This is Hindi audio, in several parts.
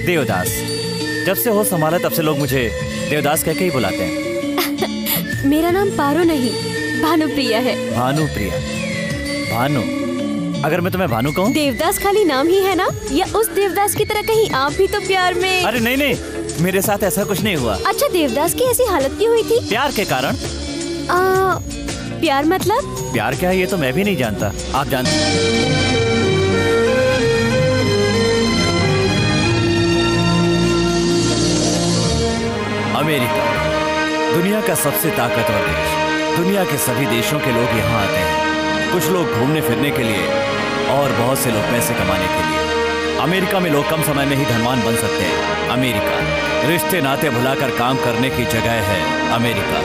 देवदास। जब से होश संभाला तब से लोग मुझे देवदास कह के ही बुलाते हैं। मेरा नाम पारो नहीं, भानुप्रिया है। भानुप्रिया? भानु? अगर मैं तुम्हें भानु कहूँ? देवदास खाली नाम ही है ना, या उस देवदास की तरह कहीं आप भी तो प्यार में? अरे नहीं नहीं, मेरे साथ ऐसा कुछ नहीं हुआ। अच्छा, देवदास की ऐसी हालत क्यों हुई थी? प्यार के कारण। प्यार मतलब? प्यार क्या है ये तो मैं भी नहीं जानता, आप जानते? अमेरिका दुनिया का सबसे ताकतवर देश। दुनिया के सभी देशों के लोग यहाँ आते हैं, कुछ लोग घूमने फिरने के लिए और बहुत से लोग पैसे कमाने के लिए। अमेरिका में लोग कम समय में ही धनवान बन सकते हैं। अमेरिका रिश्ते नाते भुलाकर काम करने की जगह है। अमेरिका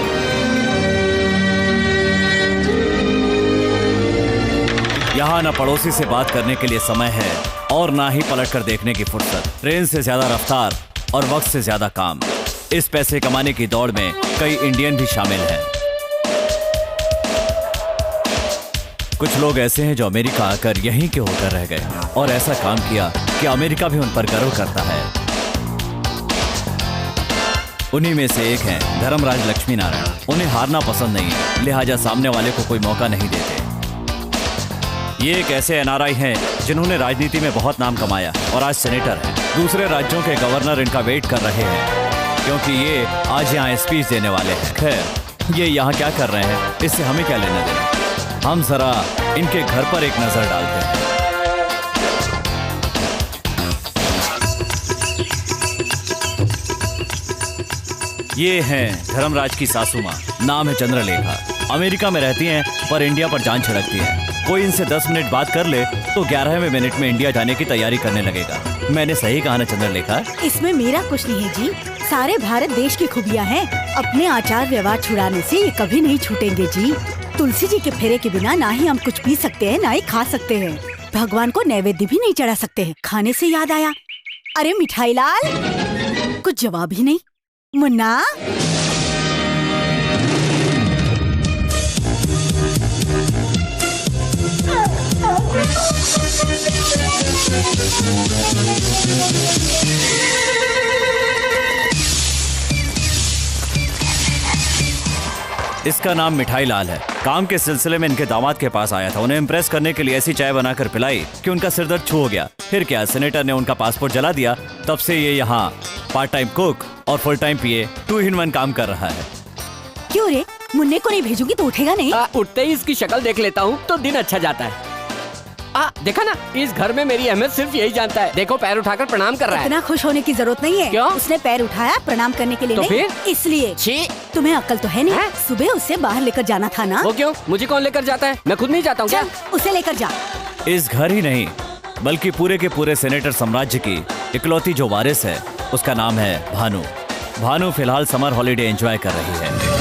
यहाँ न पड़ोसी से बात करने के लिए समय है और ना ही पलट कर देखने की फुर्सत। ट्रेन से ज्यादा रफ्तार और वक्त से ज्यादा काम। इस पैसे कमाने की दौड़ में कई इंडियन भी शामिल हैं। कुछ लोग ऐसे हैं जो अमेरिका आकर यहीं के होकर रह गए और ऐसा काम किया कि अमेरिका भी उन पर गर्व करता है। उन्हीं में से एक हैं धर्मराज लक्ष्मी नारायण। उन्हें हारना पसंद नहीं है, लिहाजा सामने वाले को कोई मौका नहीं देते। ये एक ऐसे एनआरआई हैं जिन्होंने राजनीति में बहुत नाम कमाया और आज सेनेटर हैं। दूसरे राज्यों के गवर्नर इनका वेट कर रहे हैं क्योंकि ये आज यहाँ स्पीच देने वाले हैं। खैर, ये यहाँ क्या कर रहे हैं इससे हमें क्या लेना देना। हम जरा इनके घर पर एक नजर डालते हैं। ये हैं धर्मराज की सासू माँ, नाम है चंद्रलेखा। अमेरिका में रहती हैं पर इंडिया पर जान छिड़कती हैं। कोई इनसे 10 मिनट बात कर ले तो 11वें मिनट में इंडिया जाने की तैयारी करने लगेगा। मैंने सही कहा ना चंद्रलेखा? इसमें मेरा कुछ नहीं है जी, सारे भारत देश की खूबियाँ हैं। अपने आचार व्यवहार छुड़ाने से ये कभी नहीं छूटेंगे जी। तुलसी जी के फेरे के बिना ना ही हम कुछ पी सकते हैं ना ही खा सकते हैं। भगवान को नैवेद्य भी नहीं चढ़ा सकते हैं। खाने से याद आया, अरे मिठाई लाल, कुछ जवाब ही नहीं। मुन्ना, इसका नाम मिठाई लाल है। काम के सिलसिले में इनके दामाद के पास आया था। उन्हें इम्प्रेस करने के लिए ऐसी चाय बनाकर पिलाई कि उनका सिरदर्द छू हो गया। फिर क्या, सेनेटर ने उनका पासपोर्ट जला दिया। तब से ये यहाँ पार्ट टाइम कुक और फुल टाइम पीए 2 in 1 काम कर रहा है। क्यों रे, मुन्ने को नहीं भेजूंगी तो उठेगा नहीं? उठते ही इसकी शक्ल देख लेता हूँ तो दिन अच्छा जाता है। देखा ना, इस घर में मेरी अहमियत सिर्फ यही जानता है। देखो, पैर उठाकर प्रणाम कर रहा है। इतना खुश होने की जरूरत नहीं है। क्यों? उसने पैर उठाया प्रणाम करने के लिए, तो नहीं फिर? इसलिए। छी, तुम्हें अक्ल तो है नहीं है? सुबह उसे बाहर लेकर जाना था ना। वो क्यों? मुझे कौन लेकर जाता है? मैं खुद नहीं जाता हूँ क्या? उसे लेकर जा। इस घर ही नहीं बल्कि पूरे के पूरे सेनेटर साम्राज्य की इकलौती जो वारिस है उसका नाम है भानु। भानु फिलहाल समर हॉलिडे एंजॉय कर रही है।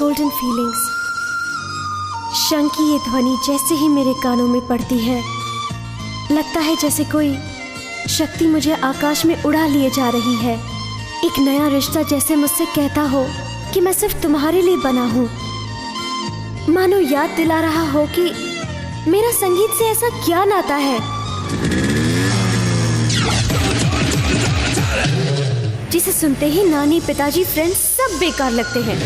Golden feelings. शंख की ये ध्वनि जैसे ही मेरे कानों में पड़ती है, लगता है जैसे कोई शक्ति मुझे आकाश में उड़ा लिए जा रही है। एक नया रिश्ता जैसे मुझसे कहता हो कि मैं सिर्फ तुम्हारे लिए बना हूँ। मानो याद दिला रहा हो कि मेरा संगीत से ऐसा क्या नाता है जिसे सुनते ही नानी, पिताजी, फ्रेंड्स सब बेकार लगते हैं।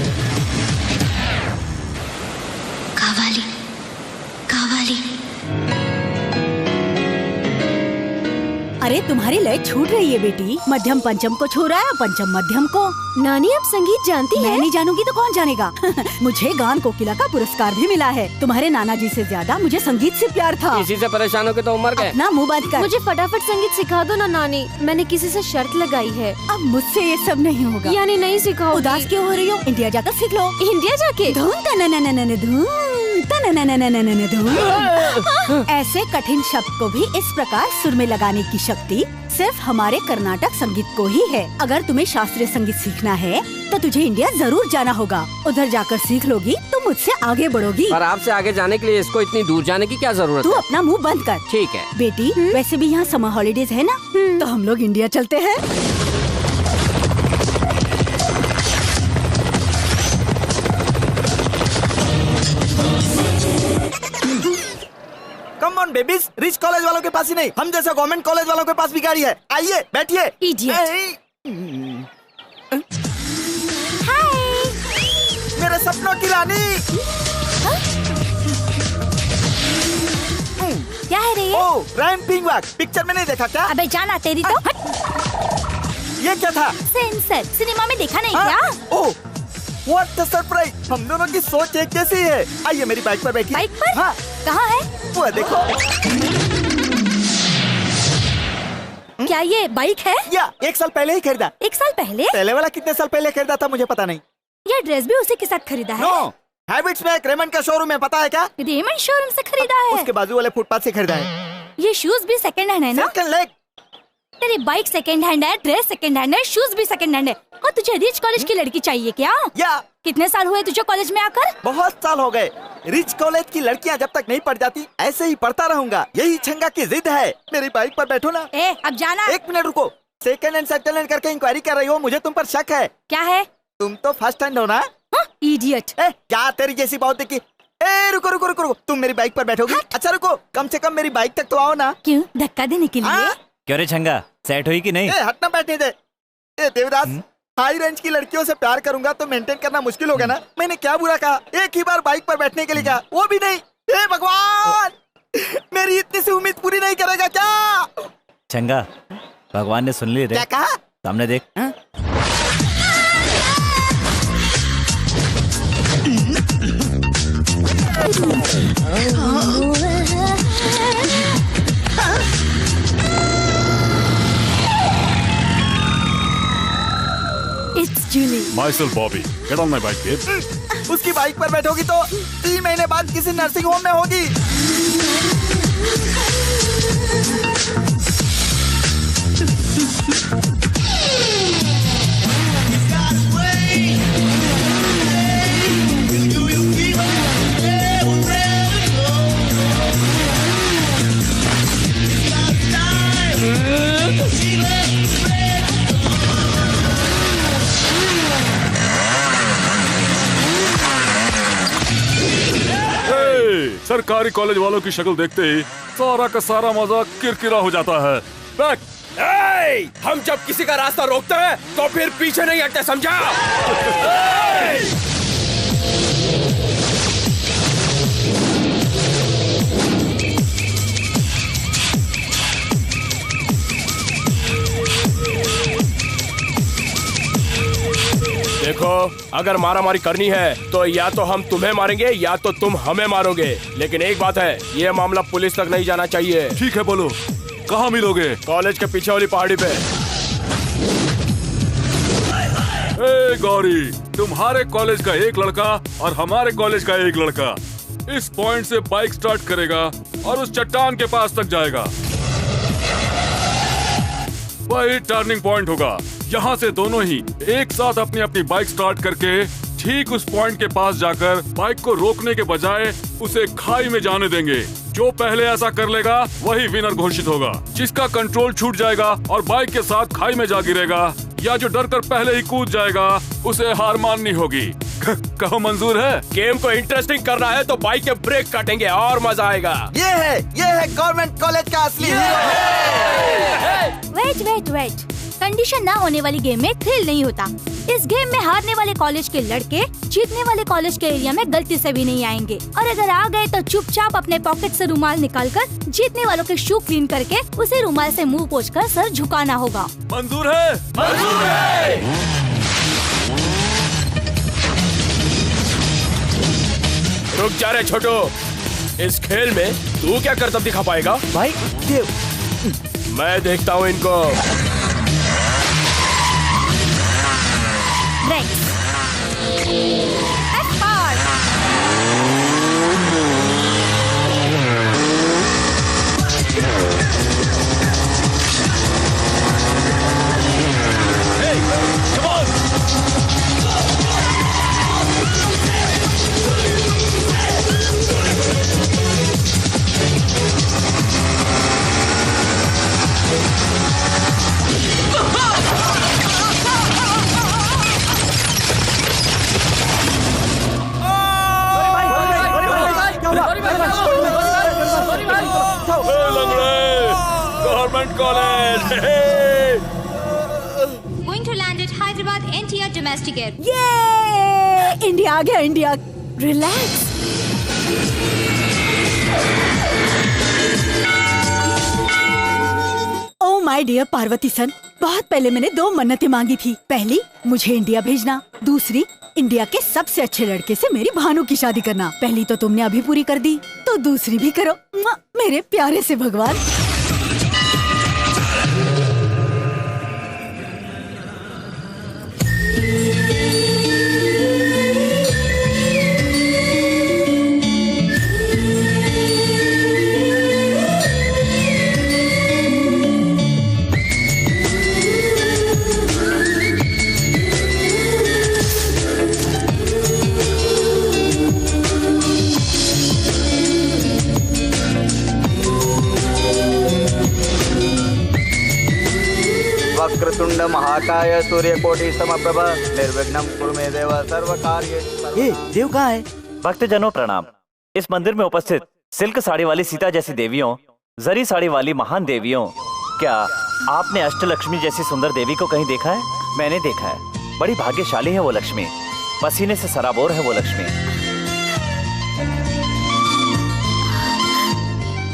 कावाली, कावाली। अरे तुम्हारी लय छूट रही है बेटी। मध्यम पंचम को छू रहा है, पंचम मध्यम को। नानी आप संगीत जानती मैं हैं? नहीं जानूंगी तो कौन जानेगा। मुझे गान कोकिला का पुरस्कार भी मिला है। तुम्हारे नाना जी से ज्यादा मुझे संगीत से प्यार था। इसी से परेशान हो के तो उम्र गए। अपना मुंह बंद कर। मुझे फटाफट संगीत सिखा दो ना नानी, मैंने किसी से शर्त लगाई है। अब मुझसे ये सब नहीं होगा। यानी नहीं सिखाओ? उदास क्यों हो रही हो? इंडिया जाकर सीख लो। इंडिया जाके? धूम तनननननन धूम तनननननन धूम। ऐसे कठिन शब्द को भी इस प्रकार सुर में लगाने की शक्ति सिर्फ हमारे कर्नाटक संगीत को ही है। अगर तुम्हें शास्त्रीय संगीत सीखना है तो तुझे इंडिया जरूर जाना होगा। उधर जाकर सीख लोगी तो मुझसे आगे बढ़ोगी। पर आपसे आगे जाने के लिए इसको इतनी दूर जाने की क्या जरूरत तू है? अपना मुंह बंद कर। ठीक है बेटी, वैसे भी यहाँ समर हॉलीडेज है ना, तो हम लोग इंडिया चलते हैं। Come on babies, rich college वालों के पास ही नहीं, हम जैसे गवर्नमेंट कॉलेज वालों के पास भी गाड़ी है। आइए बैठिए। Idiot. मेरे सपनों की रानी। क्या है रे ये? ओ, रैंपिंग वॉक। पिक्चर में नहीं देखा क्या? अबे जाना तेरी तो। ये क्या था? सेंसर सिनेमा में देखा नहीं हाँ? क्या? ओह, व्हाट अ सरप्राइज। हम दोनों की सोच एक जैसी है। आइए मेरी बाइक पर बैठिए। बाइक पर? हाँ, कहाँ है? वो देखो। क्या ये बाइक है? या 1 साल पहले ही खरीदा। 1 साल पहले? पहले वाला कितने साल पहले खरीदा था मुझे पता नहीं। ये ड्रेस भी उसी के साथ खरीदा है? नो, हैबिट्स में एक रेमंड का शोरूम है, पता है क्या? रेमंड शोरूम से खरीदा है? उसके बाजू वाले फुटपाथ से खरीदा है। ये शूज भी सेकंड हैंड है ना? Second leg. तेरी बाइक सेकंड हैंड है, ड्रेस सेकंड हैंड है, शूज भी सेकंड हैंड है। और तुझे रिच कॉलेज की लड़की चाहिए क्या? या कितने साल हुए तुझे कॉलेज में आकर? बहुत साल हो गए। रिच कॉलेज की लड़कियां जब तक नहीं पढ़ जाती ऐसे ही पढ़ता रहूंगा। यही छंगा की जिद है। मेरी बाइक पर बैठो ना। ए, अब जाना। 1 मिनट रुको। सेकंड हैंड सेकंड हैंड करके इंक्वायरी कर रही हो, मुझे तुम पर शक है। क्या है? तुम तो फर्स्ट हैंड हो ना? इडियट। ए, क्या तेरी जैसी बहुत देखी। ए, रुको रुको रुको रुको, तुम मेरी बाइक पर बैठोगी? अच्छा रुको, कम से कम मेरी बाइक तक तो आओ ना। क्यों, धक्का देने के लिए? हाँ? क्यों रे छंगा, सेट हुई कि नहीं? ए, हटना, बैठने दे। ए देवदास, हाई रेंज की लड़कियों से प्यार करूंगा तो मेंटेन करना मुश्किल होगा ना। मैंने क्या बुरा कहा? एक ही बार बाइक पर बैठने के लिए कहा, वो भी नहीं। हे भगवान, मेरी इतनी सी उम्मीद पूरी नहीं करेगा क्या? छंगा, भगवान ने सुन ली रे। क्या कहा? सामने देख। It's Julie. Myself Bobby. Get on my bike, babe. उसकी बाइक पर बैठोगी तो 3 महीने बाद किसी नर्सिंग होम में होगी। सरकारी कॉलेज वालों की शक्ल देखते ही सारा का सारा मजा किरकिरा हो जाता है। बैक। हम जब किसी का रास्ता रोकते हैं तो फिर पीछे नहीं हटते, समझा? देखो, अगर मारामारी करनी है तो या तो हम तुम्हें मारेंगे या तो तुम हमें मारोगे। लेकिन एक बात है, ये मामला पुलिस तक नहीं जाना चाहिए। ठीक है, बोलो कहाँ मिलोगे? कॉलेज के पीछे वाली पहाड़ी पे। ए गौरी, तुम्हारे कॉलेज का एक लड़का और हमारे कॉलेज का एक लड़का इस पॉइंट से बाइक स्टार्ट करेगा और उस चट्टान के पास तक जाएगा। वही टर्निंग पॉइंट होगा। यहाँ से दोनों ही एक साथ अपनी अपनी बाइक स्टार्ट करके ठीक उस पॉइंट के पास जाकर बाइक को रोकने के बजाय उसे खाई में जाने देंगे। जो पहले ऐसा कर लेगा वही विनर घोषित होगा। जिसका कंट्रोल छूट जाएगा और बाइक के साथ खाई में जा गिरेगा या जो डर कर पहले ही कूद जाएगा उसे हार माननी होगी। कहो मंजूर है? गेम को इंटरेस्टिंग करना है तो बाइक के ब्रेक काटेंगे और मजा आएगा। ये है गवर्नमेंट कॉलेज का असली हीरो। वेट कंडीशन ना होने वाली गेम में थ्रिल नहीं होता। इस गेम में हारने वाले कॉलेज के लड़के जीतने वाले कॉलेज के एरिया में गलती से भी नहीं आएंगे, और अगर आ गए तो चुपचाप अपने पॉकेट से रुमाल निकालकर जीतने वालों के शू क्लीन करके उसे रुमाल से मुंह पोंछकर सर झुकाना होगा। मंजूर है? मंजूर है। रुक जा रे छोटू, इस खेल में तू क्या करतब दिखा पाएगा? भाई देव, मैं देखता हूँ इनको। Government college. Going to land at Hyderabad NTR Domestic Air. ये इंडिया आ गया, India. Relax. Oh my dear Parvati son, बहुत पहले मैंने 2 मन्नतें मांगी थी। पहली, मुझे इंडिया भेजना। दूसरी, इंडिया के सबसे अच्छे लड़के से मेरी भानु की शादी करना। पहली तो तुमने अभी पूरी कर दी, तो दूसरी भी करो मेरे प्यारे से भगवान। वक्रतुंड महाकाय सूर्यकोटि समप्रभ निर्विघ्नं कुरु मे देव सर्वकार्येषु। ये देव कहाँ है? भक्तजनों प्रणाम। इस मंदिर में उपस्थित सिल्क साड़ी वाली सीता जैसी देवियों, जरी साड़ी वाली महान देवियों, क्या आपने अष्टलक्ष्मी जैसी सुंदर देवी को कहीं देखा है? मैंने देखा है। बड़ी भाग्यशाली है वो लक्ष्मी, पसीने से सराबोर है वो लक्ष्मी।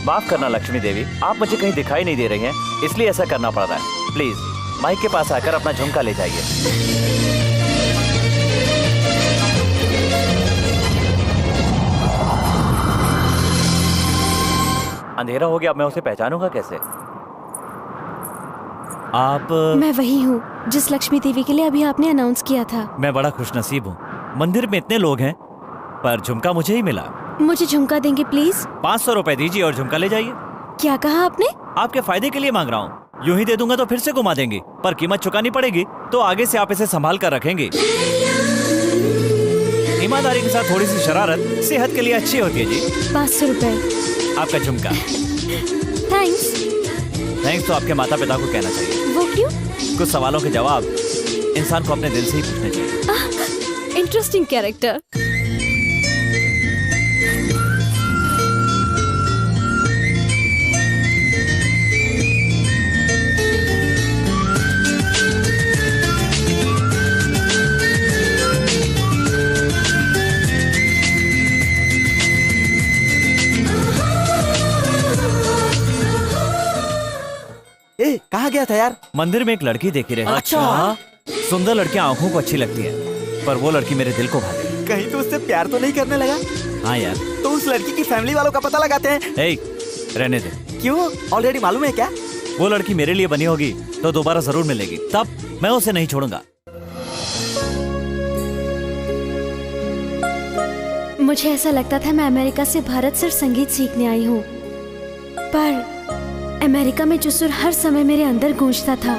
माफ करना लक्ष्मी देवी, आप मुझे कहीं दिखाई नहीं दे रही हैं, इसलिए ऐसा करना पड़ रहा है। प्लीज माइक के पास आकर अपना झुमका ले जाइए। अंधेरा हो गया, अब मैं उसे पहचानूंगा कैसे? आप? मैं वही हूँ जिस लक्ष्मी देवी के लिए अभी आपने अनाउंस किया था। मैं बड़ा खुशनसीब हूँ, मंदिर में इतने लोग हैं पर झुमका मुझे ही मिला। मुझे झुमका देंगे प्लीज? 500 रुपए दीजिए और झुमका ले जाइए। क्या कहा आपने? आपके फायदे के लिए मांग रहा हूँ। यूं ही दे दूंगा तो फिर से घुमा देंगे, पर कीमत चुकानी पड़ेगी, तो आगे से आप इसे संभाल कर रखेंगे। ईमानदारी के साथ थोड़ी सी शरारत सेहत के लिए अच्छी होती है जी। 500 रुपए आपका झुमका। थैंक्स तो आपके माता पिता को कहना चाहिए। वो क्यों? कुछ सवालों के जवाब इंसान को अपने दिल से ही पूछने चाहिए। Interesting character. कहाँ गया था यार? मंदिर में एक लड़की देखी रहे। अच्छा? सुंदर लड़कियां आंखों को अच्छी लगती है, पर वो लड़की मेरे दिल को भाती। कहीं तो उससे प्यार तो नहीं करने लगा? हाँ यार। तो उस लड़की की फैमिली वालों का पता लगाते हैं। रहने दे। क्यों? ऑलरेडी मालूम है क्या? वो लड़की मेरे लिए बनी होगी तो दोबारा जरूर मिलेगी, तब मैं उसे नहीं छोड़ूंगा। मुझे ऐसा लगता था मैं अमेरिका से भारत सिर्फ संगीत सीखने आई हूँ, पर अमेरिका में जो सुर हर समय मेरे अंदर गूंजता था,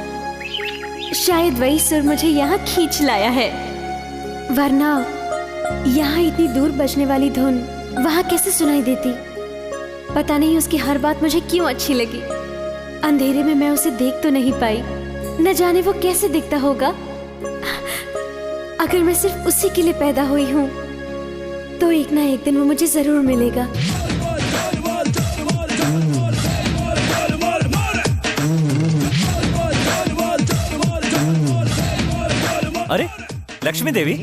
शायद वही सुर मुझे यहाँ खींच लाया है। वरना यहाँ इतनी दूर बजने वाली धुन वहाँ कैसे सुनाई देती? पता नहीं उसकी हर बात मुझे क्यों अच्छी लगी। अंधेरे में मैं उसे देख तो नहीं पाई, न जाने वो कैसे दिखता होगा। अगर मैं सिर्फ उसी के लिए पैदा हुई हूँ तो एक ना एक दिन वो मुझे जरूर मिलेगा। अरे लक्ष्मी देवी,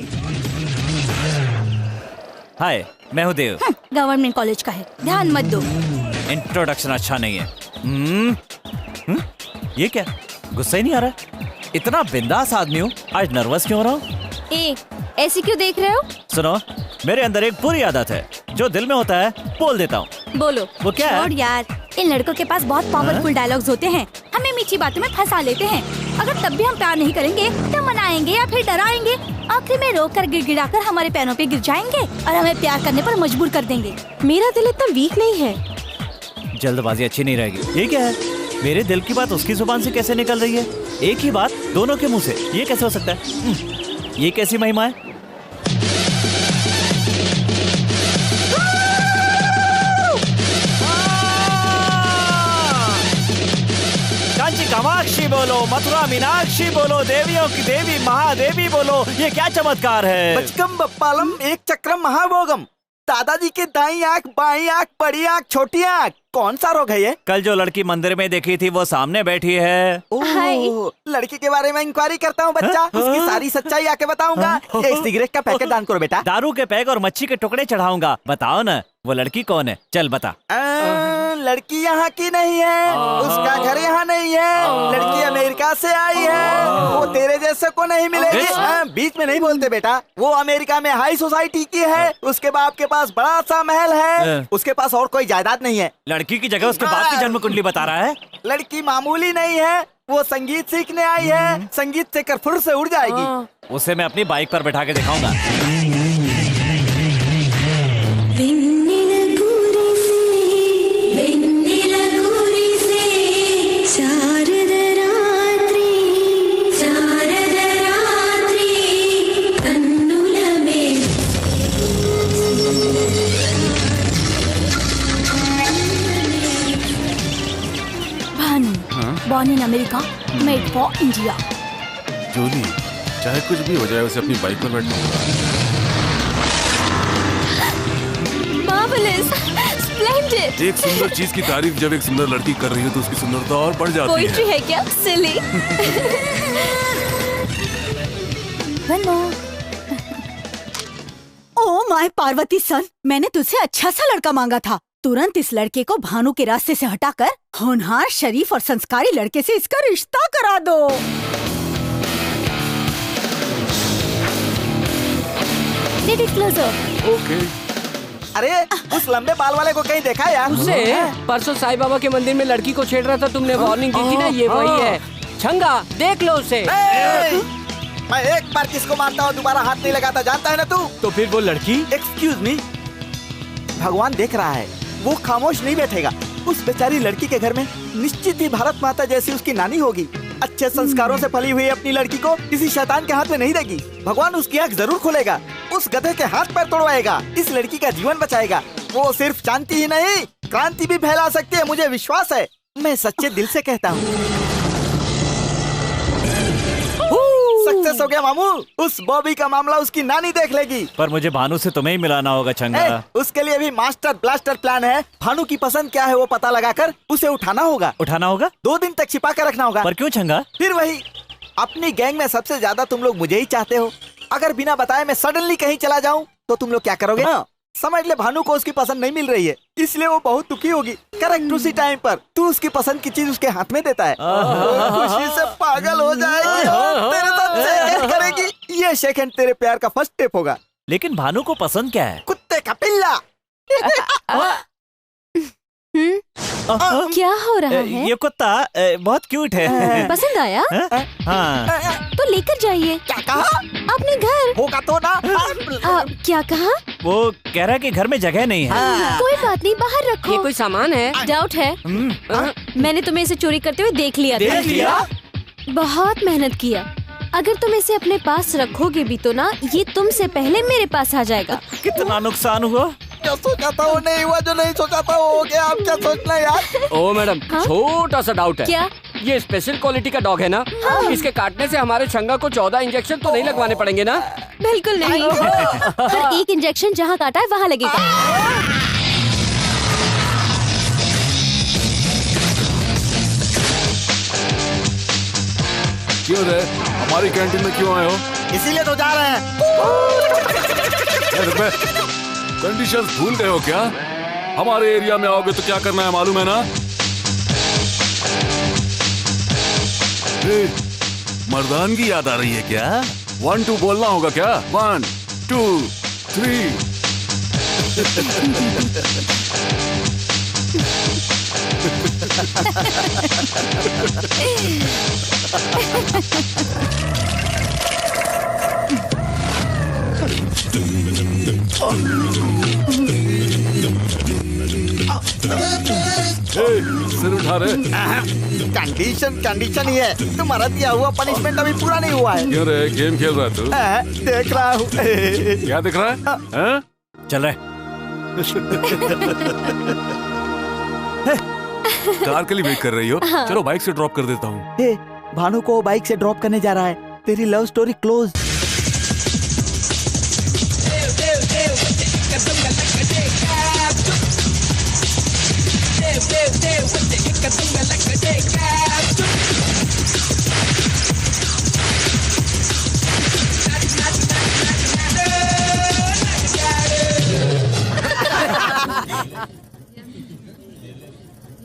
हाय, मैं हूँ देव। गवर्नमेंट कॉलेज का है, ध्यान मत दो। इंट्रोडक्शन अच्छा नहीं है। ये क्या, गुस्सा ही नहीं आ रहा? इतना बिंदास आदमी हूँ, आज नर्वस क्यों हो रहा हूँ? ऐसे क्यों देख रहे हो? सुनो, मेरे अंदर एक बुरी आदत है, जो दिल में होता है बोल देता हूँ। बोलो। वो क्या है? छोड़ यार, इन लड़कों के पास बहुत पावरफुल डायलॉग्स होते हैं, हमें मीठी बातों में फंसा लेते हैं। अगर तब भी हम प्यार नहीं करेंगे तो मनाएंगे या फिर डराएंगे, आखिर में रोक कर गिड़गिड़ाकर हमारे पैरों पे गिर जाएंगे और हमें प्यार करने पर मजबूर कर देंगे। मेरा दिल इतना वीक नहीं है। जल्दबाजी अच्छी नहीं रहेगी। ये क्या है, मेरे दिल की बात उसकी जुबान से कैसे निकल रही है? एक ही बात दोनों के मुंह से, ये कैसे हो सकता है? ये कैसी महिमा है? कांची कामाक्षी बोलो, मथुरा मीनाक्षी बोलो, देवियों की देवी महादेवी बोलो, ये क्या चमत्कार है? बचकम बप्पालम एक चक्रम महाभोगम। दादाजी के दाई आँख, बाई आँख, बड़ी आँख, छोटी आँख, कौन सा रोग है ये? कल जो लड़की मंदिर में देखी थी वो सामने बैठी है। ओह, लड़की के बारे में इंक्वायरी करता हूँ बच्चा, उसकी सारी सच्चाई आके बताऊंगा। एक सिगरेट का पैकेट दान करो बेटा। दारू के पैक और मच्छी के टुकड़े चढ़ाऊंगा। बताओ ना, वो लड़की कौन है? चल बता। लड़की यहाँ की नहीं है, उसका घर यहाँ नहीं है, लड़की अमेरिका से आई है। वो तेरे जैसे को नहीं मिलेगी। बीच में नहीं बोलते बेटा। वो अमेरिका में हाई सोसाइटी की है, उसके बाप के पास बड़ा सा महल है, उसके पास और कोई जायदाद नहीं है। लड़की की जगह उसके बाप की जन्म कुंडली बता रहा है। लड़की मामूली नहीं है, वो संगीत सीखने आई है, संगीत से कर फुर से उड़ जाएगी। उसे मैं अपनी बाइक पर बैठा के दिखाऊंगा। Born in America, made for India. Jully, चाहे कुछ भी हो जाए उसे अपनी बाइक पर बैठना होगा। Marvelous, splendid. एक सुंदर चीज की तारीफ जब एक सुंदर लड़की कर रही हो तो उसकी सुंदरता और बढ़ जाती है। पोइट्री है क्या? Silly. ओह माय पार्वती सन, मैंने तुझसे अच्छा सा लड़का मांगा था। तुरंत इस लड़के को भानु के रास्ते से हटाकर होनहार, शरीफ और संस्कारी लड़के से इसका रिश्ता करा दो। Get it closer. ओके। अरे उस लंबे बाल वाले को कहीं देखा यार? उसे परसों साईं बाबा के मंदिर में लड़की को छेड़ रहा था, तुमने वार्निंग दी थी ना, ये वही है। छंगा, देख लो उसे। मैं एक बार किसको मारता हूँ दोबारा हाथ नहीं लगाता, जानता है ना तू? तो फिर वो लड़की? एक्सक्यूज मी, भगवान देख रहा है, वो खामोश नहीं बैठेगा। उस बेचारी लड़की के घर में निश्चित ही भारत माता जैसी उसकी नानी होगी। अच्छे संस्कारों से पली हुई अपनी लड़की को किसी शैतान के हाथ में नहीं देगी। भगवान उसकी आँख जरूर खोलेगा, उस गधे के हाथ पैर तोड़वाएगा, इस लड़की का जीवन बचाएगा। वो सिर्फ शांति ही नहीं, क्रांति भी फैला सकती है, मुझे विश्वास है। मैं सच्चे दिल से कहता हूँ। सक्सेस हो गया मामू, उस बॉबी का मामला उसकी नानी देख लेगी। पर मुझे भानु से तुम्हें ही मिलाना होगा छंगा। उसके लिए भी मास्टर ब्लास्टर प्लान है। भानु की पसंद क्या है वो पता लगाकर उसे उठाना होगा। उठाना होगा? 2 दिन तक छिपा कर रखना होगा। पर क्यों छंगा? फिर वही, अपनी गैंग में सबसे ज्यादा तुम लोग मुझे ही चाहते हो। अगर बिना बताए मैं सडनली कहीं चला जाऊं तो तुम लोग क्या करोगे? समझ ले भानु को उसकी पसंद नहीं मिल रही है, इसलिए वो बहुत दुखी होगी। करेक्ट उसी टाइम पर तू उसकी पसंद की चीज उसके हाथ में देता है, खुशी से पागल हो जाएगी, तेरे साथ शेक करेगी। ये शेक हैंड तेरे प्यार का फर्स्ट स्टेप होगा। लेकिन भानु को पसंद क्या है? कुत्ते का पिल्ला। क्या हो रहा है? ये कुत्ता बहुत क्यूट है। पसंद आया? हाँ। तो लेकर जाइए। क्या कहा? अपने घर होगा तो ना। क्या कहा? वो कह रहा है कि घर में जगह नहीं है। कोई बात नहीं, बाहर रखो। ये कोई सामान है? डाउट है? मैंने तुम्हें इसे चोरी करते हुए देख लिया था। देख लिया? बहुत मेहनत किया, अगर तुम इसे अपने पास रखोगे भी तो ना, ये तुमसे पहले मेरे पास आ जाएगा। कितना नुकसान हुआ। क्या सोचा था वो नहीं हुआ, जो नहीं सोचा था वो हो गया। आप क्या सोचना यार। ओ मैडम, छोटा सा डाउट है। क्या? ये स्पेशल क्वालिटी का डॉग है ना? इसके काटने से हमारे छंगा को 14 इंजेक्शन तो नहीं लगवाने पड़ेंगे ना? बिल्कुल नहीं। पर एक इंजेक्शन जहाँ काटा है वहाँ लगेगा। क्यों रे, हमारी कैंटीन में क्यों आए हो? इसीलिए तो जा रहे हैं। कंडीशंस भूल गए हो क्या? हमारे एरिया में आओगे तो क्या करना है मालूम है ना? मर्दानगी याद आ रही है क्या? 1 2 बोलना होगा क्या? 1 2 3। सिर उठा रहे। कंडीशन ही है। तुम्हारा दिया हुआ पनिशमेंट अभी पूरा नहीं हुआ है। क्यों रे, गेम खेल रहा है तू? देख रहा हूँ। क्या देख रहा है? चल रहे। कार के लिए वेट कर रही हो? चलो बाइक से ड्रॉप कर देता हूँ। भानु को बाइक से ड्रॉप करने जा रहा है। तेरी love story close.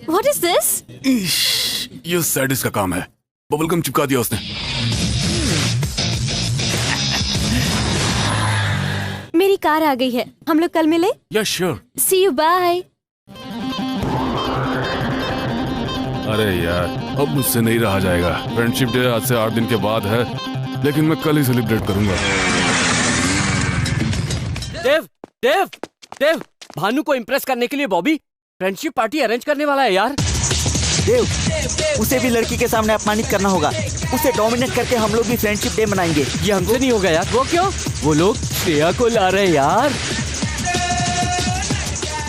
What is this? ये सैडिस्ट का काम है। बबलगम चिपका दिया उसने। मेरी कार आ गई है, हम लोग कल मिले। या श्योर। See you, bye. अरे यार, अब मुझसे नहीं रहा जाएगा। फ्रेंडशिप डे आज से 8 दिन के बाद है, लेकिन मैं कल ही सेलिब्रेट करूंगा। देव, भानु को इम्प्रेस करने के लिए बॉबी फ्रेंडशिप पार्टी अरेंज करने वाला है यार। देव, उसे भी लड़की के सामने अपमानित करना होगा। उसे डोमिनेट करके हम लोग भी फ्रेंडशिप डे मनाएंगे। ये हमसे नहीं होगा यार। वो क्यों? वो लोग श्रेया को ला रहे हैं यार।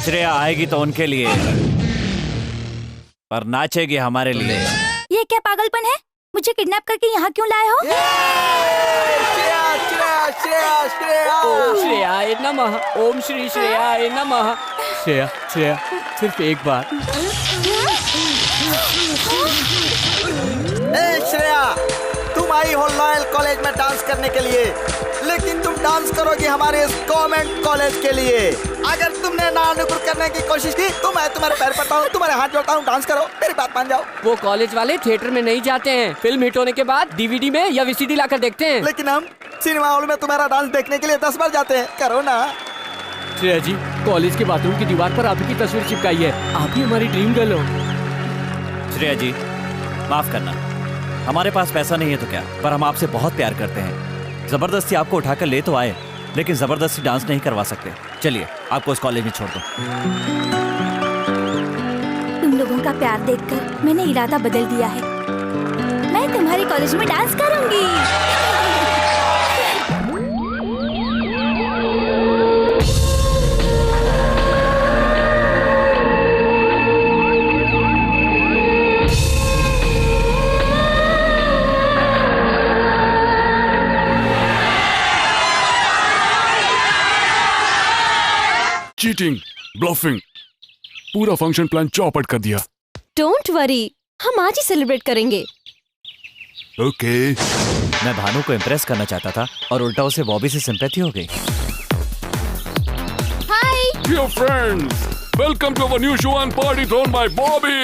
श्रेया आएगी तो उनके लिए, पर नाचेगी हमारे लिए। ये क्या पागलपन है? मुझे किडनैप करके यहाँ क्यों लाए हो? ओम श्रेयाय नमः, ओम श्री श्रेयाय नमः। श्रेया, सिर्फ एक बार। श्रेया, तुम आई हो लॉयल कॉलेज में डांस करने के लिए, लेकिन तुम डांस करोगी हमारे इस गवर्नमेंट कॉलेज के लिए। अगर तुमने नानुकुर करने की कोशिश की तो मैं तुम्हारे पैर पड़ता हूँ, तुम्हारे हाथ जोड़ता हूँ। डांस करो, मेरी बात मान जाओ। वो कॉलेज वाले थिएटर में नहीं जाते हैं, फिल्म हिट होने के बाद डीवीडी में या वीसीडी लाकर देखते हैं। लेकिन हम सिनेमा हॉल में तुम्हारा डांस देखने के लिए 10 बार जाते हैं। करो ना। श्रेया जी, कॉलेज के बाथरूम की दीवार पर आपकी तस्वीर चिपकाई है। आप ही हमारी ड्रीम गर्ल हो। श्रेया जी, माफ करना, हमारे पास पैसा नहीं है तो क्या, पर हम आपसे बहुत प्यार करते हैं। जबरदस्ती आपको उठाकर ले तो आए, लेकिन जबरदस्ती डांस नहीं करवा सकते। चलिए, आपको इस कॉलेज में छोड़ दो। तुम लोगों का प्यार देखकर मैंने इरादा बदल दिया है। मैं तुम्हारे कॉलेज में डांस करूंगी। चीटिंग, ब्लफिंग, पूरा फंक्शन प्लान चौपट कर दिया। डोंट वरी, हम आज ही सेलिब्रेट करेंगे। ओके। मैं भानु को इम्प्रेस करना चाहता था और उल्टा उसे बॉबी से सिंपैथी हो गई। Hi dear friends, welcome to our new show and party thrown by Bobby.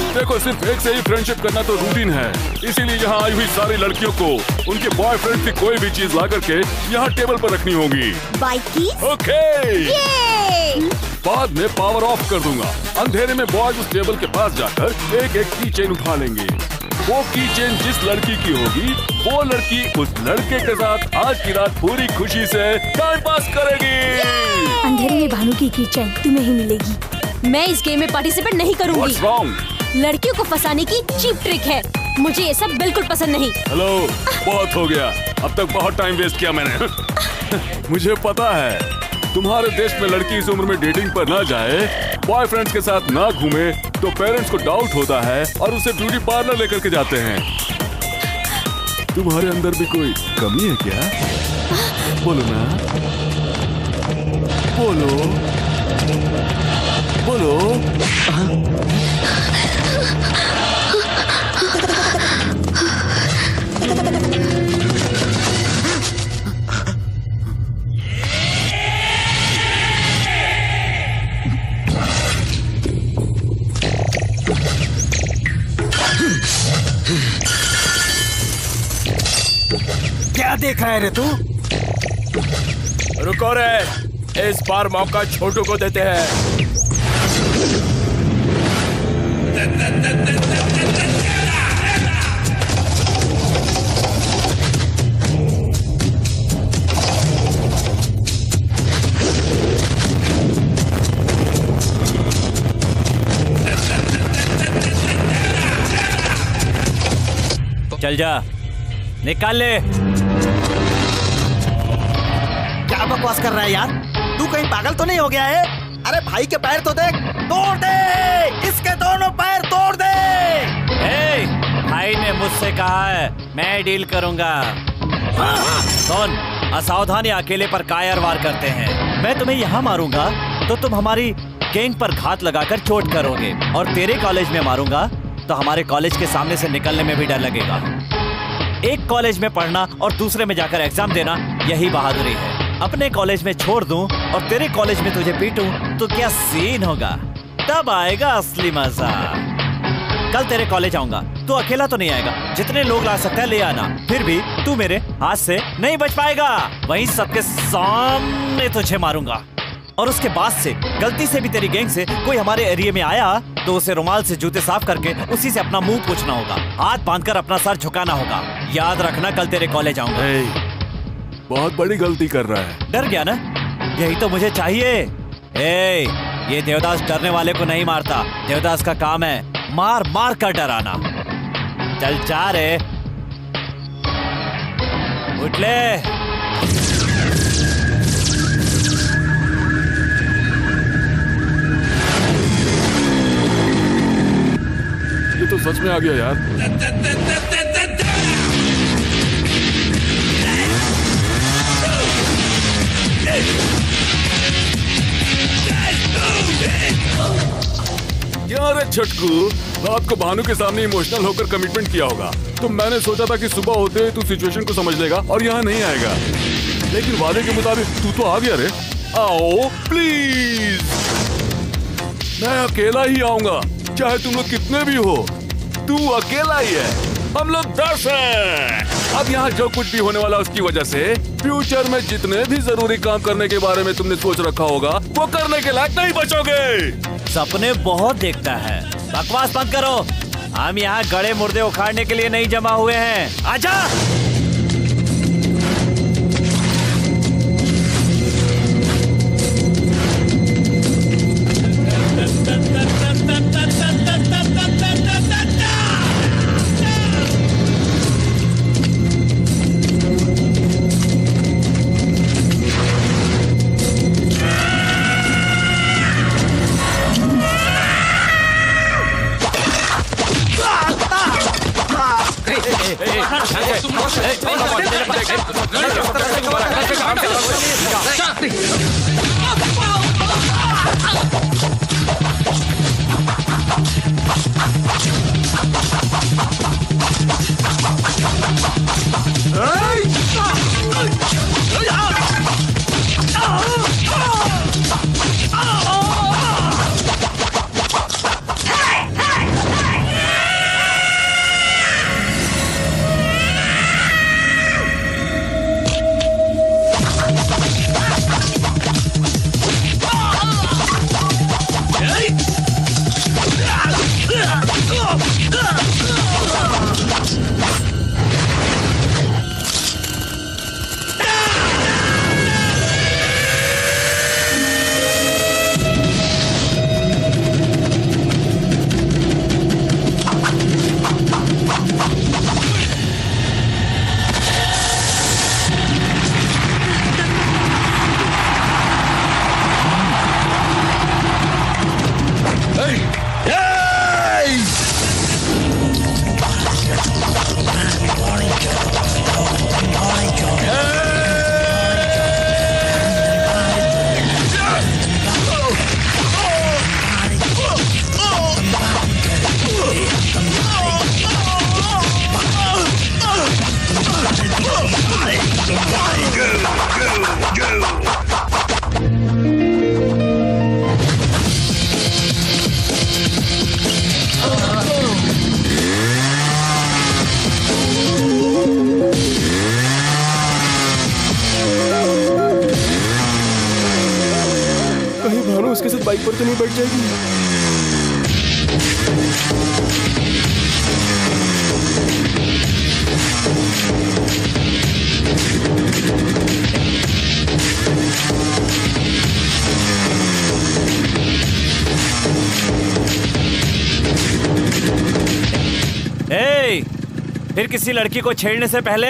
देखो, सिर्फ एक से ही फ्रेंडशिप करना तो रूटीन है, इसीलिए यहाँ आई हुई सारी लड़कियों को उनके बॉयफ्रेंड की कोई भी चीज ला करके यहाँ टेबल पर रखनी होगी। बाइक की? ओके। बाद में पावर ऑफ कर दूंगा। अंधेरे में बॉयज उस टेबल के पास जाकर एक एक की चेन उठा लेंगे। वो की चेन जिस लड़की की होगी, वो लड़की उस लड़के के साथ आज की रात पूरी खुशी से टाइम पास करेगी। अंधेरे में भानु की चैन तुम्हें ही मिलेगी। मैं इस गेम में पार्टिसिपेट नहीं करूंगी। What's wrong? लड़कियों को फंसाने की चीप ट्रिक है। मुझे ये सब बिल्कुल पसंद नहीं। हेलो, बहुत हो गया। अब तक बहुत टाइम वेस्ट किया मैंने। मुझे पता है तुम्हारे देश में लड़की इस उम्र में डेटिंग पर ना जाए, बॉयफ्रेंड्स के साथ ना घूमे तो पेरेंट्स को डाउट होता है और उसे ब्यूटी पार्लर लेकर के जाते हैं। तुम्हारे अंदर भी कोई कमी है क्या? बोलो ना, बोलो बोलो। क्या देख रहा है रे तू? रुको रे, इस बार मौका छोटू को देते हैं। चल जा, निकाल ले। क्या बकवास कर रहा है यार? तू कहीं पागल तो नहीं हो गया है? अरे भाई के पैर तो देख, तोड़ दे, इसके दोनों पैर तोड़ दे। ए, भाई ने मुझसे कहा है मैं डील करूंगा। कौन असावधानी अकेले पर कायर वार करते हैं। मैं तुम्हें यहाँ मारूंगा तो तुम हमारी गैंग पर घात लगाकर चोट करोगे, और तेरे कॉलेज में मारूंगा तो हमारे कॉलेज के सामने से निकलने में भी डर लगेगा। एक कॉलेज में पढ़ना और दूसरे में जाकर एग्जाम देना, यही बहादुरी है। अपने कॉलेज में छोड़ दूं और तेरे कॉलेज में तुझे पीटूं तो क्या सीन होगा? तब आएगा असली मजा। कल तेरे कॉलेज आऊंगा, तू अकेला तो नहीं आएगा, जितने लोग ला सकता है ले आना। फिर भी तू मेरे हाथ से नहीं बच पाएगा, वहीं सबके सामने तुझे मारूंगा। और उसके बाद से गलती से भी तेरी गैंग से कोई हमारे एरिया में आया तो उसे रुमाल से जूते साफ करके उसी से अपना मुंह पोंछना होगा, हाथ बांधकर अपना सर झुकाना होगा। याद रखना, कल तेरे कॉलेज आऊंगा। बहुत बड़ी गलती कर रहा है। डर गया ना? यही तो मुझे चाहिए। ए, ये देवदास डरने वाले को नहीं मारता। देवदास का काम है मार मार कर डराना। चल जा रे, उठ ले। ये तो सच में आ गया यार। क्या रे छटकू, रात को भानु के सामने इमोशनल होकर कमिटमेंट किया होगा, तो मैंने सोचा था कि सुबह होते ही तू सिचुएशन को समझ लेगा और यहाँ नहीं आएगा, लेकिन वादे के मुताबिक तू तो आ गया रे। आओ प्लीज, मैं अकेला ही आऊंगा, चाहे तुम लोग कितने भी हो। तू अकेला ही है, हम लोग 10 हैं। अब यहाँ जो कुछ भी होने वाला उसकी वजह से फ्यूचर में जितने भी जरूरी काम करने के बारे में तुमने सोच रखा होगा वो करने के लायक नहीं बचोगे। सपने बहुत देखता है, बकवास बंद करो। हम यहाँ गड़े मुर्दे उखाड़ने के लिए नहीं जमा हुए हैं। आजा। कहीं भानु उसके साथ बाइक पर तो नहीं बैठ जाएगी। ए, फिर किसी लड़की को छेड़ने से पहले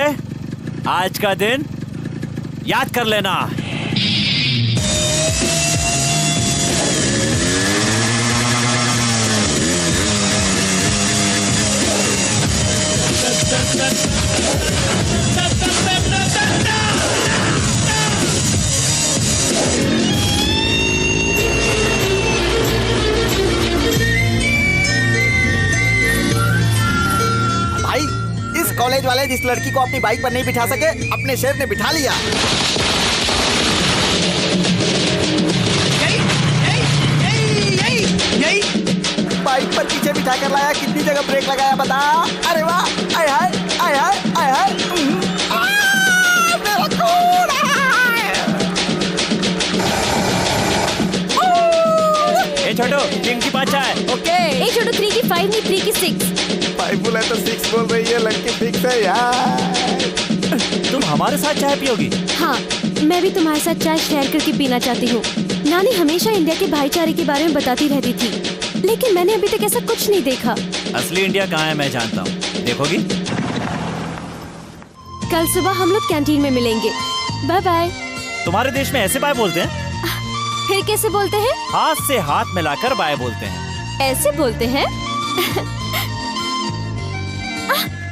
आज का दिन याद कर लेना। भाई, इस कॉलेज वाले जिस लड़की को अपनी बाइक पर नहीं बिठा सके, अपने शेर ने बिठा लिया। बाइक पर पीछे बिठा कर लाया, कितनी जगह ब्रेक लगाया बता। अरे वाह, आय हाय आय हाय आय हाय। मेरा खून ए छोटू, 3 की 5 है। ओके। ए छोटू, 3 की 5 नहीं, 3 की 6। 5 बोला तो 6 बोल रही है, लड़की फिक्स है यार। तुम हमारे साथ चाय पियोगी? हाँ, मैं भी तुम्हारे साथ चाय शेयर करके पीना चाहती हूँ। नानी हमेशा इंडिया के भाईचारे के बारे में बताती रहती थी, लेकिन मैंने अभी तक ऐसा कुछ नहीं देखा। असली इंडिया कहाँ है मैं जानता हूँ, देखोगी? कल सुबह हम लोग कैंटीन में मिलेंगे। Bye bye. तुम्हारे देश में ऐसे बाय बोलते हैं? फिर कैसे बोलते हैं? हाथ से हाथ मिलाकर बाय बोलते हैं। ऐसे बोलते हैं?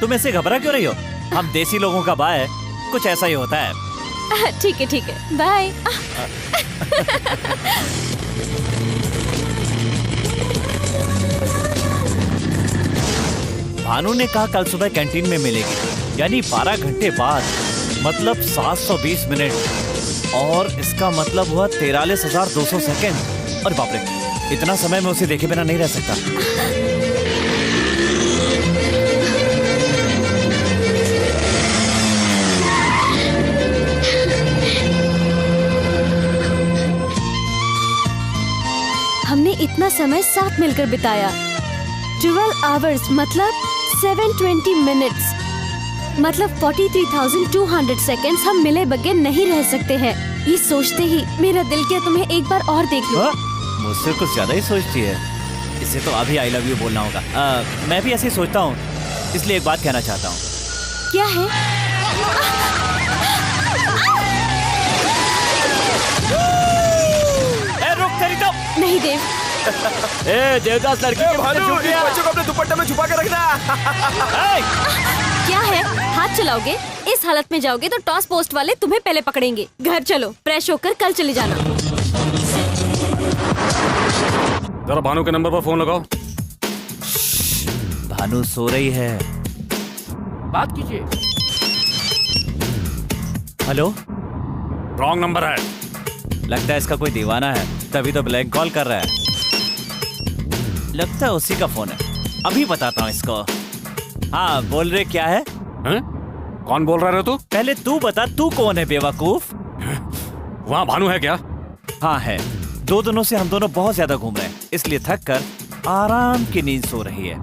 तुम ऐसे घबरा क्यों रही हो? हम देसी लोगों का बाय कुछ ऐसा ही होता है। ठीक है ठीक है, बाय। भानु ने कहा कल सुबह कैंटीन में मिलेगी, यानी 12 घंटे बाद, मतलब 720 मिनट, और इसका मतलब हुआ 43,200 सेकेंड। और बाप रे, इतना समय मैं उसे देखे बिना नहीं रह सकता। हमने इतना समय साथ मिलकर बिताया। 12 आवर्स मतलब 720 मिनट्स, मतलब 43,200 सेकेंड्स हम मिले बगैर नहीं रह सकते हैं। ये सोचते ही मेरा दिल किया तुम्हें एक बार और देख लूं। मुझसे कुछ ज्यादा ही सोचती है। इसे तो अभी आई लव यू बोलना होगा। मैं भी ऐसे ही सोचता हूँ, इसलिए एक बात कहना चाहता हूँ। क्या है? रुक तेरी तो। नहीं देव। ए देवदास, लड़की के भानु, इस बच्चे को अपने दुपट्टे में छुपा के रखना। क्या है? हाथ चलाओगे? इस हालत में जाओगे तो टॉस पोस्ट वाले तुम्हें पहले पकड़ेंगे। घर चलो, फ्रेश होकर कल चले जाना। जरा भानु के नंबर पर फोन लगाओ। भानु सो रही है। बात कीजिए। हेलो। रॉन्ग नंबर है। लगता है इसका कोई दीवाना है, तभी तो ब्लैंक कॉल कर रहा है। लगता है उसी का फोन है, अभी बताता हूँ इसको। हाँ, बोल रहे क्या है? कौन बोल रहा है तू? पहले तू बता, तू कौन है बेवकूफ? वहाँ भानु है क्या? हाँ है। 2 दिनों से हम दोनों बहुत ज्यादा घूम रहे हैं, इसलिए थक कर आराम की नींद सो रही है।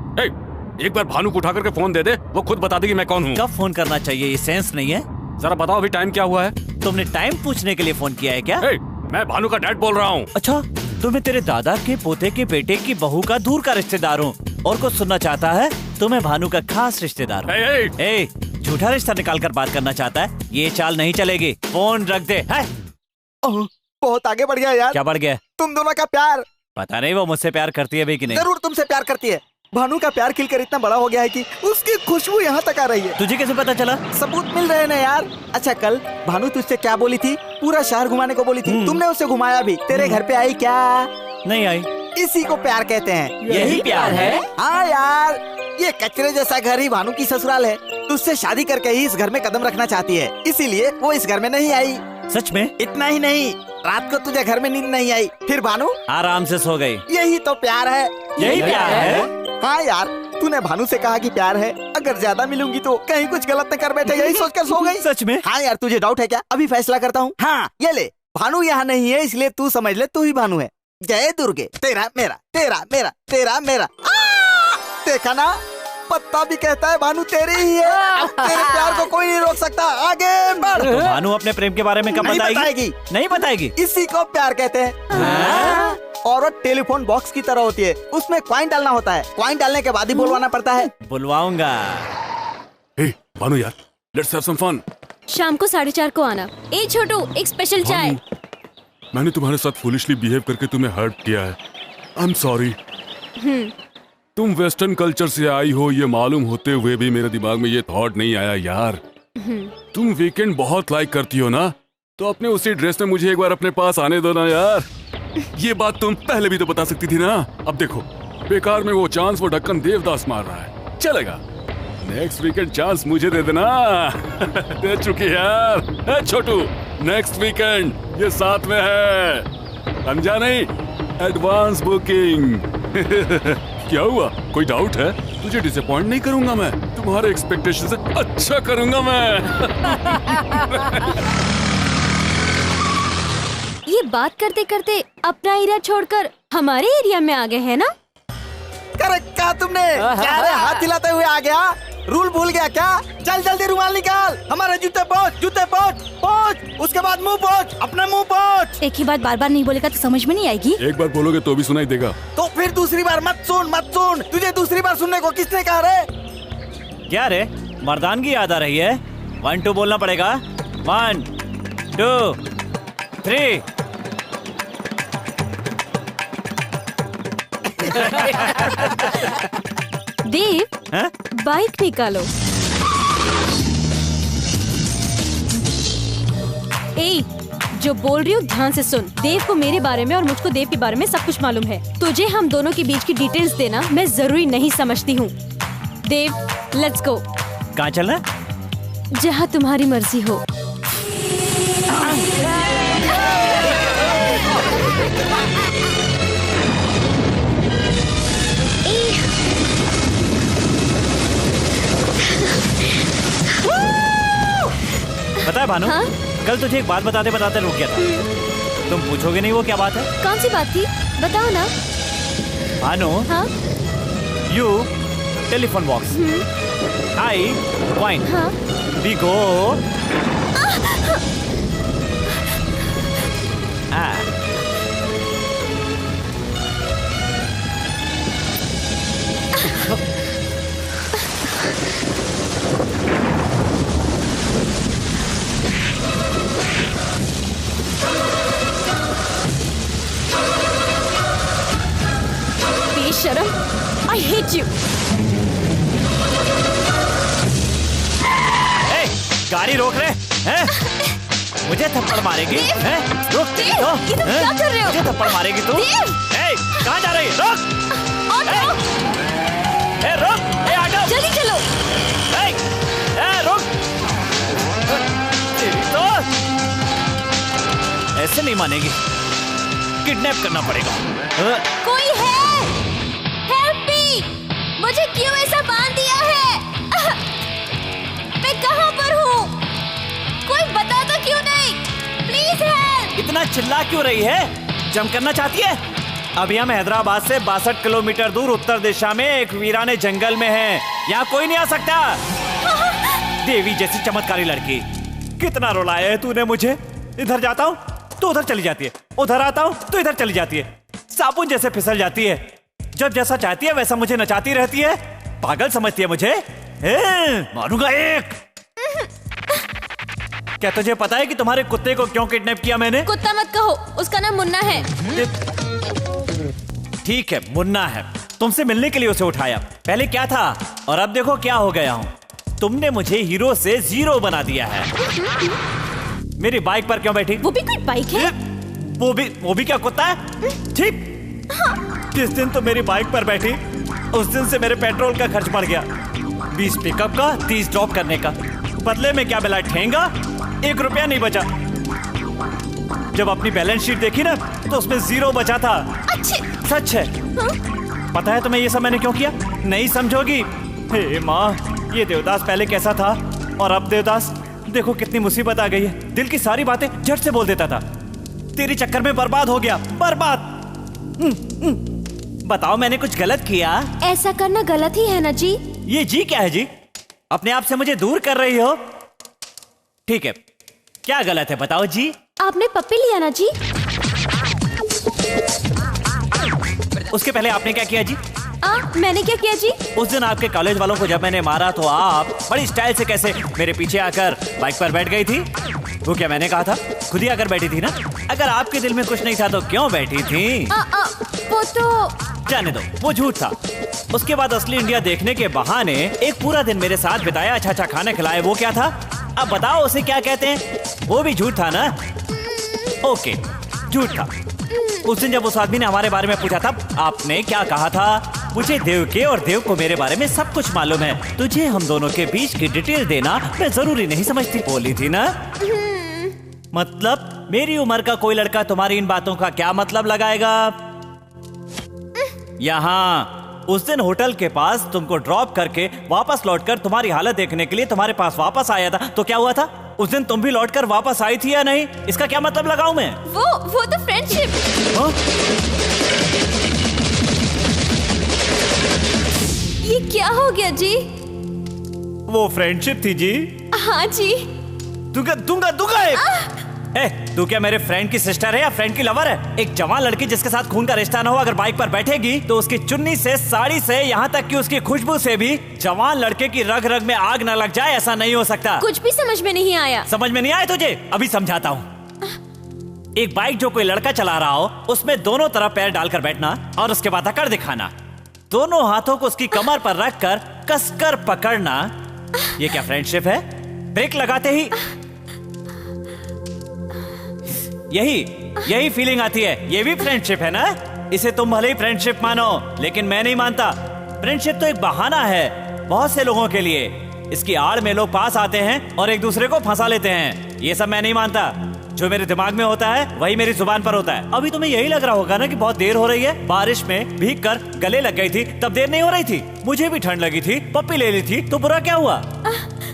एक बार भानु को उठा करके फोन दे दे, वो खुद बता देगी मैं कौन हूँ। कब फोन करना चाहिए, ये सेंस नहीं है? जरा बताओ अभी टाइम क्या हुआ है? तुमने टाइम पूछने के लिए फोन किया है क्या? मैं भानु का डैड बोल रहा हूँ। अच्छा, तो मैं तेरे दादा के पोते के बेटे की बहू का दूर का रिश्तेदार हूँ, और कुछ सुनना चाहता है तो मैं भानु का खास रिश्तेदार हूँ। झूठा रिश्ता निकाल कर बात करना चाहता है? ये चाल नहीं चलेगी, फोन रख दे। है? बहुत आगे बढ़ गया यार। क्या बढ़ गया? तुम दोनों का प्यार। पता नहीं वो मुझसे प्यार करती है भी कि नहीं। जरूर तुमसे प्यार करती है। भानु का प्यार खिलकर इतना बड़ा हो गया है कि उसकी खुशबू यहाँ तक आ रही है। तुझे कैसे पता चला? सबूत मिल रहे हैं ना यार। अच्छा, कल भानु तुझसे क्या बोली थी? पूरा शहर घुमाने को बोली थी। तुमने उसे घुमाया भी। तेरे घर पे आई क्या? नहीं आई। इसी को प्यार कहते हैं। यही प्यार है? हाँ यार, ये कचरे जैसा घर ही भानु की ससुराल है। तुझसे शादी करके ही इस घर में कदम रखना चाहती है, इसीलिए वो इस घर में नहीं आई। सच में? इतना ही नहीं, रात को तुझे घर में नींद नहीं आई, फिर भानु आराम से सो गई। यही तो प्यार है। यही प्यार है? हाँ यार, तूने भानु से कहा कि प्यार है, अगर ज्यादा मिलूंगी तो कहीं कुछ गलत न कर बैठे, यही सोचकर सो गई। सच में? हाँ यार, तुझे डाउट है क्या? अभी फैसला करता हूँ। हाँ, ये ले, भानु यहाँ नहीं है, इसलिए तू समझ ले तू ही भानु है। जय दुर्गे, तेरा मेरा तेरा मेरा तेरा मेरा। देखा ना, पत्ता भी कहता है भानु तेरी ही है। तेरे प्यार को कोई नहीं रोक सकता, आगे बढ़। तो भानु अपने प्रेम के बारे में कब बताएगी? नहीं बताएगी। इसी को प्यार कहते हैं। और वो टेलीफोन बॉक्स की तरह होती है, उसमें कॉइन डालना होता है, कॉइन डालने के बाद ही बुलवाना पड़ता है। बुलवाऊंगा। भानु यार, लेट्स हैव सम फन। शाम को 4:30 को आना। ए छोटू, एक स्पेशल चाय। मैंने तुम्हारे साथ फूलिशली बिहेव करके तुम्हें हर्ट किया है। I am sorry. तुम वेस्टर्न कल्चर से आई हो ये मालूम होते हुए भी मेरे दिमाग में ये थॉट नहीं आया यार। तुम वीकेंड बहुत लाइक करती हो ना, तो अपने उसी ड्रेस में मुझे एक बार अपने पास आने दो ना यार। ये बात तुम पहले भी तो बता सकती थी ना। अब देखो, बेकार में वो चांस वो ढक्कन देवदास मार रहा है। चलेगा, नेक्स्ट वीकेंड चांस मुझे दे देना। दे चुकी यार। छोटू, नेक्स्ट वीकेंड ये साथ में है, समझा नहीं? Advance booking. क्या हुआ, कोई डाउट है? तुझे डिसअपॉइंट नहीं करूंगा मैं, तुम्हारे एक्सपेक्टेशन से अच्छा करूंगा मैं। ये बात करते करते अपना एरिया छोड़कर हमारे एरिया में आ गए हैं ना? करेक्ट कहा तुमने। क्या रे, हाथ हिलाते हुए आ गया? रूल भूल गया क्या? चल जल्दी रुमाल निकाल, हमारे जूते पोंछ, जूते पोंछ, पोंछ, उसके बाद मुंह पोंछ, अपना मुंह पोंछ। एक ही बात बार बार नहीं बोलेगा तो समझ में नहीं आएगी। एक बार बोलोगे तो भी सुनाई देगा। तो फिर दूसरी बार मत सुन, मत सुन। तुझे दूसरी बार सुनने को किसने कहा रे? क्या रे, मर्दानगी याद आ रही है? 1 2 बोलना पड़ेगा। 1 2 3। देव, हाँ? बाइक निकालो। ए, जो बोल रही हूँ ध्यान से सुन। देव को मेरे बारे में और मुझको देव के बारे में सब कुछ मालूम है। तुझे हम दोनों के बीच की डिटेल्स देना मैं जरूरी नहीं समझती हूँ। देव, लेट्स गो। कहाँ चलना? जहाँ तुम्हारी मर्जी हो। पता है भानु, हाँ? कल तुझे एक बात बताते बताते रुक गया था। तुम पूछोगे नहीं वो क्या बात है? कौन सी बात थी, बताओ ना। भानु, हाँ? You telephone box, I coin, हाँ? We go. बेशरम, I hate you। गाड़ी रोक रहे हैं? मुझे थप्पड़ मारेगी? हैं? रुक, तो, ये तुम क्या कर रहे हो? मुझे थप्पड़ मारेगी तू? कहाँ जा रही? रुक! रुक! ऑटो! जल्दी चलो। रुक! तो ऐसे नहीं मानेगी, किडनैप करना पड़ेगा। कोई है? Help me! मुझे क्यों ऐसा बांध दिया है? मैं कहाँ पर हूँ? कोई बता तो क्यों नहीं? Please help! इतना चिल्ला क्यों रही है? जंप करना चाहती है? अभी हम हैदराबाद से 62 किलोमीटर दूर उत्तर दिशा में एक वीराने जंगल में हैं। यहाँ कोई नहीं आ सकता। देवी जैसी चमत्कारी लड़की, कितना रुलाया है तूने मुझे। इधर जाता हूँ तो उधर चली जाती है, उधर आता हूँ तो इधर चली जाती है, साबुन जैसे फिसल जाती है। जब जैसा चाहती है वैसा मुझे नचाती रहती है। पागल समझती है मुझे। मारूंगा एक। क्या तुझे पता है कि तुम्हारे कुत्ते को क्यों किडनैप किया मैंने? कुत्ता मत कहो, उसका नाम मुन्ना है। ठीक है, मुन्ना है। तुमसे मिलने के लिए उसे उठाया। पहले क्या था और अब देखो क्या हो गया हूँ। तुमने मुझे हीरो से जीरो बना दिया है। मेरी बाइक पर क्यों बैठी? वो भी कोई बाइक है? वो भी क्या कुत्ता है? ठीक। जिस दिन तो मेरी बाइक पर बैठी उस दिन से मेरे पेट्रोल का खर्च बढ़ गया। 20 पिकअप का, 30 ड्रॉप करने का। बदले में क्या मिला? ठेंगा। 1 रुपया नहीं बचा। जब अपनी बैलेंस शीट देखी ना तो उसमें 0 बचा था। सच है। पता है तुम्हें ये सब मैंने क्यों किया? नहीं समझोगी। हे माँ, ये देवदास पहले कैसा था और अब देवदास देखो कितनी मुसीबत आ गई है। दिल की सारी बातें झट से बोल देता था, तेरे चक्कर में बर्बाद हो गया, बर्बाद। बताओ मैंने कुछ गलत किया? ऐसा करना गलत ही है ना जी। ये जी क्या है जी? अपने आप से मुझे दूर कर रही हो? ठीक है, क्या गलत है बताओ जी? आपने पप्पी लिया ना जी? उसके पहले आपने क्या किया जी? मैंने क्या किया जी? उस दिन आपके कॉलेज वालों को जब मैंने मारा तो आप बड़ी स्टाइल से कैसे मेरे पीछे आकर बाइक पर बैठ गई थी। वो क्या मैंने कहा था? खुद ही आकर बैठी थी ना। अगर आपके दिल में कुछ नहीं था तो क्यों बैठी थी? वो तो जाने दो, वो झूठ था। उसके बाद असली इंडिया देखने के बहाने एक पूरा दिन मेरे साथ बिताया, अच्छा अच्छा खाना खिलाए, वो क्या था? अब बताओ उसे क्या कहते हैं? वो भी झूठ था ना? ओके, झूठ था। उस दिन जब उस आदमी ने हमारे बारे में पूछा था, आपने क्या कहा था? मुझे देव के और देव को मेरे बारे में सब कुछ मालूम है, तुझे हम दोनों के बीच की डिटेल देना मैं जरूरी नहीं समझती, बोली थी ना? मतलब मेरी उम्र का कोई लड़का तुम्हारी इन बातों का क्या मतलब लगाएगा? यहाँ उस दिन होटल के पास तुमको ड्रॉप करके वापस लौटकर तुम्हारी हालत देखने के लिए तुम्हारे पास वापस आया था, तो क्या हुआ था? उस दिन तुम भी लौटकर वापस आई थी या नहीं? इसका क्या मतलब लगाऊं मैं? वो तो फ्रेंडशिप। ये क्या हो गया जी? वो फ्रेंडशिप थी जी। हाँ जी। दूंगा तू क्या मेरे फ्रेंड की सिस्टर है या फ्रेंड की लवर है? एक जवान लड़की जिसके साथ खून का रिश्ता न हो अगर बाइक पर बैठेगी तो उसकी चुन्नी से, साड़ी से, यहाँ तक कि उसकी खुशबू से भी जवान लड़के की रग रग में आग न लग जाए, ऐसा नहीं हो सकता। कुछ भी समझ में नहीं आया। समझ में नहीं आया तुझे? अभी समझाता हूँ। एक बाइक जो कोई लड़का चला रहा हो उसमें दोनों तरफ पैर डालकर बैठना और उसके बाद अकड़ दिखाना, दोनों हाथों को उसकी कमर पर रखकर कसकर पकड़ना, ये क्या फ्रेंडशिप है? ब्रेक लगाते ही यही फीलिंग आती है, ये भी फ्रेंडशिप है ना? इसे तुम भले ही फ्रेंडशिप मानो लेकिन मैं नहीं मानता। फ्रेंडशिप तो एक बहाना है बहुत से लोगों के लिए। इसकी आड़ में लोग पास आते हैं और एक दूसरे को फंसा लेते हैं। ये सब मैं नहीं मानता। जो मेरे दिमाग में होता है वही मेरी जुबान पर होता है। अभी तुम्हें यही लग रहा होगा ना कि बहुत देर हो रही है। बारिश में भीगकर गले लग गई थी तब देर नहीं हो रही थी। मुझे भी ठंड लगी थी, पप्पी ले ली थी तो बुरा क्या हुआ?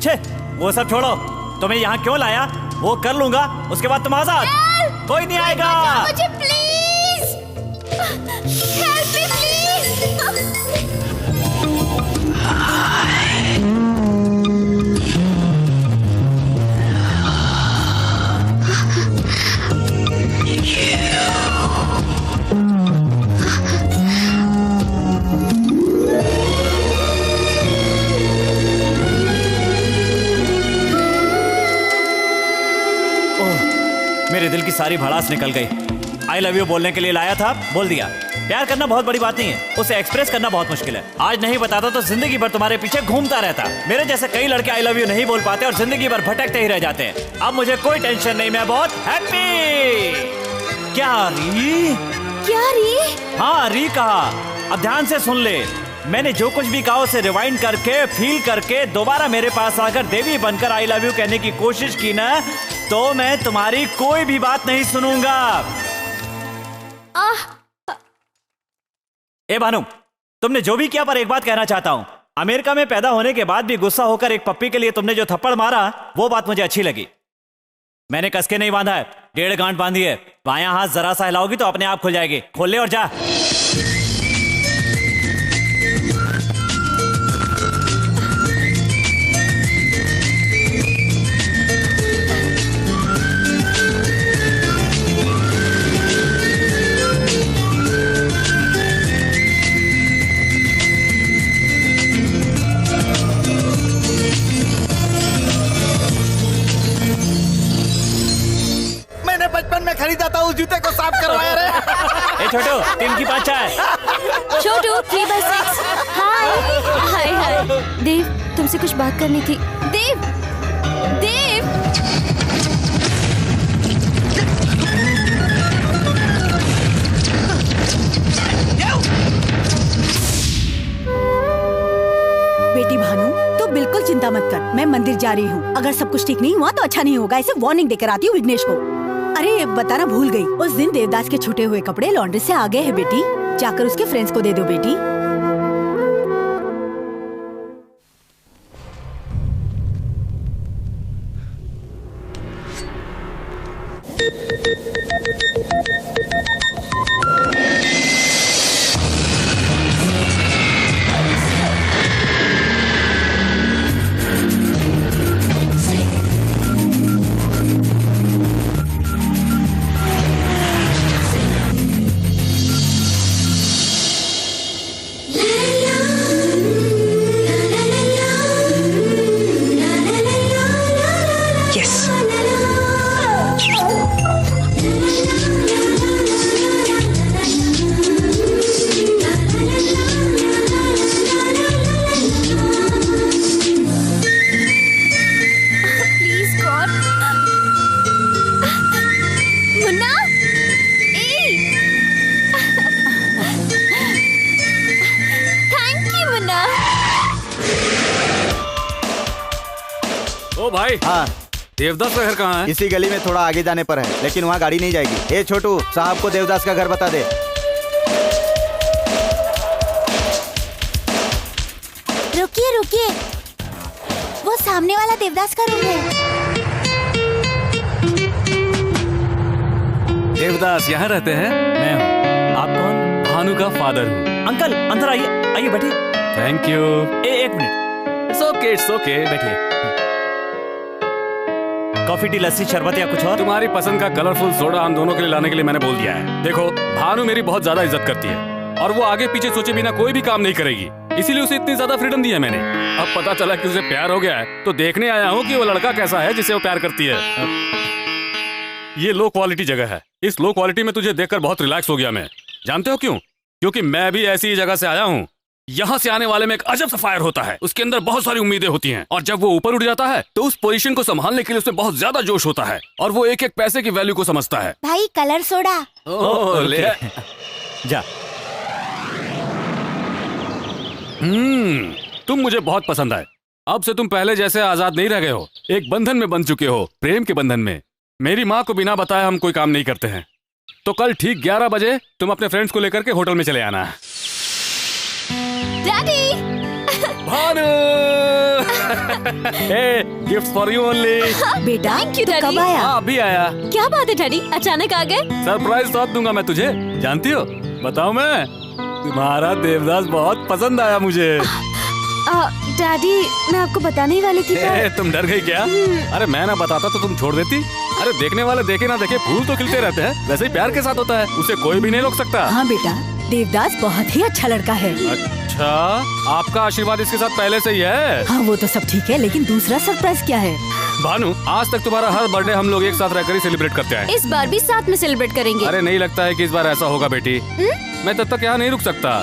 छे, वो सब छोड़ो। तुम्हें यहाँ क्यों लाया वो कर लूंगा, उसके बाद तुम आजाद। कोई नहीं आएगा। मुझे प्लीज हेल्प मी प्लीज। मेरे दिल की सारी भड़ास निकल गई। आई लव यू बोलने के लिए लाया था, बोल दिया। प्यार करना बहुत बड़ी बात नहीं है, उसे एक्सप्रेस करना बहुत मुश्किल है। आज नहीं बताता तो जिंदगी भर तुम्हारे पीछे घूमता रहता। मेरे जैसे कई लड़के आई लव यू नहीं बोल पाते और जिंदगी भर भटकते ही रह जाते हैं। अब मुझे कोई टेंशन नहीं, मैं बहुत हैप्पी। क्या री? हाँ री कहा। अब ध्यान से सुन ले, मैंने जो कुछ भी कहा उसे रिवाइंड करके फील करके दोबारा मेरे पास आकर देवी बनकर आई लव यू कहने की कोशिश की ना तो मैं तुम्हारी कोई भी बात नहीं सुनूंगा। ए भानु, तुमने जो भी किया पर एक बात कहना चाहता हूं। अमेरिका में पैदा होने के बाद भी गुस्सा होकर एक पप्पी के लिए तुमने जो थप्पड़ मारा वो बात मुझे अच्छी लगी। मैंने कसके नहीं बांधा है, 1.5 गांठ बांधी है। बायां हाथ जरा सा हिलाओगी तो अपने आप खुल जाएगी। खोल ले और जा। खरीदा था उस जूते को साफ करवाया रे। ए छोटू, 3 की 5 है। छोटू 3/6। हाय हाय। देव, तुमसे कुछ बात करनी थी। देव बेटी भानु, तो बिल्कुल चिंता मत कर, मैं मंदिर जा रही हूँ। अगर सब कुछ ठीक नहीं हुआ तो अच्छा नहीं होगा। इसे वार्निंग देकर आती हूँ विघ्नेश को। अरे बताना भूल गई, उस दिन देवदास के छूटे हुए कपड़े लॉन्ड्री से आ गए हैं बेटी। जाकर उसके फ्रेंड्स को दे दो बेटी। भाई। हाँ, देवदास का घर कहाँ है? इसी गली में थोड़ा आगे जाने पर है, लेकिन वहाँ गाड़ी नहीं जाएगी। ए छोटू, साहब को देवदास का घर बता दे। रुकिए रुकिए, वो सामने वाला देवदास का रूम है। देवदास यहाँ रहते हैं? मैं हूँ। आप कौन? भानु का फादर हूँ। अंकल अंदर आइए, आइए बैठिए। Thank you. एक मिनट। इट्स ओके बैठिए। कॉफी टी लस्सी शरबत या कुछ और? तुम्हारी पसंद का कलरफुल सोडा हम दोनों के लिए लाने के लिए मैंने बोल दिया है। देखो, भानु मेरी बहुत ज्यादा इज्जत करती है और वो आगे पीछे सोचे बिना कोई भी काम नहीं करेगी, इसीलिए उसे इतनी ज्यादा फ्रीडम दी है मैंने। अब पता चला कि उसे प्यार हो गया है तो देखने आया हूँ कि वो लड़का कैसा है जिसे वो प्यार करती है। ये लो क्वालिटी जगह है। इस लो क्वालिटी में तुझे देखकर बहुत रिलैक्स हो गया मैं। जानते हो क्यों? क्योंकि मैं भी ऐसी जगह से आया हूँ। यहाँ से आने वाले में एक अजब सा फायर होता है, उसके अंदर बहुत सारी उम्मीदें होती हैं और जब वो ऊपर उठ जाता है तो उस पोजीशन को संभालने के लिए उसमें बहुत ज्यादा जोश होता है और वो एक एक पैसे की वैल्यू को समझता है। भाई कलर सोडा। ले जा। तुम मुझे बहुत पसंद आए। अब से तुम पहले जैसे आजाद नहीं रह गए हो, एक बंधन में बंध चुके हो, प्रेम के बंधन में। मेरी माँ को बिना बताए हम कोई काम नहीं करते हैं, तो कल ठीक 11 बजे तुम अपने फ्रेंड्स को लेकर के होटल में चले आना। Daddy. Bhanu. Hey, gift for you only। बेटा Thank you, Daddy। कब आया? हाँ, अभी आया। क्या बात है डैडी, अचानक आ गए? सरप्राइज तो दूंगा मैं तुझे, जानती हो? बताऊं मैं? तुम्हारा देवदास बहुत पसंद आया मुझे। डैडी, मैं आपको बताने ही वाली थी पर... तुम डर गई क्या? अरे मैं ना बताता तो तुम छोड़ देती। अरे देखने वाले देखे ना देखे फूल तो खिलते रहते हैं, वैसे ही प्यार के साथ होता है, उसे कोई भी नहीं रोक सकता। हाँ बेटा, देवदास बहुत ही अच्छा लड़का है। अच्छा, आपका आशीर्वाद इसके साथ पहले से ही है। हाँ वो तो सब ठीक है, लेकिन दूसरा सरप्राइज क्या है? भानु, आज तक तुम्हारा हर बर्थडे हम लोग एक साथ रहकर ही सेलिब्रेट करते हैं। इस बार भी साथ में सेलिब्रेट करेंगे। अरे नहीं लगता है कि इस बार ऐसा होगा बेटी। मैं तब तक यहाँ नहीं रुक सकता,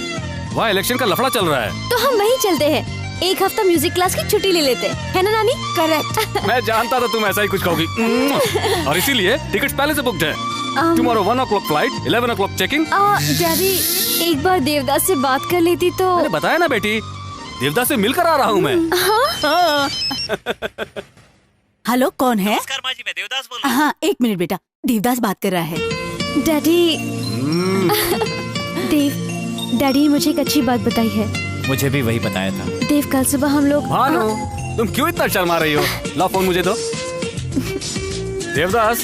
वहाँ इलेक्शन का लफड़ा चल रहा है। तो हम वहीं चलते हैं, एक हफ्ता म्यूजिक क्लास की छुट्टी ले लेते हैं, है ना नानी? करेक्ट। मैं जानता था तुम ऐसा ही कुछ कहोगी। और इसीलिए टिकट्स पहले से बुक्ड है। Tomorrow 1 o'clock flight, 11 o'clock checking. Daddy, एक बार देवदास से बात कर लेती तो... मैंने बताया ना बेटी, देवदास से मिलकर आ रहा हूँ मैं। हाँ। हेलो, कौन है? नमस्कार माँ जी, मैं देवदास बोल रहा हूँ। हाँ एक मिनट बेटा, देवदास बात कर रहा है। डैडी। डैडी मुझे एक अच्छी बात बताई है। मुझे भी वही बताया था। देव, कल सुबह हम लोग... भानु, तुम क्यों इतना शर्मा रही हो? ला फोन मुझे दो। देवदास,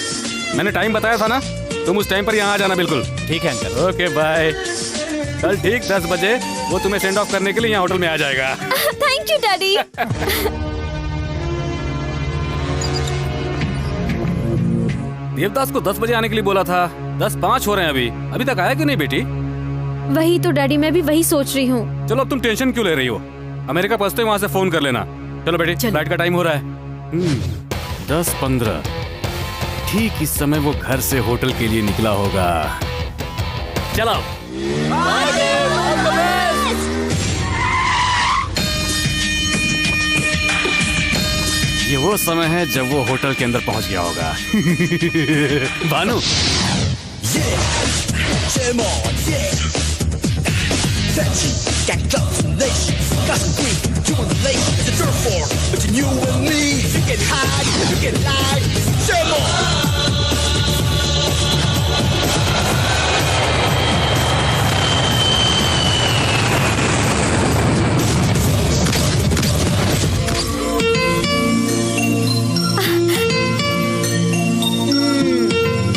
मैंने टाइम बताया था ना, तुम उस टाइम पर यहाँ आ जाना बिल्कुल। ठीक है अंकल। Okay bye. कल ठीक 10 बजे वो तुम्हें सेंड ऑफ करने के लिए यहाँ होटल में आ जाएगा। Thank you daddy. देवदास को 10 बजे आने के लिए बोला था, 10:05 हो रहे हैं अभी तक आया क्यों नहीं बेटी? वही तो डैडी, मैं भी वही सोच रही हूँ। चलो अब तुम टेंशन क्यों ले रही हो? अमेरिका पहुंचते वहाँ से फोन कर लेना। चलो बेटी, फ्लाइट का टाइम हो रहा है। 10:15। ठीक इस समय वो घर से होटल के लिए निकला होगा। चलो। ये वो समय है जब वो होटल के अंदर पहुंच गया होगा। भानु।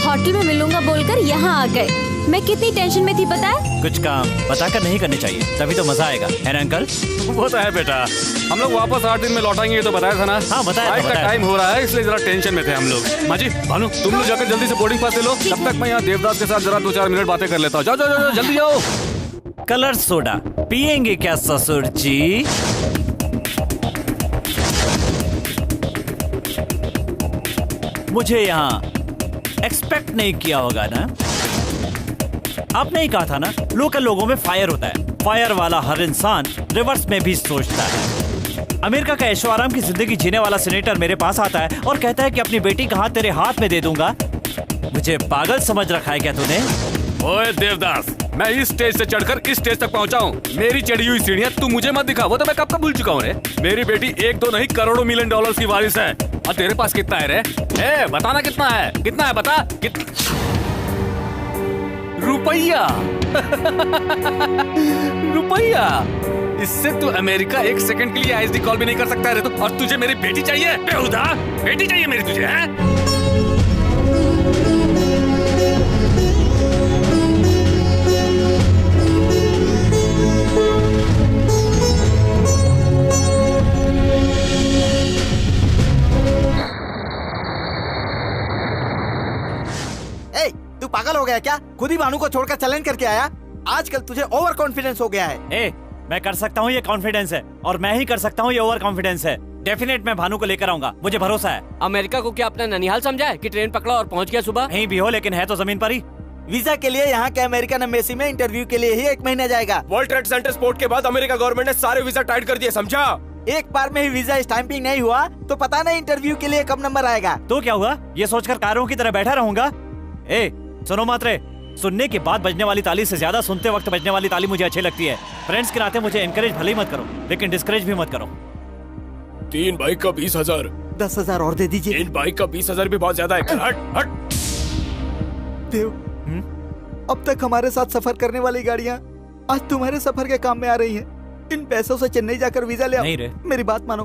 होटल में मिलूंगा बोलकर यहाँ आ गए। मैं कितनी टेंशन में थी पता है? कुछ काम बताकर नहीं करने चाहिए, तभी तो मजा आएगा, है ना अंकल? वो तो है बेटा। हम लोग वापस 8 दिन में लौटाएंगे, तो बताया था ना। हाँ बताया था, का टाइम हो रहा है, इसलिए जरा टेंशन में थे हम लोग। माँ जी, भानु, तुम लोग जाकर जल्दी से बोर्डिंग पास ले लो, तब तक मैं यहाँ देवदास के साथ जरा 2-4 मिनट बातें कर लेता हूँ। जाओ जाओ जाओ, जल्दी जाओ। कलर सोडा पियेंगे क्या ससुर जी? मुझे यहाँ एक्सपेक्ट नहीं किया होगा ना? आपने ही कहा था ना, लोकल लोगों में फायर होता है। फायर वाला हर इंसान रिवर्स में भी सोचता है। अमेरिका का ऐशो आराम की जिंदगी जीने वाला सीनेटर मेरे पास आता है और कहता है कि अपनी बेटी का हाथ तेरे हाथ में दे दूंगा। मुझे पागल समझ रखा है क्या तूने? ओए देवदास, मैं इस स्टेज से चढ़कर इस स्टेज तक पहुंचा हूँ। मेरी चढ़ी हुई सीढ़ियाँ तू मुझे मत दिखा, वो तो मैं कब का भूल चुका हूँ रे। मेरी बेटी 1-2 नहीं, करोड़ों $1 मिलियन की वारिस है। और तेरे पास कितना है रे? बताना कितना है, कितना है बता। रुपया। रुपया। इससे तू अमेरिका 1 सेकंड के लिए आईएसडी कॉल भी नहीं कर सकता है रे तू। और तुझे मेरी बेटी चाहिए? बेहुदा, बेटी चाहिए मेरी तुझे, हैं? तू पागल हो गया क्या? खुद ही भानु को छोड़कर चैलेंज करके आया। आजकल तुझे ओवर कॉन्फिडेंस हो गया है। मैं कर सकता हूँ, ये कॉन्फिडेंस है, और मैं ही कर सकता हूँ ये ओवर कॉन्फिडेंस है। डेफिनेट मैं भानु को लेकर आऊंगा, मुझे भरोसा है। अमेरिका को क्या अपना ननिहाल समझा है कि ट्रेन पकड़ा और पहुंच गया सुबह? कहीं भी हो, लेकिन है तो जमीन पर ही। वीजा के लिए यहाँ के अमेरिकन एम्बेसी में इंटरव्यू के लिए ही 1 महीना जाएगा। वर्ल्ड ट्रेड सेंटर स्फोट के बाद अमेरिका गवर्नमेंट ने सारे वीजा टाइट कर दिए, समझा? एक बार में ही वीजा स्टैंपिंग नहीं हुआ तो पता नहीं इंटरव्यू के लिए कब नंबर आएगा। तो क्या हुआ, ये सोचकर कारों की तरह बैठा रहूंगा? सुनो मात्रे, सुनने के बाद बजने वाली ताली से ज्यादा सुनते वक्त बजने वाली ताली मुझे अच्छी लगती है। फ्रेंड्स के नाते मुझे एनकरेज भले ही मत करो, लेकिन डिस्करेज भी मत करो। 3 बाइक का 20,000। 10,000 और दे दीजिए। 3 बाइक का 20,000 भी बहुत ज्यादा है। हट हट। देव, अब तक हमारे साथ सफर करने वाली गाड़ियाँ आज तुम्हारे सफर के काम में आ रही हैं। इन पैसों से चेन्नई जाकर वीजा ले आओ। नहीं रे। मेरी बात मानो,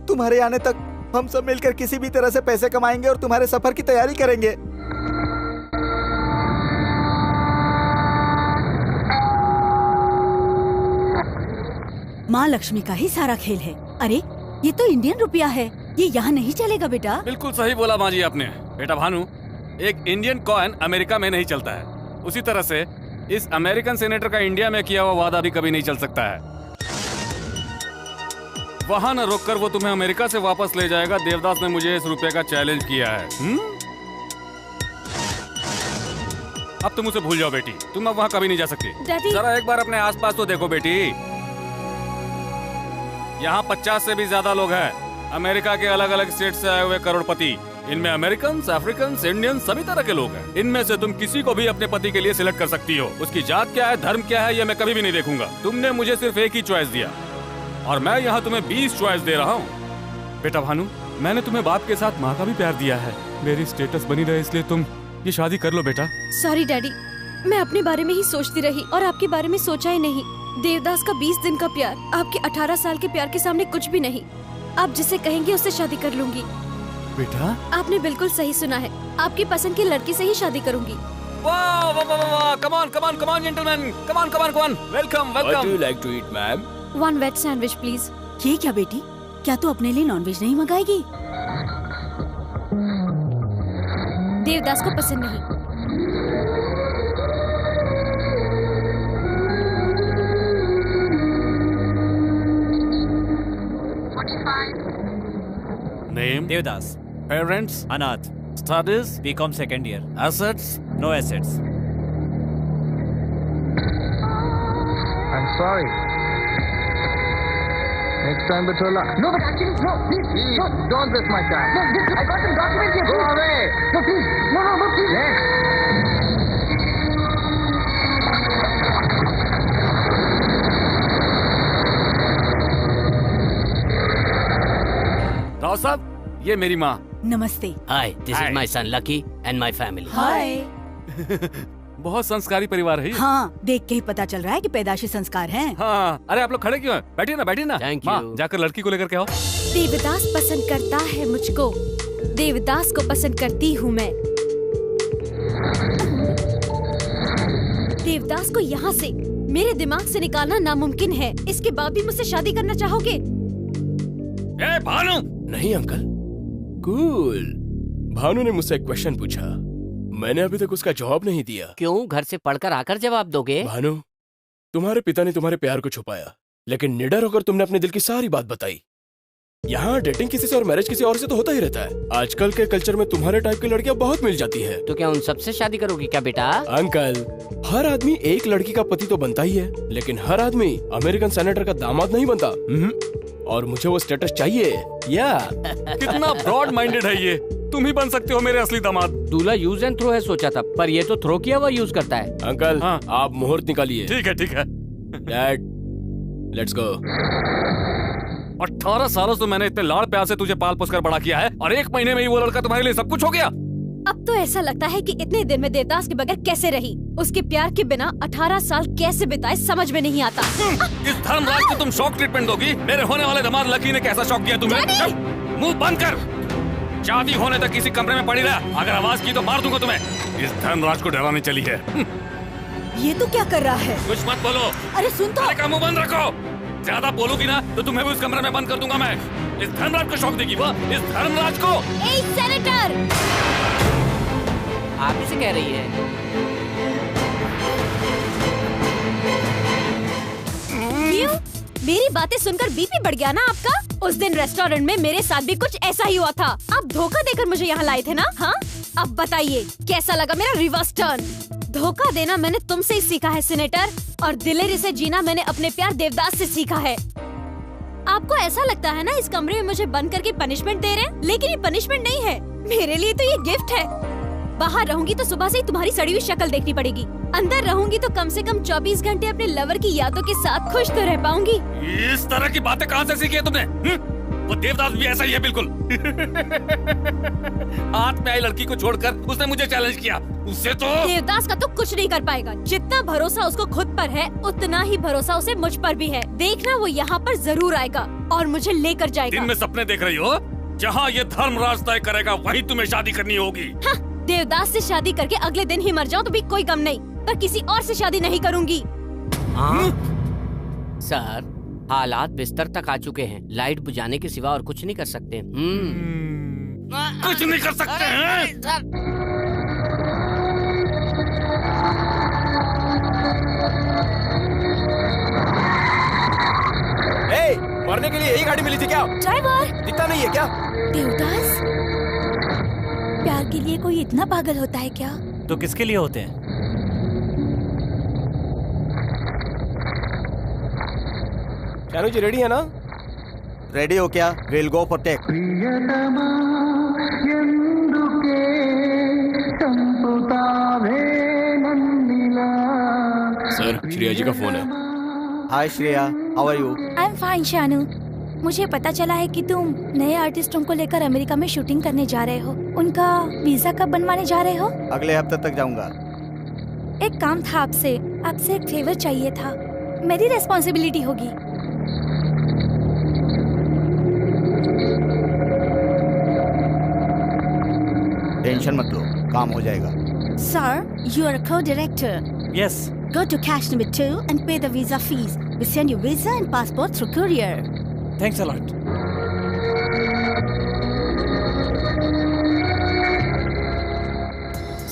तुम्हारे आने तक हम सब मिलकर किसी भी तरह से पैसे कमाएंगे और तुम्हारे सफर की तैयारी करेंगे। माँ लक्ष्मी का ही सारा खेल है। अरे ये तो इंडियन रुपया है, ये यहाँ नहीं चलेगा बेटा। बिल्कुल सही बोला माँ जी आपने। बेटा भानु, एक इंडियन कॉइन अमेरिका में नहीं चलता है, उसी तरह से इस अमेरिकन सेनेटर का इंडिया में किया हुआ वादा भी कभी नहीं चल सकता है। वहाँ न रोककर वो तुम्हें अमेरिका से वापस ले जाएगा। देवदास ने मुझे इस रुपये का चैलेंज किया है। अब तुम उसे भूल जाओ बेटी, तुम अब वहाँ कभी नहीं जा सकती। जरा एक बार अपने आसपास तो देखो बेटी, यहाँ 50 से भी ज्यादा लोग हैं। अमेरिका के अलग अलग स्टेट से आए हुए करोड़पति, इनमें अमेरिकन, अफ्रीकन, इंडियन सभी तरह के लोग हैं। इनमें से तुम किसी को भी अपने पति के लिए सिलेक्ट कर सकती हो। उसकी जात क्या है, धर्म क्या है, ये मैं कभी भी नहीं देखूंगा। तुमने मुझे सिर्फ एक ही चॉइस दिया और मैं यहाँ तुम्हें 20 चॉइस दे रहा हूँ। बेटा भानु, मैंने तुम्हें बाप के साथ माँ का भी प्यार दिया है। मेरी स्टेटस बनी रहे इसलिए तुम ये शादी कर लो बेटा। सॉरी डैडी, मैं अपने बारे में ही सोचती रही और आपके बारे में सोचा ही नहीं। देवदास का 20 दिन का प्यार आपके 18 साल के प्यार के सामने कुछ भी नहीं। आप जिसे कहेंगे उससे शादी कर लूंगी। बेटा आपने बिल्कुल सही सुना है, आपकी पसंद की लड़की से ही शादी करूंगी। वाह वाह वाह वाह, come on come on come on gentleman, come on come on come on, welcome What do welcome. you like to eat, ma'am? 1 veg sandwich please. ये क्या बेटी, क्या तू अपने लिए नॉनवेज नहीं मंगाएगी? देवदास को पसंद नहीं। नेम देवदास। पेरेंट्स अनाथ। Studies BCom second year. Assets no assets. I'm sorry. Next time, Batola. No, but actually, no, please, no, don't waste my time. No, I got some documents here. Go away. No, please, no, please. Yes. Rao साहब, ये मेरी माँ। नमस्ते। Hi, this Hi. Is my son Lucky and my family. Hi. बहुत संस्कारी परिवार है ये। हाँ, देख के ही पता चल रहा है कि पैदाशी संस्कार हैं। हाँ, अरे आप लोग खड़े क्यों हैं? बैठिए ना, बैठिए ना। Thank माँ, you. जाकर लड़की को लेकर के आओ। देवदास पसंद करता है मुझको, देवदास को पसंद करती हूँ मैं। देवदास को यहाँ से मेरे दिमाग से निकालना नामुमकिन है। इसके बाद भी मुझसे शादी करना चाहोगे? ए भानु! नहीं अंकल, कूल। भानु ने मुझसे एक क्वेश्चन पूछा, मैंने अभी तक उसका जवाब नहीं दिया। क्यों, घर से पढ़कर आकर जवाब दोगे? भानु, तुम्हारे पिता ने तुम्हारे प्यार को छुपाया, लेकिन निडर होकर तुमने अपने दिल की सारी बात बताई। यहाँ डेटिंग किसी से और मैरिज किसी और से तो होता ही रहता है। आजकल के कल्चर में तुम्हारे टाइप की लड़कियां बहुत मिल जाती है। तो क्या उन सबसे शादी करोगी क्या बेटा? अंकल, हर आदमी एक लड़की का पति तो बनता ही है, लेकिन हर आदमी अमेरिकन सेनेटर का दामाद नहीं बनता। और मुझे वो स्टेटस चाहिए। या कितना ब्रॉड माइंडेड है ये। तुम ही बन सकते हो मेरे असली दामाद। दूल्हा यूज एंड थ्रो है सोचा था, पर ये तो थ्रो किया हुआ यूज करता है। अंकल, हाँ। आप मुहूर्त निकालिए। ठीक है ठीक है। Dad, let's go. 18 सालों से मैंने इतने लाड़ प्यार से तुझे पाल पोस कर बड़ा किया है और 1 महीने में ही वो लड़का तुम्हारे लिए सब कुछ हो गया। अब तो ऐसा लगता है कि इतने दिन में देवदास के बगैर कैसे रही, उसके प्यार के बिना 18 साल कैसे बिताए समझ में नहीं आता। इस धर्मराज को तुम शॉक ट्रीटमेंट दोगी? मेरे होने वाले दामाद लकी ने कैसा शॉक दिया तुम्हें? मुंह बंद कर, शादी होने तक किसी कमरे में पड़ी रहा, अगर आवाज की तो मार दूंगा तुम्हें। इस धर्मराज को डराने चली है। ये तो क्या कर रहा है? कुछ मत बोलो। अरे सुन तो। का मुंह बंद रखो, ज्यादा बोलोगी ना तो तुम्हें भी उस कमरे में बंद कर दूंगा मैं। इस धर्मराज को शौक देगी वो, इस धर्मराज को। ए सेनेटर, आप इसे कह रही है? क्यों? मेरी बातें सुनकर बीपी बढ़ गया ना आपका? उस दिन रेस्टोरेंट में मेरे साथ भी कुछ ऐसा ही हुआ था। आप धोखा देकर मुझे यहाँ लाए थे ना? हाँ, अब बताइए कैसा लगा मेरा रिवर्स टर्न? धोखा देना मैंने तुमसे ही सीखा है सीनेटर, और दिलेरी से जीना मैंने अपने प्यार देवदास से सीखा है। आपको ऐसा लगता है ना इस कमरे में मुझे बंद करके पनिशमेंट दे रहे हैं, लेकिन ये पनिशमेंट नहीं है, मेरे लिए तो ये गिफ्ट है। बाहर रहूंगी तो सुबह से ही तुम्हारी सड़ी हुई शक्ल देखनी पड़ेगी, अंदर रहूंगी तो कम से कम 24 घंटे अपने लवर की यादों के साथ खुश तो रह पाऊंगी। इस तरह की बातें कहाँ से सीखी है तुमने? वो देवदास भी ऐसा ही है बिल्कुल। हाथ में आई लड़की को छोड़कर उसने मुझे चैलेंज किया, उससे तो देवदास का तो कुछ नहीं कर पाएगा। जितना भरोसा उसको खुद पर है उतना ही भरोसा उसे मुझ पर भी है। देखना वो यहाँ पर जरूर आएगा और मुझे लेकर जाएगा। दिन में सपने देख रही हो? जहाँ ये धर्मराज तय करेगा वहीं तुम्हें शादी करनी होगी। हाँ, देवदास से शादी करके अगले दिन ही मर जाऊं तो भी कोई गम नहीं, पर किसी और से शादी नहीं करूंगी। सर, हालात बिस्तर तक आ चुके हैं, लाइट बुझाने के सिवा और कुछ नहीं कर सकते। कुछ नहीं कर सकते हैं? मरने के लिए यही गाड़ी मिली थी क्या? ड्राइवर दिखता नहीं है क्या? देवदास, प्यार के लिए कोई इतना पागल होता है क्या? तो किसके लिए होते हैं? शानू जी रेडी है ना? रेडी हो क्या? Will go for take. Sir, Shreya ji का फोन है। Hi Shreya, how are you? I am fine Shanu. मुझे पता चला है कि तुम नए आर्टिस्टों को लेकर अमेरिका में शूटिंग करने जा रहे हो। उनका वीजा कब बनवाने जा रहे हो? अगले हफ्ते तक जाऊंगा। एक काम था आपसे एक फेवर चाहिए था, मेरी रेस्पॉन्सिबिलिटी होगी। टेंशन मत लो, काम हो जाएगा। Sir, you are a co-director. Yes. Go to cash number 2 and pay the visa fees. We send you visa and passport through courier. Thanks a lot.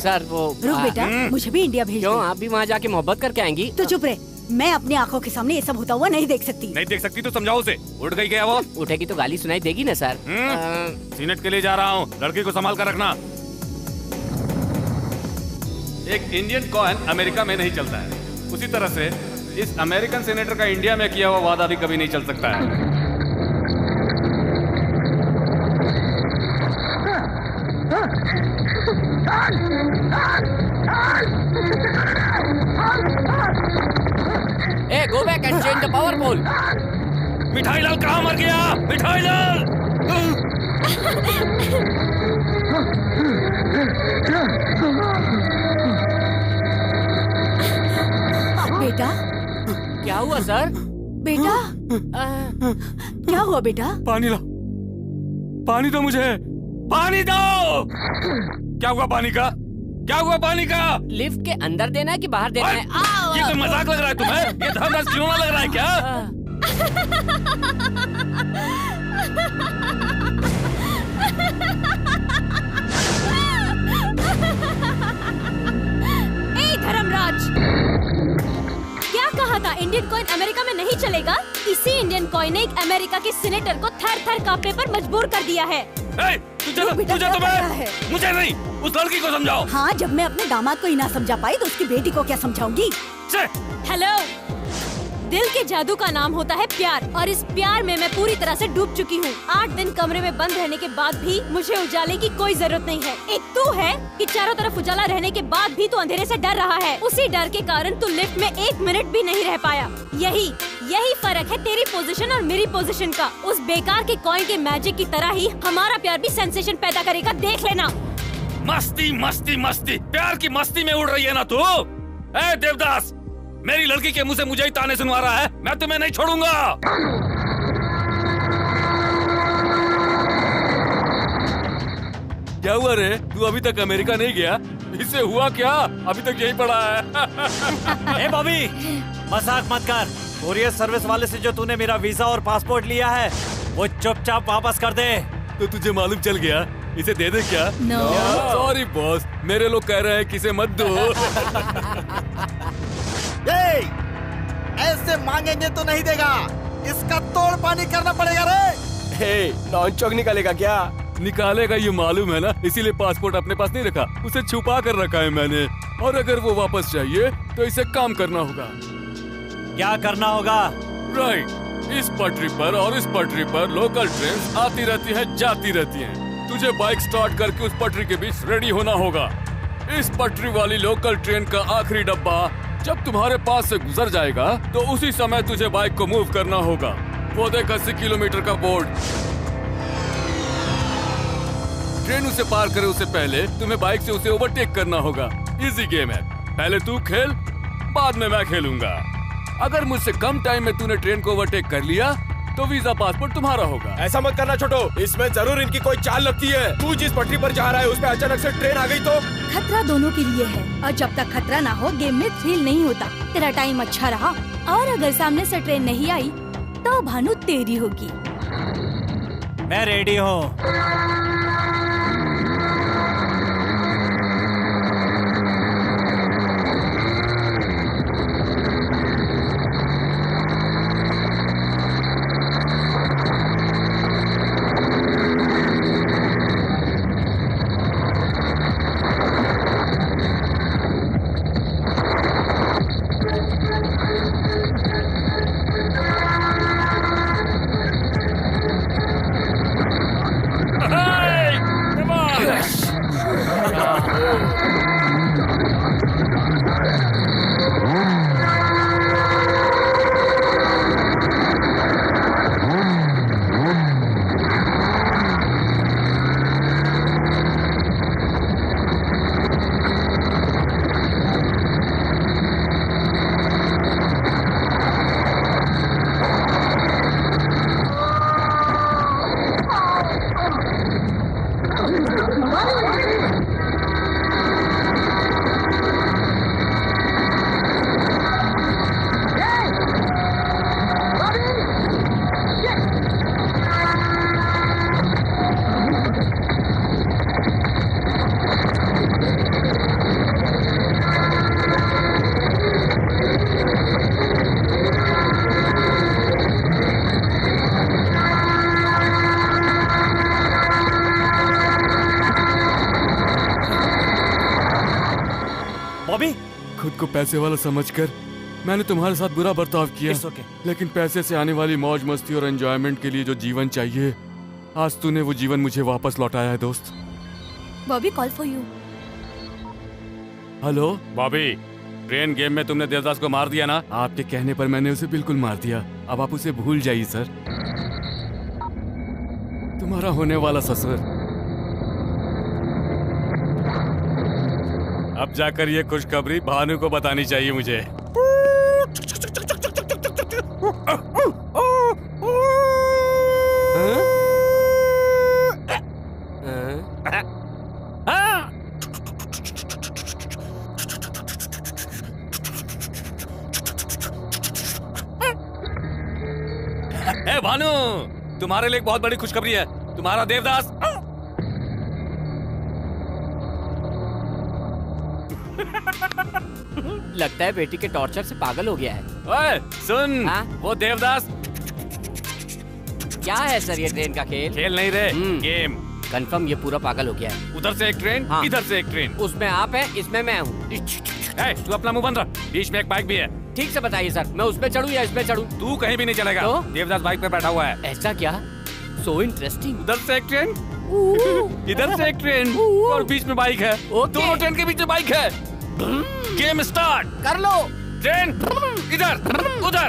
Sir वो रुक बेटा, मुझे भी इंडिया भेज क्यों? दे। आप भी वहाँ जाके मोहब्बत करके आएंगी? तो चुप रहे, मैं अपनी आंखों के सामने ये सब होता हुआ नहीं देख सकती। नहीं देख सकती तो समझाओ उसे। उठ गई क्या वो? उठेगी तो गाली सुनाई देगी ना सर। सीनेट के लिए जा रहा हूँ, लड़की को संभाल कर रखना। एक इंडियन कॉइन अमेरिका में नहीं चलता है, उसी तरह से इस अमेरिकन सेनेटर का इंडिया में किया हुआ वादा भी कभी नहीं चल सकता है। Hey, go back and change the power pole. मिठाई लाल कहाँ मर गया? मिठाई लाल! बेटा, क्या हुआ सर? बेटा, क्या हुआ बेटा? पानी ला, पानी दो मुझे, पानी दो। क्या हुआ पानी का? क्या हुआ पानी का? लिफ्ट के अंदर देना है कि बाहर देना है? ये कोई मजाक लग रहा है तुम्हें? ये धर्मराज खिलौना लग रहा है क्या? ए धर्मराज, क्या कहा था इंडियन कॉइन अमेरिका में नहीं चलेगा? इसी इंडियन कॉइन ने एक अमेरिका के सीनेटर को थर-थर कांपने पर मजबूर कर दिया है। तुझे तो मैं, मुझे नहीं, उस लड़की को समझाओ। हाँ, जब मैं अपने दामाद को ही ना समझा पाई तो उसकी बेटी को क्या समझाऊंगी? हेलो, दिल के जादू का नाम होता है प्यार, और इस प्यार में मैं पूरी तरह से डूब चुकी हूँ। 8 दिन कमरे में बंद रहने के बाद भी मुझे उजाले की कोई जरूरत नहीं है। एक तू है कि चारों तरफ उजाला रहने के बाद भी तू अंधेरे से डर रहा है। उसी डर के कारण तू लिफ्ट में 1 मिनट भी नहीं रह पाया। यही फर्क है तेरी पोजीशन और मेरी पोजीशन का। उस बेकार के कॉइन के मैजिक की तरह ही हमारा प्यार भी सेंसेशन पैदा करेगा, देख लेना। मस्ती मस्ती मस्ती, प्यार की मस्ती में उड़ रही है ना तू? ए देवदास, मेरी लड़की के मुंह से मुझे ही ताने सुनवा रहा है। मैं तुम्हें नहीं छोड़ूंगा। क्या हुआ रे? तू अभी तक अमेरिका नहीं गया? इससे हुआ क्या? अभी तक यही पड़ा है। ए बॉबी, मजाक मत कर। कोरियर सर्विस वाले से जो तूने मेरा वीजा और पासपोर्ट लिया है वो चुपचाप वापस कर दे। तो तुझे मालूम चल गया? इसे दे दे क्या? No. सॉरी बॉस, मेरे लोग कह रहे हैं कि इसे मत दो। ऐसे मांगेंगे तो नहीं देगा, इसका तोड़ पानी करना पड़ेगा रे। हे, लॉन्च चौक निकालेगा क्या? निकालेगा ये मालूम है ना, इसीलिए पासपोर्ट अपने पास नहीं रखा, उसे छुपा कर रखा है मैंने। और अगर वो वापस चाहिए तो इसे काम करना होगा। क्या करना होगा? राइट, इस पटरी पर और इस पटरी पर लोकल ट्रेन आती रहती है, जाती रहती हैं। तुझे बाइक स्टार्ट करके उस पटरी के बीच रेडी होना होगा। इस पटरी वाली लोकल ट्रेन का आखिरी डब्बा जब तुम्हारे पास से गुजर जाएगा तो उसी समय तुझे बाइक को मूव करना होगा। वो देख 80 किलोमीटर का बोर्ड। ट्रेन उसे पार करे उससे पहले तुम्हें बाइक से उसे ओवरटेक करना होगा। इजी गेम है, पहले तू खेल, बाद में मैं खेलूंगा। अगर मुझसे कम टाइम में तूने ट्रेन को ओवरटेक कर लिया तो वीजा पासपोर्ट तुम्हारा होगा। ऐसा मत करना छोटो, इसमें जरूर इनकी कोई चाल लगती है। तू जिस पटरी पर जा रहा है उस पे अचानक से ट्रेन आ गई तो? खतरा दोनों के लिए है, और जब तक खतरा ना हो गेम में थ्रिल नहीं होता। तेरा टाइम अच्छा रहा, और अगर सामने से ट्रेन नहीं आई तो भानु तेरी होगी। मैं रेडी हूँ। खुद को पैसे वाला समझकर मैंने तुम्हारे साथ बुरा बर्ताव किया। लेकिन पैसे से आने वाली मौज मस्ती और एंजॉयमेंट के लिए जो जीवन चाहिए, आज तूने वो जीवन मुझे वापस लौटाया है दोस्त। Bobby, call for you. Hello Bobby, train game में तुमने देवदास को मार दिया ना? आपके कहने पर मैंने उसे बिल्कुल मार दिया। अब आप उसे भूल जाइए सर। तुम्हारा होने वाला ससुर अब जाकर ये खुशखबरी भानु को बतानी चाहिए मुझे। ए भानु, तुम्हारे लिए एक बहुत बड़ी खुशखबरी है। तुम्हारा देवदास लगता है बेटी के टॉर्चर से पागल हो गया है। ओए सुन, वो देवदास। क्या है सर ये ट्रेन का खेल? खेल नहीं रे, गेम। कंफर्म ये पूरा पागल हो गया है। उधर से एक ट्रेन, इधर से एक ट्रेन। उसमें आप है, इसमें मैं हूँ। तू अपना मुंह बंद रख, बीच में एक बाइक भी है। ठीक से बताइए सर, मैं उस पे चढ़ूं या इस पे चढ़ूं? तू कहीं भी नहीं चलेगा। तो? देवदास बाइक पे बैठा हुआ है। ऐसा क्या? So interesting. उधर से एक ट्रेन, इधर से एक ट्रेन और बीच में बाइक है। दोनों ट्रेन के बीच में बाइक है। गेम स्टार्ट कर लो। ट्रेन इधर उधर,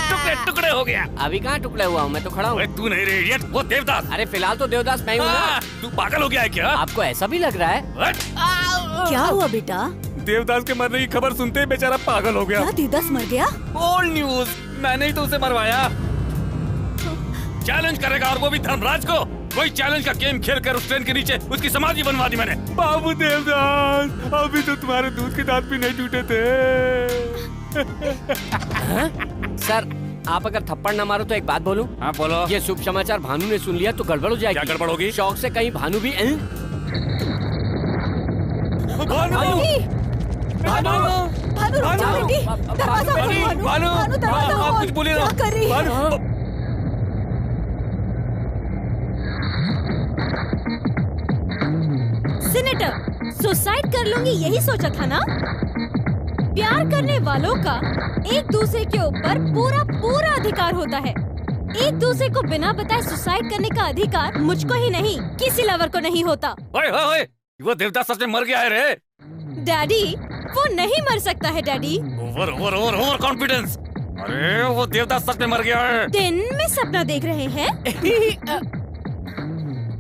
टुकड़े टुकड़े हो गया। अभी कहाँ टुकड़े हुआ हूँ, मैं तो खड़ा हूँ। तू नहीं रे इडियट, वो देवदास। अरे फिलहाल तो देवदास मैं हूँ ना। तू पागल हो गया है क्या? आपको ऐसा भी लग रहा है? क्या हुआ बेटा? देवदास के मरने की खबर सुनते ही बेचारा पागल हो गया। क्या देवदास मर गया? ओल्ड न्यूज, मैंने ही तो उसे मरवाया। चैलेंज करेगा और वो भी धर्मराज को। वही चैलेंज का गेम खेल कर उस ट्रेन के नीचे उसकी समाधि बनवा दी मैंने। बाबू देवदास, अभी तो तुम्हारे दूध के दांत भी नहीं टूटे थे। सर आप अगर थप्पड़ न मारो तो एक बात बोलूं? हाँ बोलो। ये शुभ समाचार भानु ने सुन लिया तो गड़बड़ हो जाएगी। क्या गड़बड़ होगी? शौक से कहीं भानु भी भानु आप कुछ बोलिए ना। सीनेटर, सुसाइड कर लूंगी यही सोचा था ना? प्यार करने वालों का एक दूसरे के ऊपर पूरा पूरा अधिकार होता है। एक दूसरे को बिना बताए सुसाइड करने का अधिकार मुझको ही नहीं, किसी लवर को नहीं होता। ओए ओए ओए, वो देवदास सच में मर गया है रे। डैडी, वो नहीं मर सकता है daddy. Over over over over confidence. अरे वो देवदास सच में मर गया है। दिन में सपना देख रहे हैं?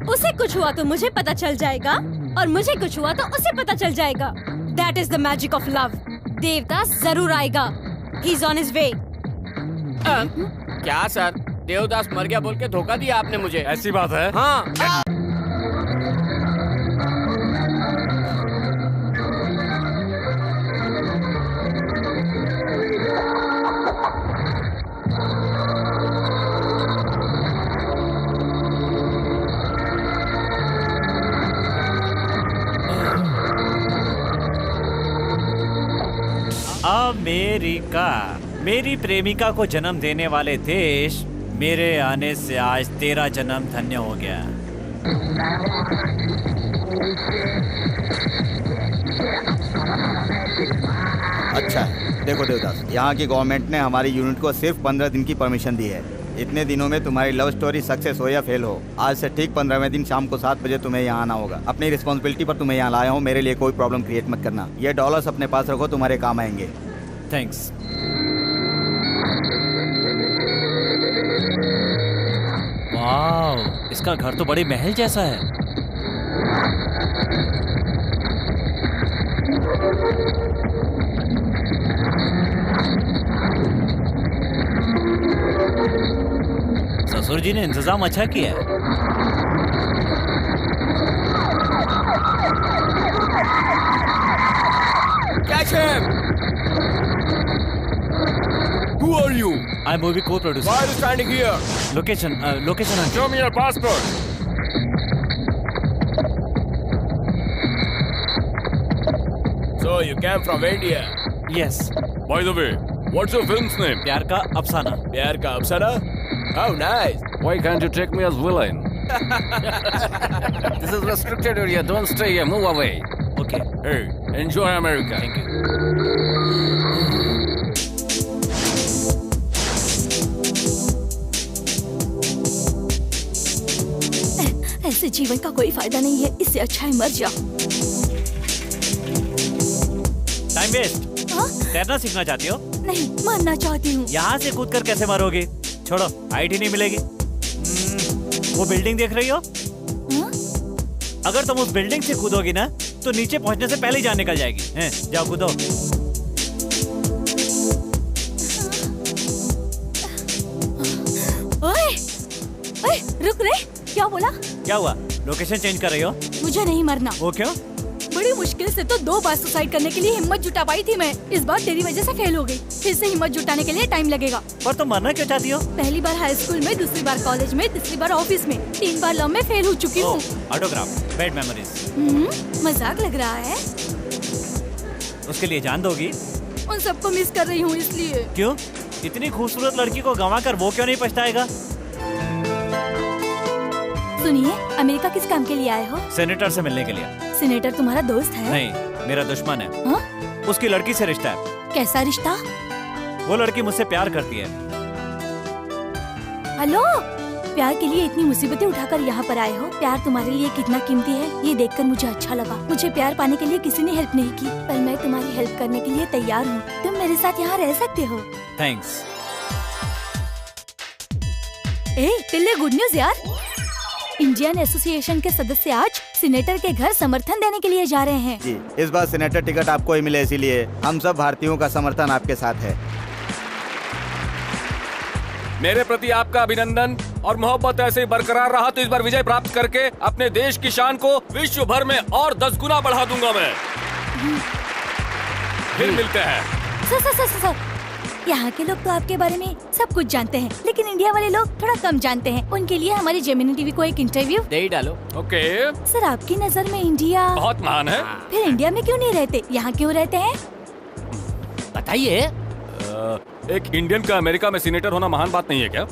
उसे कुछ हुआ तो मुझे पता चल जाएगा और मुझे कुछ हुआ तो उसे पता चल जाएगा। That is the magic of love. Devdas जरूर आएगा। He's on his way. क्या सर, देवदास मर गया बोल के धोखा दिया आपने मुझे। ऐसी बात है? हाँ। अमेरिका, मेरी प्रेमिका को जन्म देने वाले देश, मेरे आने से आज तेरा जन्म धन्य हो गया। अच्छा देखो देवदास, यहाँ की गवर्नमेंट ने हमारी यूनिट को सिर्फ 15 दिन की परमिशन दी है। इतने दिनों में तुम्हारी लव स्टोरी सक्सेस हो या फेल हो, आज से ठीक 15वें दिन शाम को 7 बजे तुम्हें यहाँ आना होगा। अपनी रिस्पॉन्सिबिलिटी पर तुम्हें यहाँ लाया हूँ, मेरे लिए कोई प्रॉब्लम क्रिएट मत करना। ये डॉलर्स अपने पास रखो, तुम्हारे काम आएंगे। थैंक्स। वाह, इसका घर तो बड़े महल जैसा है। ससुर जी ने इंतजाम अच्छा किया है। Catch him! Who are you? I'm movie co-producer. Why are you standing here? Location. Show me your passport. So you came from India? Yes. By the way, what's your film's name? प्यार का अफसाना। प्यार का अफसाना? How nice! Why can't you take me as villain? This is restricted area. Don't stay here. Move away. Okay. Hey, enjoy America. Thank you. ऐसे जीवन का कोई फायदा नहीं है, इससे अच्छा है मर जाओ। Time waste. हाँ? तैरना सीखना चाहती हो? नहीं, मरना चाहती हूँ। यहाँ से कूदकर कैसे मरोगी? छोड़ो, हाइट ही नहीं मिलेगी। वो बिल्डिंग देख रही हो? हाँ? अगर तुम उस बिल्डिंग से कूदोगी ना तो नीचे पहुँचने से पहले ही जान निकल जाएगी। हैं? जाओ कूदो। ओए, ओए, रुक रे, क्या बोला? क्या हुआ? लोकेशन चेंज कर रही हो? मुझे नहीं मरना। वो क्यों? बड़ी मुश्किल से तो 2 बार सुसाइड करने के लिए हिम्मत जुटा पाई थी मैं। इस बार तेरी वजह से फेल हो गई। फिर से हिम्मत जुटाने के लिए टाइम लगेगा। पर तुम मरना क्यों चाहती हो? पहली बार हाई स्कूल में, दूसरी बार कॉलेज में, तीसरी बार ऑफिस में, 3 बार लव में फेल हो चुकी हूँ। Autograph, bad memories. मजाक लग रहा है? उसके लिए जान दोगी? उन सबको मिस कर रही हूँ इसलिए। क्यों? इतनी खूबसूरत लड़की को गंवा कर वो क्यों नहीं पछताएगा? सुनिए, अमेरिका किस काम के लिए आए हो? सेनेटर से मिलने के लिए। सीनेटर तुम्हारा दोस्त है? नहीं, मेरा दुश्मन है। हाँ? उसकी लड़की से रिश्ता है। कैसा रिश्ता? वो लड़की मुझसे प्यार करती है। हेलो, प्यार के लिए इतनी मुसीबतें उठाकर यहाँ पर आए हो। प्यार तुम्हारे लिए कितना कीमती है ये देखकर मुझे अच्छा लगा। मुझे प्यार पाने के लिए किसी ने हेल्प नहीं की, पर मैं तुम्हारी हेल्प करने के लिए तैयार हूँ। तुम मेरे साथ यहाँ रह सकते हो। थैंक्स। टिल्ले, गुड न्यूज यार। इंडियन एसोसिएशन के सदस्य आज सीनेटर के घर समर्थन देने के लिए जा रहे हैं। जी, इस बार सीनेटर टिकट आपको ही मिले, इसीलिए हम सब भारतीयों का समर्थन आपके साथ है। मेरे प्रति आपका अभिनंदन और मोहब्बत ऐसे ही बरकरार रहा तो इस बार विजय प्राप्त करके अपने देश की शान को विश्व भर में और 10 गुना बढ़ा दूंगा मैं। फिर मिलते हैं। सर, यहाँ के लोग तो आपके बारे में सब कुछ जानते हैं, लेकिन इंडिया वाले लोग थोड़ा कम जानते हैं। उनके लिए हमारी जेमिनी टीवी को एक इंटरव्यू दे ही डालो। ओके। सर, आपकी नजर में इंडिया बहुत महान है। फिर इंडिया में क्यों नहीं रहते, यहाँ क्यों रहते हैं? बताइए। एक इंडियन का अमेरिका में सीनेटर होना महान बात नहीं है क्या?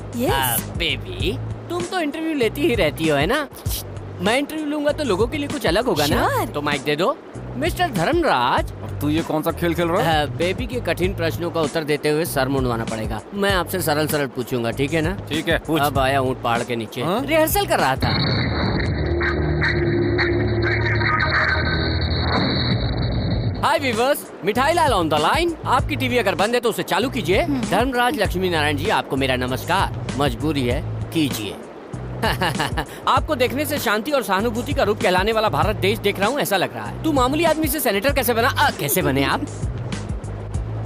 बेबी, तुम तो इंटरव्यू लेती ही रहती हो, है ना? मैं इंटरव्यू लूंगा तो लोगों के लिए कुछ अलग होगा ना? तो माइक दे दो। मिस्टर धर्मराज, तू ये कौन सा खेल खेल रहा है? बेबी के कठिन प्रश्नों का उत्तर देते हुए सर मुंडवाना पड़ेगा। मैं आपसे सरल सरल पूछूंगा, ठीक है ना? ठीक है, पूछ। अब आया ऊँट पहाड़ के नीचे। रिहर्सल कर रहा था। हाय वीवर्स, मिठाई लाल ऑन द लाइन। आपकी टीवी अगर बंद है तो उसे चालू कीजिए। धर्मराज लक्ष्मी नारायण जी, आपको मेरा नमस्कार। मजबूरी है, कीजिए। आपको देखने से शांति और सहानुभूति का रूप कहलाने वाला भारत देश देख रहा हूँ, ऐसा लग रहा है। तू मामूली आदमी से सेनेटर कैसे बना? कैसे बने आप?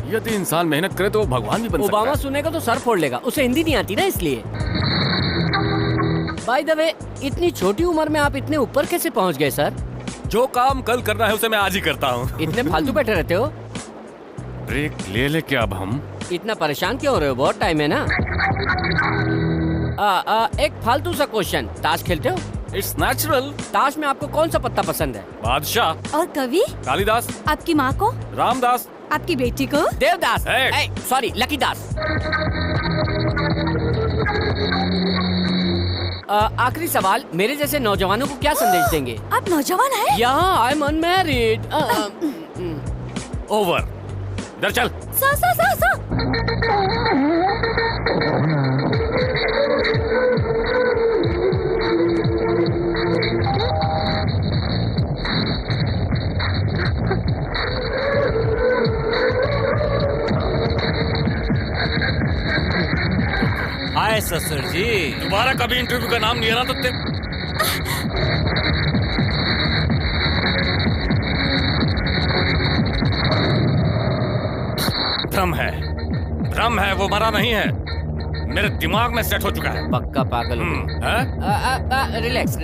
यदि इंसान मेहनत करे तो वो भगवान भी बन सकता है। ओबामा सुनेगा तो सर फोड़ लेगा, उसे हिंदी नहीं आती ना, इसलिए। बाय द वे, इतनी छोटी उम्र में आप इतने ऊपर कैसे पहुँच गए सर? जो काम कल करना है उसे मैं आज ही करता हूँ। इतने फालतू बैठे रहते हो? ब्रेक ले ले क्या अब हम? इतना परेशान क्यों हो रहे हो? बहुत टाइम है ना। एक फालतू सा क्वेश्चन, ताश खेलते हो? It's natural. ताश में आपको कौन सा पत्ता पसंद है? बादशाह। और कवि? कालिदास। आपकी माँ को? रामदास। आपकी बेटी को? देवदास। सॉरी, लकीदास। आखिरी सवाल, मेरे जैसे नौजवानों को क्या संदेश देंगे? आप नौजवान हैं? यहाँ आई एम अनमैरिड। ओवर। इधर चल। सा। हाय ससुर जी। दोबारा कभी इंटरव्यू का नाम नहीं आना तो भ्रम है, वो मरा नहीं है। मेरे दिमाग में सेट हो चुका है। पक्का पागल हो। रिलैक्स।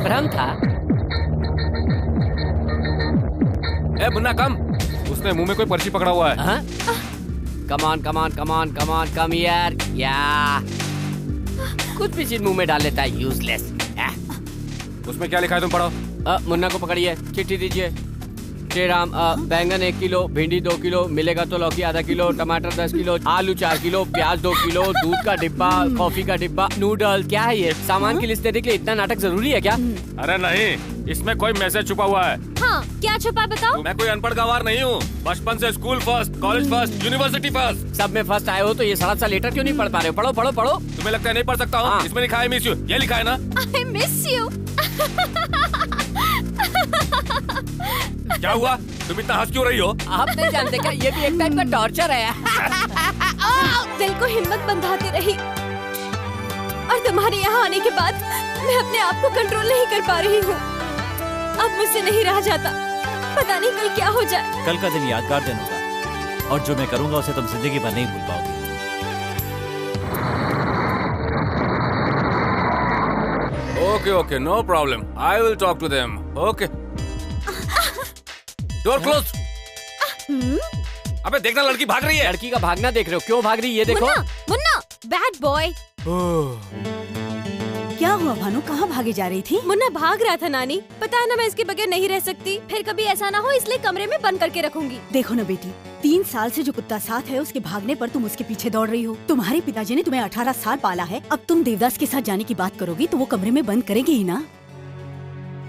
भ्रम था। ए मुन्ना, कम। उसने मुंह में कोई पर्ची पकड़ा हुआ है। कम यार। या कुछ भी चीज मुंह में डाल लेता है, यूजलेस। उसमें क्या लिखा है, तुम पढ़ो। मुन्ना को पकड़िए, चिट्ठी दीजिए। श्री राम, बैंगन 1 किलो, भिंडी 2 किलो, मिलेगा तो लौकी आधा किलो, टमाटर 10 किलो, आलू 4 किलो, प्याज 2 किलो, दूध का डिब्बा, कॉफी का डिब्बा, नूडल। क्या है ये? सामान की लिस्ट देने के लिए इतना नाटक जरूरी है क्या? अरे नहीं, इसमें कोई मैसेज छुपा हुआ है। हाँ, क्या छुपा बताओ? मैं कोई अनपढ़ गंवार नहीं हूँ। बचपन से school first, college first, university first, सब में फर्स्ट आए हो तो ये सारा लेटर क्यों नहीं पढ़ पा रहे हो? पढ़ो। तुम्हें लगता है नहीं पढ़ सकता हूँ? इसमें लिखा है मिस यू, ये लिखा है ना? I miss you। क्या हुआ? तुम इतना हंस क्यों रही हो? आप नहीं जानते क्या, ये भी एक टाइप का टॉर्चर है। दिल को हिम्मत बंधाती रही और तुम्हारे यहाँ आने के बाद मैं अपने आप को कंट्रोल नहीं कर पा रही हूँ। अब मुझसे नहीं रहा जाता, पता नहीं कल क्या हो जाए। कल का दिन यादगार दिन होगा और जो मैं करूंगा उसे तुम जिंदगी भर नहीं भूल पाओगे। Okay, no problem. I will talk to them. Okay. Door close. अबे देखना, लड़की भाग रही है। लड़की का भागना देख रहे हो? क्यों भाग रही है? ये देखो। Munna, bad boy. क्या हुआ भानु, कहाँ भागे जा रही थी? मुन्ना भाग रहा था नानी, पता है ना मैं इसके बगैर नहीं रह सकती। फिर कभी ऐसा ना हो इसलिए कमरे में बंद करके रखूंगी। देखो ना बेटी, 3 साल से जो कुत्ता साथ है उसके भागने पर तुम उसके पीछे दौड़ रही हो। तुम्हारे पिताजी ने तुम्हें 18 साल पाला है, अब तुम देवदास के साथ जाने की बात करोगी तो वो कमरे में बंद करेंगे ही ना।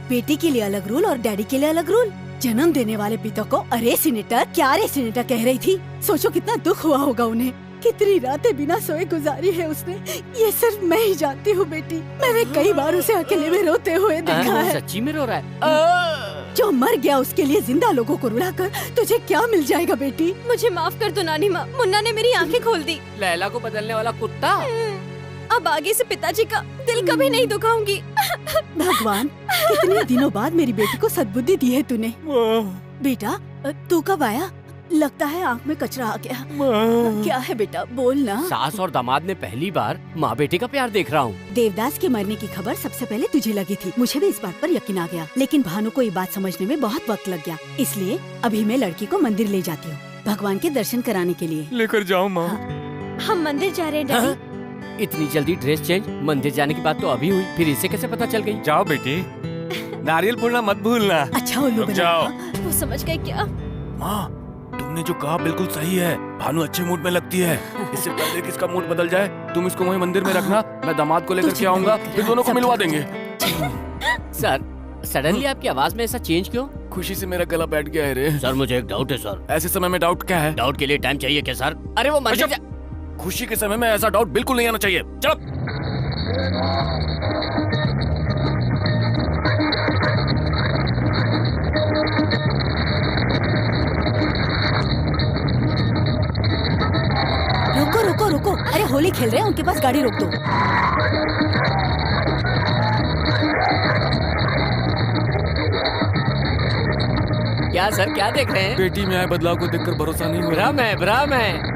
बेटी के लिए अलग रूल और डैडी के लिए अलग रूल। जन्म देने वाले पिता को अरे सीनेटर, क्या अरे सीनेटर कह रही थी। सोचो कितना दुख हुआ होगा उन्हें, कितनी रातें बिना सोए गुजारी है उसने। ये सिर्फ मैं ही जानती हूँ बेटी, मैंने कई बार उसे अकेले में रोते हुए देखा है। सच्ची में रो रहा है? जो मर गया उसके लिए जिंदा लोगों को रुलाकर तुझे क्या मिल जाएगा बेटी? मुझे माफ कर दो नानी माँ, मुन्ना ने मेरी आंखें खोल दी। लैला को बदलने वाला कुत्ता। अब आगे से पिताजी का दिल कभी नहीं दुखाऊंगी। भगवान, कितने दिनों बाद मेरी बेटी को सद्बुद्धि दी है तूने। बेटा तू कब आया? लगता है आँख में कचरा आ गया। क्या है बेटा, बोल ना। सास और दामाद ने पहली बार माँ बेटे का प्यार देख रहा हूँ। देवदास के मरने की खबर सबसे पहले तुझे लगी थी, मुझे भी इस बात पर यकीन आ गया, लेकिन भानु को ये बात समझने में बहुत वक्त लग गया। इसलिए अभी मैं लड़की को मंदिर ले जाती हूँ भगवान के दर्शन कराने के लिए। लेकर जाओ माँ। हम मंदिर जा रहे हैं डैडी। इतनी जल्दी ड्रेस चेंज? मंदिर जाने की बात तो अभी हुई, फिर इसे कैसे पता चल गई? जाओ बेटी, नारियल फोड़ना मत भूलना। अच्छा उल्लू बना। जाओ। वो समझ गए क्या? माँ, तुमने जो कहा बिल्कुल सही है। भानु अच्छे मूड में लगती है। इससे पहले कि इसका मूड बदल जाए तुम इसको वहीं मंदिर में रखना, मैं दामाद को लेकर के आऊंगा, फिर दोनों को मिलवा देंगे। सर, सडनली आपकी आवाज में ऐसा चेंज क्यों? खुशी से मेरा गला बैठ गया है रे। सर मुझे एक डाउट है सर। ऐसे समय में डाउट क्या है? डाउट के लिए टाइम चाहिए क्या सर? अरे वो मंदिर खुशी के समय में ऐसा डाउट बिल्कुल नहीं आना चाहिए। चलो। रुको रुको रुको, अरे होली खेल रहे हैं, उनके पास गाड़ी रोक दो। क्या सर, क्या देख रहे हैं? बेटी में आए बदलाव को देखकर भरोसा नहीं हो रहा। भ्रम है, भ्रम है।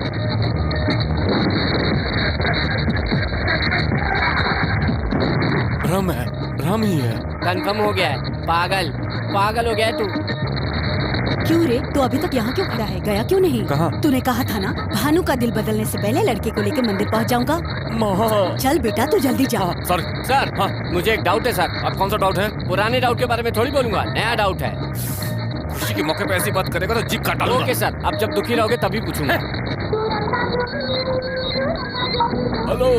भ्रम है, भ्रम ही है। कंफर्म हो गया है, पागल पागल हो गया है तू। क्यों रे, तो अभी तक यहाँ क्यों खड़ा है, गया क्यों नहीं? कहाँ? तूने कहा था ना भानु का दिल बदलने से पहले लड़के को लेकर मंदिर पहुँच जाऊंगा। चल बेटा तू जल्दी जा। सर सर, हाँ मुझे एक डाउट है सर। अब कौन सा डाउट है? पुराने डाउट के बारे में थोड़ी बोलूंगा, नया डाउट है। खुशी के मौके पे ऐसी बात करेगा तो जीप काट डालूंगा। ओके सर, अब जब दुखी रहोगे तभी पूछूंगा। हेलो,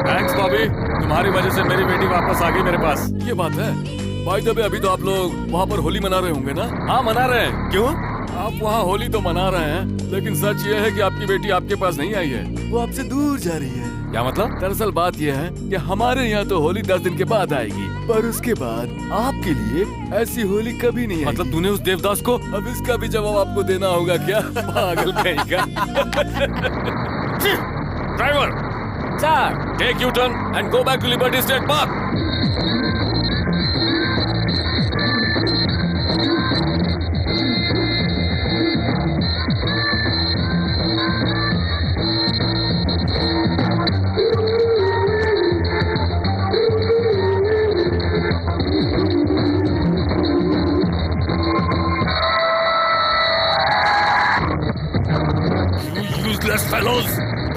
थैंक्स भाभी, तुम्हारी वजह से मेरी बेटी वापस आ गई मेरे पास। ये बात है भाई, जब अभी तो आप लोग वहाँ पर होली मना रहे होंगे ना? हाँ मना रहे हैं। क्यों? आप वहाँ होली तो मना रहे हैं, लेकिन सच ये है कि आपकी बेटी आपके पास नहीं आई है, वो आपसे दूर जा रही है। क्या मतलब? दरअसल बात ये है कि हमारे यहाँ तो होली 10 दिन के बाद आएगी, पर उसके बाद आपके लिए ऐसी होली कभी नहीं। मतलब तूने उस देवदास को? अब इसका भी जवाब आपको देना होगा क्या? पागल कहीं का। Driver sir, take U turn and go back to Liberty State Park.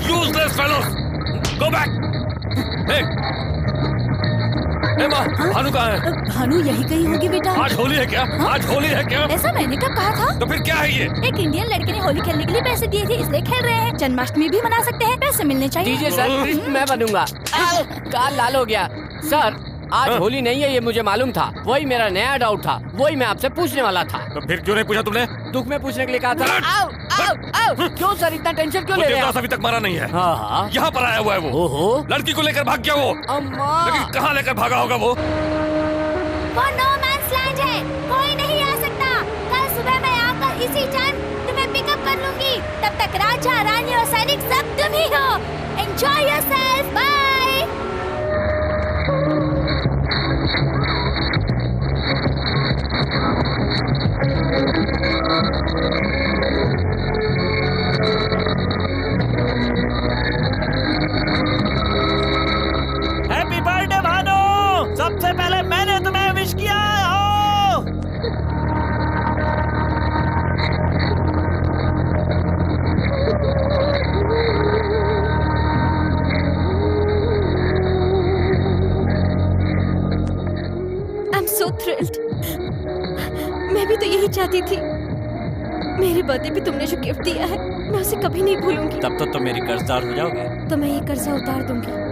Useless fellows! Go back! Hey! माँ, भानु कहाँ है? भानु यही कहीं होगी बेटा। आज होली है क्या? आज होली है क्या? ऐसा मैंने कब कहा था? तो फिर क्या है ये? एक इंडियन लड़के ने होली खेलने के लिए पैसे दिए थे, इसलिए खेल रहे हैं। जन्माष्टमी भी मना सकते हैं, पैसे मिलने चाहिए। दीजिए सर, कृष्ण मैं बनूंगा। काल लाल हो गया। सर, आज होली नहीं है ये मुझे मालूम था, वही मेरा नया डाउट था, वही मैं आपसे पूछने वाला था। तो फिर क्यों नहीं पूछा तुमने? दुख में पूछने के लिए कहा था। आओ, आओ, आओ। क्यों सर इतना टेंशन क्यों ले रहे हैं? अभी तक मरा नहीं है। हाँ, यहाँ पर आया हुआ है वो। ओहो, लड़की को लेकर भाग गया वो। अम्मा। लेकिन कहाँ लेकर भागा होगा वो? वो नो मैन्स लैंड है, कोई नहीं आ सकता। कल सुबह मैं आकर इसी टाइम तुम्हें पिकअप कर लूंगी। तब तक राजा, रानी और सैनिक सब तुम ही हो। Enjoy yourself, bye. Happy birthday Bhanu, सबसे पहले मैंने तुम्हें विश किया हो। मैं भी तो यही चाहती थी। मेरे बर्थडे पे तुमने जो गिफ्ट दिया है मैं उसे कभी नहीं भूलूंगी। तब तो तुम मेरी कर्जदार हो जाओगे। तो मैं ये कर्जा उतार दूंगी।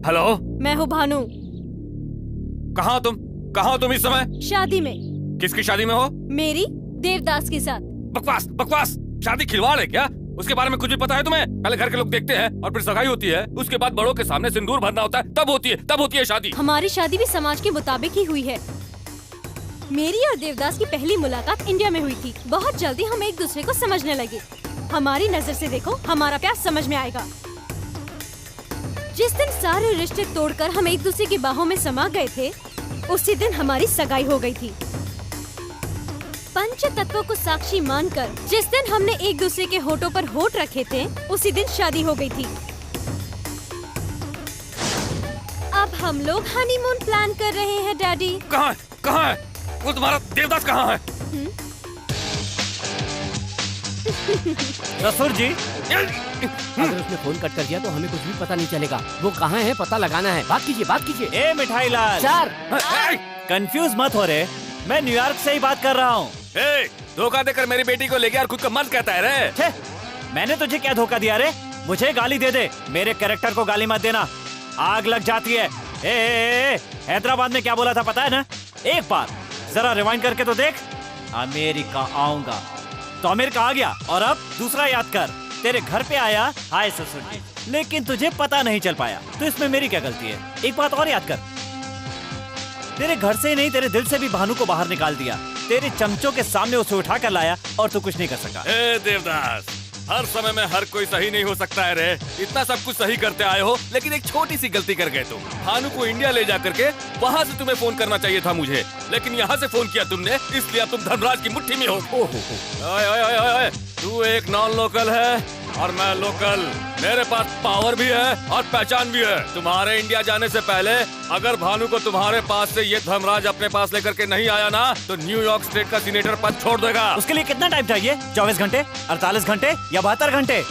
हेलो, मैं हूँ भानु। कहाँ हो तुम इस समय? शादी में। किसकी शादी में हो? मेरी देवदास के साथ। बकवास बकवास, शादी खिलवाड़ है क्या? उसके बारे में कुछ भी पता है तुम्हें? पहले घर के लोग देखते हैं और फिर सगाई होती है, उसके बाद बड़ों के सामने सिंदूर भरना होता है, तब होती है शादी। हमारी शादी भी समाज के मुताबिक ही हुई है। मेरी और देवदास की पहली मुलाकात इंडिया में हुई थी। बहुत जल्दी हम एक दूसरे को समझने लगे। हमारी नजर से देखो, हमारा प्यार समझ में आएगा। जिस दिन सारे रिश्ते तोड़कर हम एक दूसरे की बाहों में समा गए थे, उसी दिन हमारी सगाई हो गई थी। पंच तत्वों को साक्षी मानकर जिस दिन हमने एक दूसरे के होठों पर होठ रखे थे, उसी दिन शादी हो गई थी। अब हम लोग हनीमून प्लान कर रहे हैं डैडी। कहाँ है? वो तुम्हारा देवदास कहाँ है? ससुर जी, अगर उसने फोन कट कर दिया तो हमें कुछ भी पता नहीं चलेगा। वो कहाँ है पता लगाना है। बात कीजिए। ए मिठाई लाल सर, कंफ्यूज मत हो रे, मैं न्यूयॉर्क से ही बात कर रहा हूँ। धोखा देकर मेरी बेटी को ले गया और खुद का मर्द कहता है रे। मैंने तुझे क्या धोखा दिया रे? मुझे गाली दे दे, मेरे कैरेक्टर को गाली मत देना, आग लग जाती है। ए, हैदराबाद में क्या बोला था पता है ना? एक बार जरा रिवाइंड करके तो देख। अमेरिका आऊंगा तो अमेरिका आ गया, और अब दूसरा याद कर, तेरे घर पे आया, हाय ससुर जी, लेकिन तुझे पता नहीं चल पाया, तो इसमें मेरी क्या गलती है? एक बात और याद कर, तेरे घर से ही नहीं तेरे दिल से भी भानु को बाहर निकाल दिया। तेरे चमचों के सामने उसे उठा कर लाया और तू कुछ नहीं कर सका। देवदास, हर समय में हर कोई सही नहीं हो सकता है रे। इतना सब कुछ सही करते आए हो, लेकिन एक छोटी सी गलती कर गए तुम। भानु को इंडिया ले जा करके वहाँ से तुम्हें फोन करना चाहिए था मुझे, लेकिन यहाँ से फोन किया तुमने, इसलिए अब तुम धर्मराज की मुट्ठी में हो। ओए, तू एक नॉन लोकल है और मैं लोकल। मेरे पास पावर भी है और पहचान भी है। तुम्हारे इंडिया जाने से पहले अगर भानु को तुम्हारे पास से ये धर्मराज अपने पास लेकर के नहीं आया ना, तो न्यूयॉर्क स्टेट का सीनेटर पद छोड़ देगा। उसके लिए कितना टाइम चाहिए? 24 घंटे, 48 घंटे या 72 घंटे?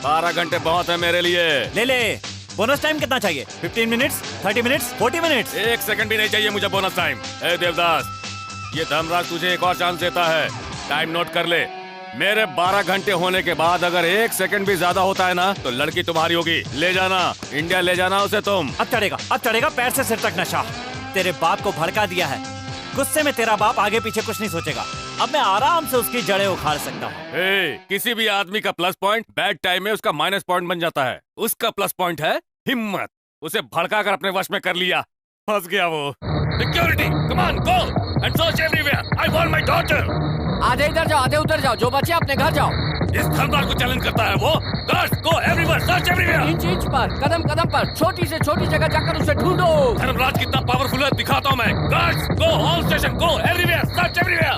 12 घंटे बहुत है मेरे लिए। ले बोनस टाइम कितना चाहिए? 15 मिनट्स, 30 मिनट्स, 40 मिनट्स? 1 सेकंड भी नहीं चाहिए मुझे बोनस टाइम। ए देवदास, ये धर्मराज तुझे एक और चांस देता है, टाइम नोट कर ले। मेरे 12 घंटे होने के बाद अगर 1 सेकंड भी ज्यादा होता है ना, तो लड़की तुम्हारी होगी। ले जाना, इंडिया ले जाना उसे तुम। अब चढ़ेगा पैर से सिर तक नशा। तेरे बाप को भड़का दिया है, गुस्से में तेरा बाप आगे पीछे कुछ नहीं सोचेगा। अब मैं आराम से उसकी जड़ें उखाड़ सकता हूँ। किसी भी आदमी का प्लस पॉइंट बैड टाइम में उसका माइनस पॉइंट बन जाता है। उसका प्लस पॉइंट है हिम्मत। उसे भड़का कर अपने वश में कर लिया, फंस गया वो। Security, come on, go and search everywhere. I want my daughter. आधे इधर जाओ, आधे उधर जाओ, जो बचे अपने घर जाओ। इस धर्मराज को चैलेंज करता है वो। गार्ड्स, गो एवरीवेयर, सर्च एवरीवेयर। इंच पर, कदम कदम पर, छोटी से छोटी जगह जाकर उसे ढूंढो। धर्मराज कितना पावरफुल है दिखाता हूँ मैं। Guards, go all station, go everywhere, search everywhere.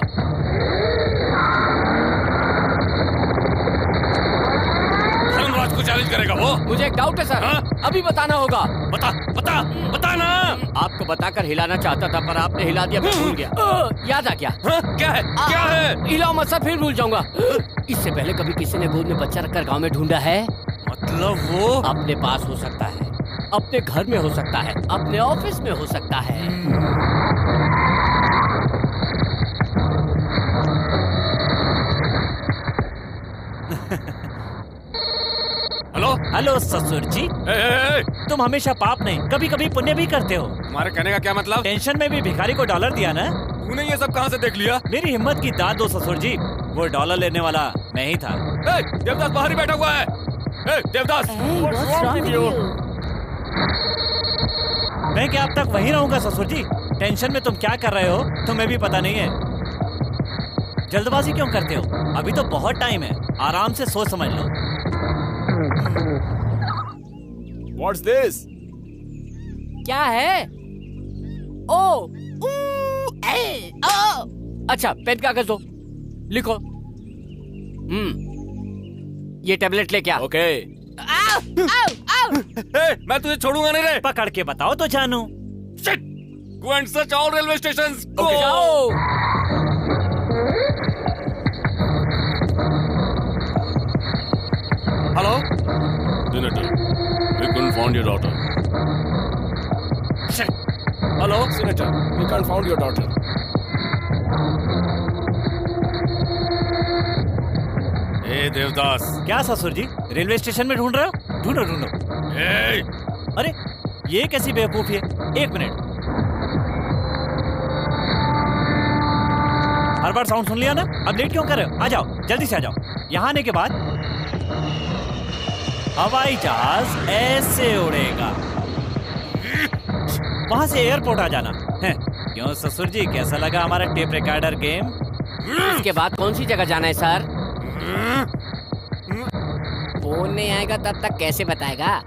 Dharmaraj को चैलेंज करेगा वो। मुझे एक डाउट है सर। अभी बताना होगा। बता ना। आपको बताकर हिलाना चाहता था, पर आपने हिला दिया, मैं भूल गया। याद आ गया। क्या है? हिलाओ मत सर, फिर भूल जाऊंगा। इससे पहले कभी किसी ने गोद में बच्चा रखकर गांव में ढूंढा है? मतलब वो अपने पास हो सकता है, अपने घर में हो सकता है, अपने ऑफिस में हो सकता है। हेलो ससुर जी। तुम हमेशा पाप नहीं कभी कभी पुण्य भी करते हो। तुम्हारे कहने का क्या मतलब? टेंशन में भी भिखारी को डॉलर दिया ना। तूने ये सब कहाँ से देख लिया? मेरी हिम्मत की दाद दो ससुर जी, वो डॉलर लेने वाला मैं ही था। देवदास बाहर ही बैठा हुआ है। देवदास, मैं क्या अब तक वहीं रहूंगा ससुर जी? टेंशन में तुम क्या कर रहे हो तुम्हें भी पता नहीं है। जल्दबाजी क्यों करते हो? अभी तो बहुत टाइम है, आराम से सोच समझ लो। What's this? क्या है? ओ, अच्छा, पेन कागज दो, लिखो। ये टेबलेट ले क्या? ओके। मैं तुझे छोड़ूंगा नहीं रे। पकड़ के बताओ तो जानू। Go and search all railway stations. Go. Hello? Senator, we couldn't find your daughter. Hello, Senator. We can't find your daughter. ए देवदास। क्या ससुर जी, रेलवे स्टेशन में ढूंढ रहे हो? ढूंढो ढूंढो। अरे ये कैसी बेवकूफी है? एक मिनट। हर बार साउंड सुन लिया ना, अब लेट क्यों कर रहे हो? आ जाओ, जल्दी से आ जाओ। यहाँ आने के बाद हवाई जहाज ऐसे उड़ेगा, वहां से एयरपोर्ट आ जाना है। क्यों ससुर जी, कैसा लगा हमारा टेप रिकॉर्डर गेम? इसके बाद कौन सी जगह जाना है सर? फोन नहीं आएगा तब तक कैसे बताएगा?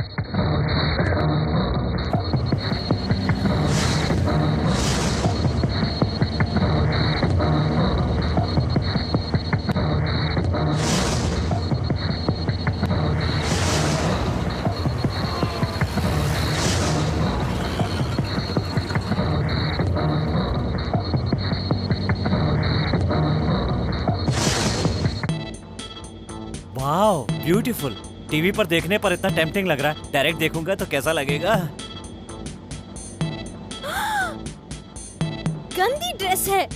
Wow, beautiful. टीवी पर देखने पर इतना टेम्पटिंग लग रहा है, डायरेक्ट देखूंगा तो कैसा लगेगा? गंदी ड्रेस है।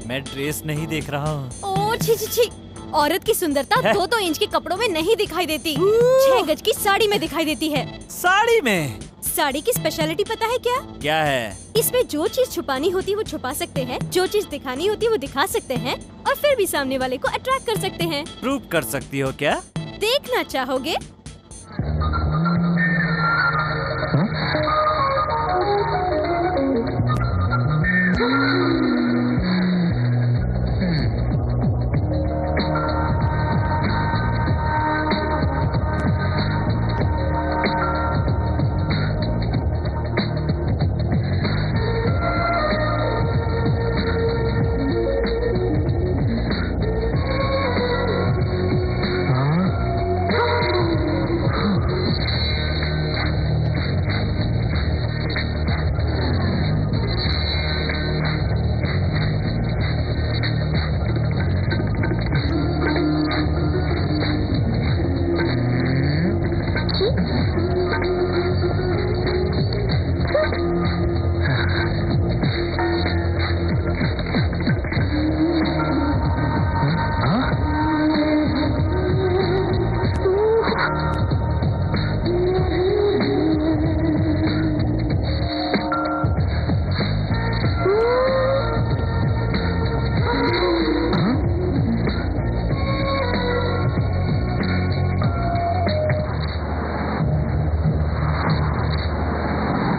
मैं ड्रेस नहीं देख रहा हूँ। ओ छी छी छी। औरत की सुंदरता 2-2 इंच के कपड़ों में नहीं दिखाई देती, 6 गज की साड़ी में दिखाई देती है। साड़ी में? साड़ी की स्पेशलिटी पता है क्या? क्या है? इसमें जो चीज छुपानी होती है वो छुपा सकते हैं, जो चीज दिखानी होती है वो दिखा सकते हैं, और फिर भी सामने वाले को अट्रैक्ट कर सकते हैं। प्रूव कर सकती हो क्या? देखना चाहोगे?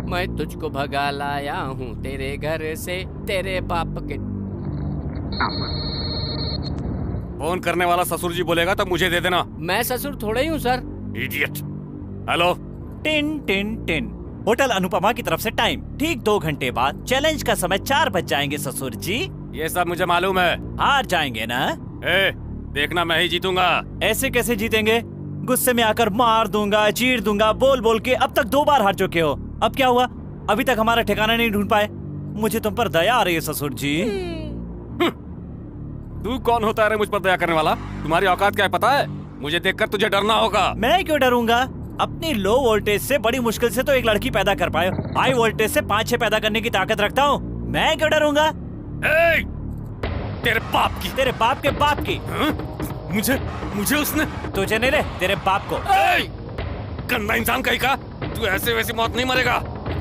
मैं तुझको भगा लाया हूँ तेरे घर से, तेरे बाप के। फोन करने वाला ससुर जी बोलेगा तो मुझे दे देना। मैं ससुर थोड़ा ही हूँ sir. Idiot. Hello. Tin tin tin. Hotel Anupama की तरफ से टाइम ठीक 2 घंटे बाद। चैलेंज का समय 4 बज जाएंगे ससुर जी। ये सब मुझे मालूम है। हार जाएंगे ना? देखना मैं ही जीतूंगा। ऐसे कैसे जीतेंगे? गुस्से में आकर मार दूंगा, चीर दूंगा, बोल बोल के अब तक 2 बार हार चुके हो। अब क्या हुआ? अभी तक हमारा ठिकाना नहीं ढूंढ पाए। मुझे तुम पर दया आ रही है ससुर जी। तू कौन होता है रे मुझ पर दया करने वाला? तुम्हारी औकात क्या है पता है? मुझे देखकर तुझे डरना होगा। मैं क्यों डरूंगा? अपनी लो वोल्टेज से बड़ी मुश्किल से तो एक लड़की पैदा कर पाए, हाई वोल्टेज से 5-6 पैदा करने की ताकत रखता हूँ। मैं क्यों डरूंगा? तेरे बाप की। तेरे बाप के बाप की। मुझे उसने। तुझे नहीं रे, तेरे बाप को। गंदा इंसान कहीं का। तू ऐसे वैसी मौत नहीं मरेगा,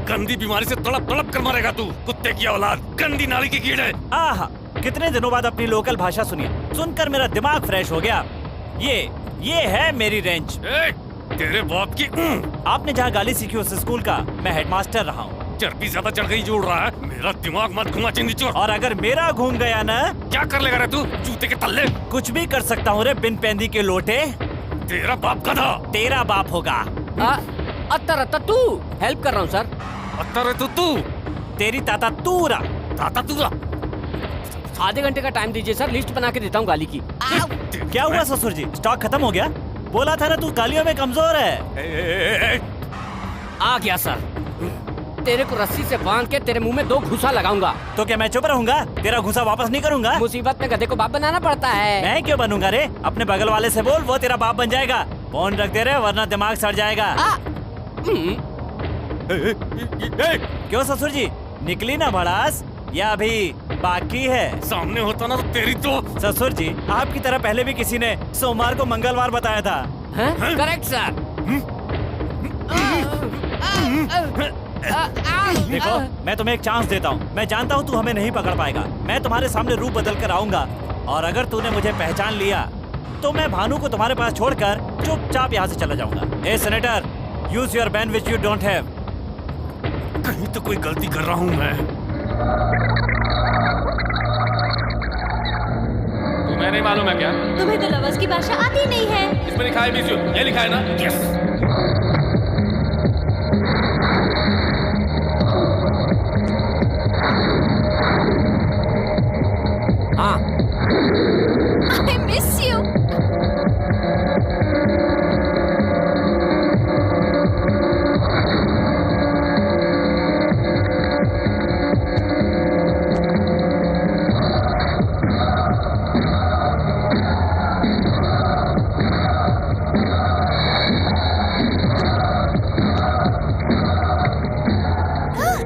गंदी बीमारी से तड़प तड़प कर मरेगा तू। कुत्ते की औलाद, गंदी नाली की कीड़े। आहा, कितने दिनों बाद अपनी लोकल भाषा सुनी, सुनकर मेरा दिमाग फ्रेश हो गया। ये है मेरी रेंज। तेरे बाप की। आपने जहाँ गाली सीखी उस स्कूल का मैं हेडमास्टर रहा हूँ। चर्बी ज्यादा चढ़ गई जोड़ रहा है। मेरा दिमाग मत घुमा चिंदी चोर। और अगर मेरा घूम गया ना, क्या कर लेगा रे तू? जूते के तल्ले। कुछ भी कर सकता हूँ रे बिन पेंदी के लोटे। तेरा बाप गधा। तेरा बाप होगा। अत्तर तू हेल्प कर रहा हूँ सर। अत्तर तू। तेरी ताता तूरा। ताता तूरा। आधे घंटे का टाइम दीजिए सर, लिस्ट बना के देता हूँ गाली की। क्या हुआ ससुर जी, स्टॉक खत्म हो गया? बोला था ना तू गालियों में कमजोर है। आ गया सर। तेरे को रस्सी से बांध के तेरे मुंह में 2 घुसा लगाऊंगा। तो क्या मैं चुप रहूंगा? तेरा घुसा वापस नहीं करूंगा। मुसीबत में गधे को बाप बनाना पड़ता है। मैं क्यों बनूंगा रे? अपने बगल वाले से बोल, वो तेरा बाप बन जाएगा। फोन रख दे रे वरना दिमाग सड़ जाएगा। क्यों ससुर जी, निकली ना भड़ास या अभी बाकी है? सामने होता ना तो तेरी तो। ससुर जी, आपकी तरह पहले भी किसी ने सोमवार को मंगलवार बताया था। Correct sir. देखो, मैं तुम्हें एक चांस देता हूँ। मैं जानता हूँ तू हमें नहीं पकड़ पाएगा। मैं तुम्हारे सामने रूप बदल कर आऊंगा और अगर तूने मुझे पहचान लिया तो मैं भानु को तुम्हारे पास छोड़कर चुपचाप यहाँ से चला जाऊंगा। A senator, use your ban which you don't have. कहीं तो कोई गलती कर रहा हूँ मैं। तुम्हें नहीं मालूम है क्या? तुम्हें तो लवर्स की भाषा आती नहीं है। इसमें लिखा है मिस यू, ये लिखा है ना? यस। हाँ। I miss you.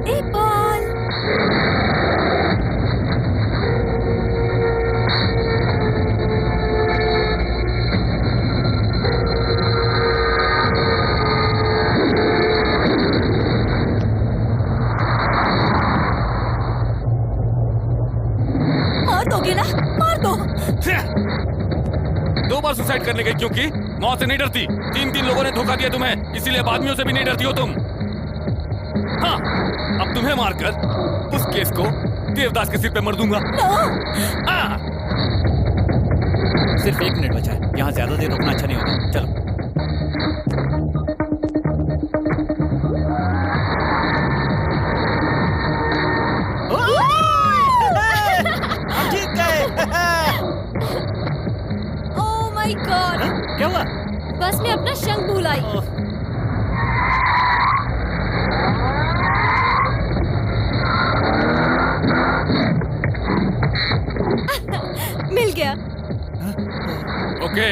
एक बॉल। मार दोगे ना? मार दो। 2 बार सुसाइड करने गई क्योंकि मौत से नहीं डरती। 3 लोगों ने धोखा दिया तुम्हें, इसीलिए आदमियों से भी नहीं डरती हो तुम। हाँ, अब तुम्हें मारकर उस केस को देवदास के सिर पे मर दूंगा। सिर्फ 1 मिनट बचा है, यहाँ ज्यादा देर रुकना अच्छा नहीं होगा। चलो। हम जीत गए। Oh my God! क्या हुआ? बस मैं अपना शंख भूल आई। मिल गया। ओके।